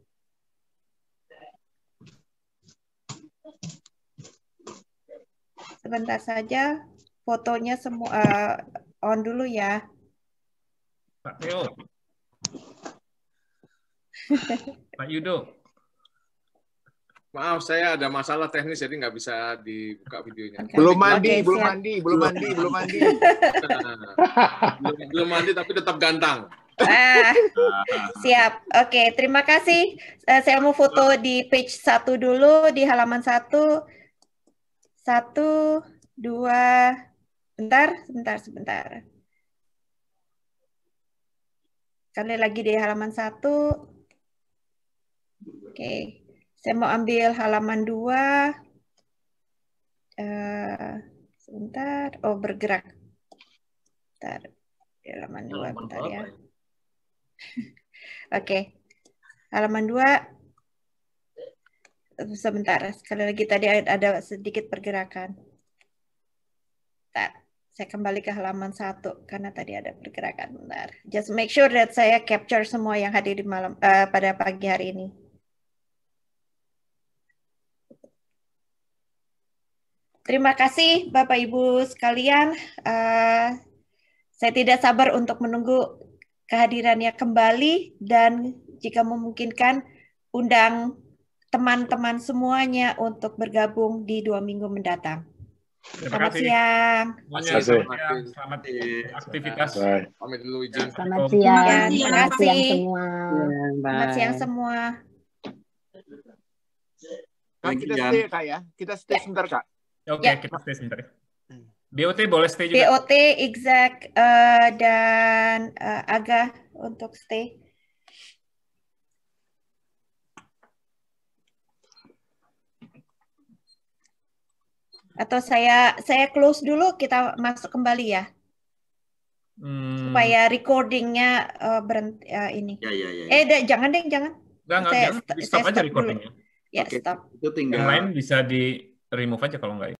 Sebentar saja, fotonya semua on dulu ya. Pak Theo. Pak Yudo. Maaf, saya ada masalah teknis jadi nggak bisa dibuka videonya. Belum mandi, belum mandi. Belum mandi tapi tetap ganteng. Siap. Oke, terima kasih. Saya mau foto di page 1 dulu, di halaman 1. 1, 2, sebentar. Sekali lagi di halaman 1. Oke, saya mau ambil halaman 2. Sebentar, oh bergerak. Bentar, di halaman 2, bentar ya. Oke, halaman 2. Sebentar, sekali lagi tadi ada sedikit pergerakan. Bentar, saya kembali ke halaman 1 karena tadi ada pergerakan. Bentar, just make sure that saya capture semua yang hadir di malam pada pagi hari ini. Terima kasih Bapak Ibu sekalian. Saya tidak sabar untuk menunggu kehadirannya kembali dan jika memungkinkan undang teman-teman semuanya untuk bergabung di 2 minggu mendatang. Selamat siang. Selamat aktivitas. Pamit dulu izin. Selamat siang. Terima kasih. Semua. Selamat siang semua. Kita stay Kak ya. Kita stay sebentar Kak. Oke, kita stay sebentar ya. BOT boleh stay juga. BOT, Exact, dan Aga untuk stay. Atau saya close dulu, kita masuk kembali ya. Supaya recordingnya berhenti ini. Ya. Jangan. Jangan. Stop aja recordingnya. Ya, stop. Itu tinggal. Yang lain bisa di remove aja kalau nggak.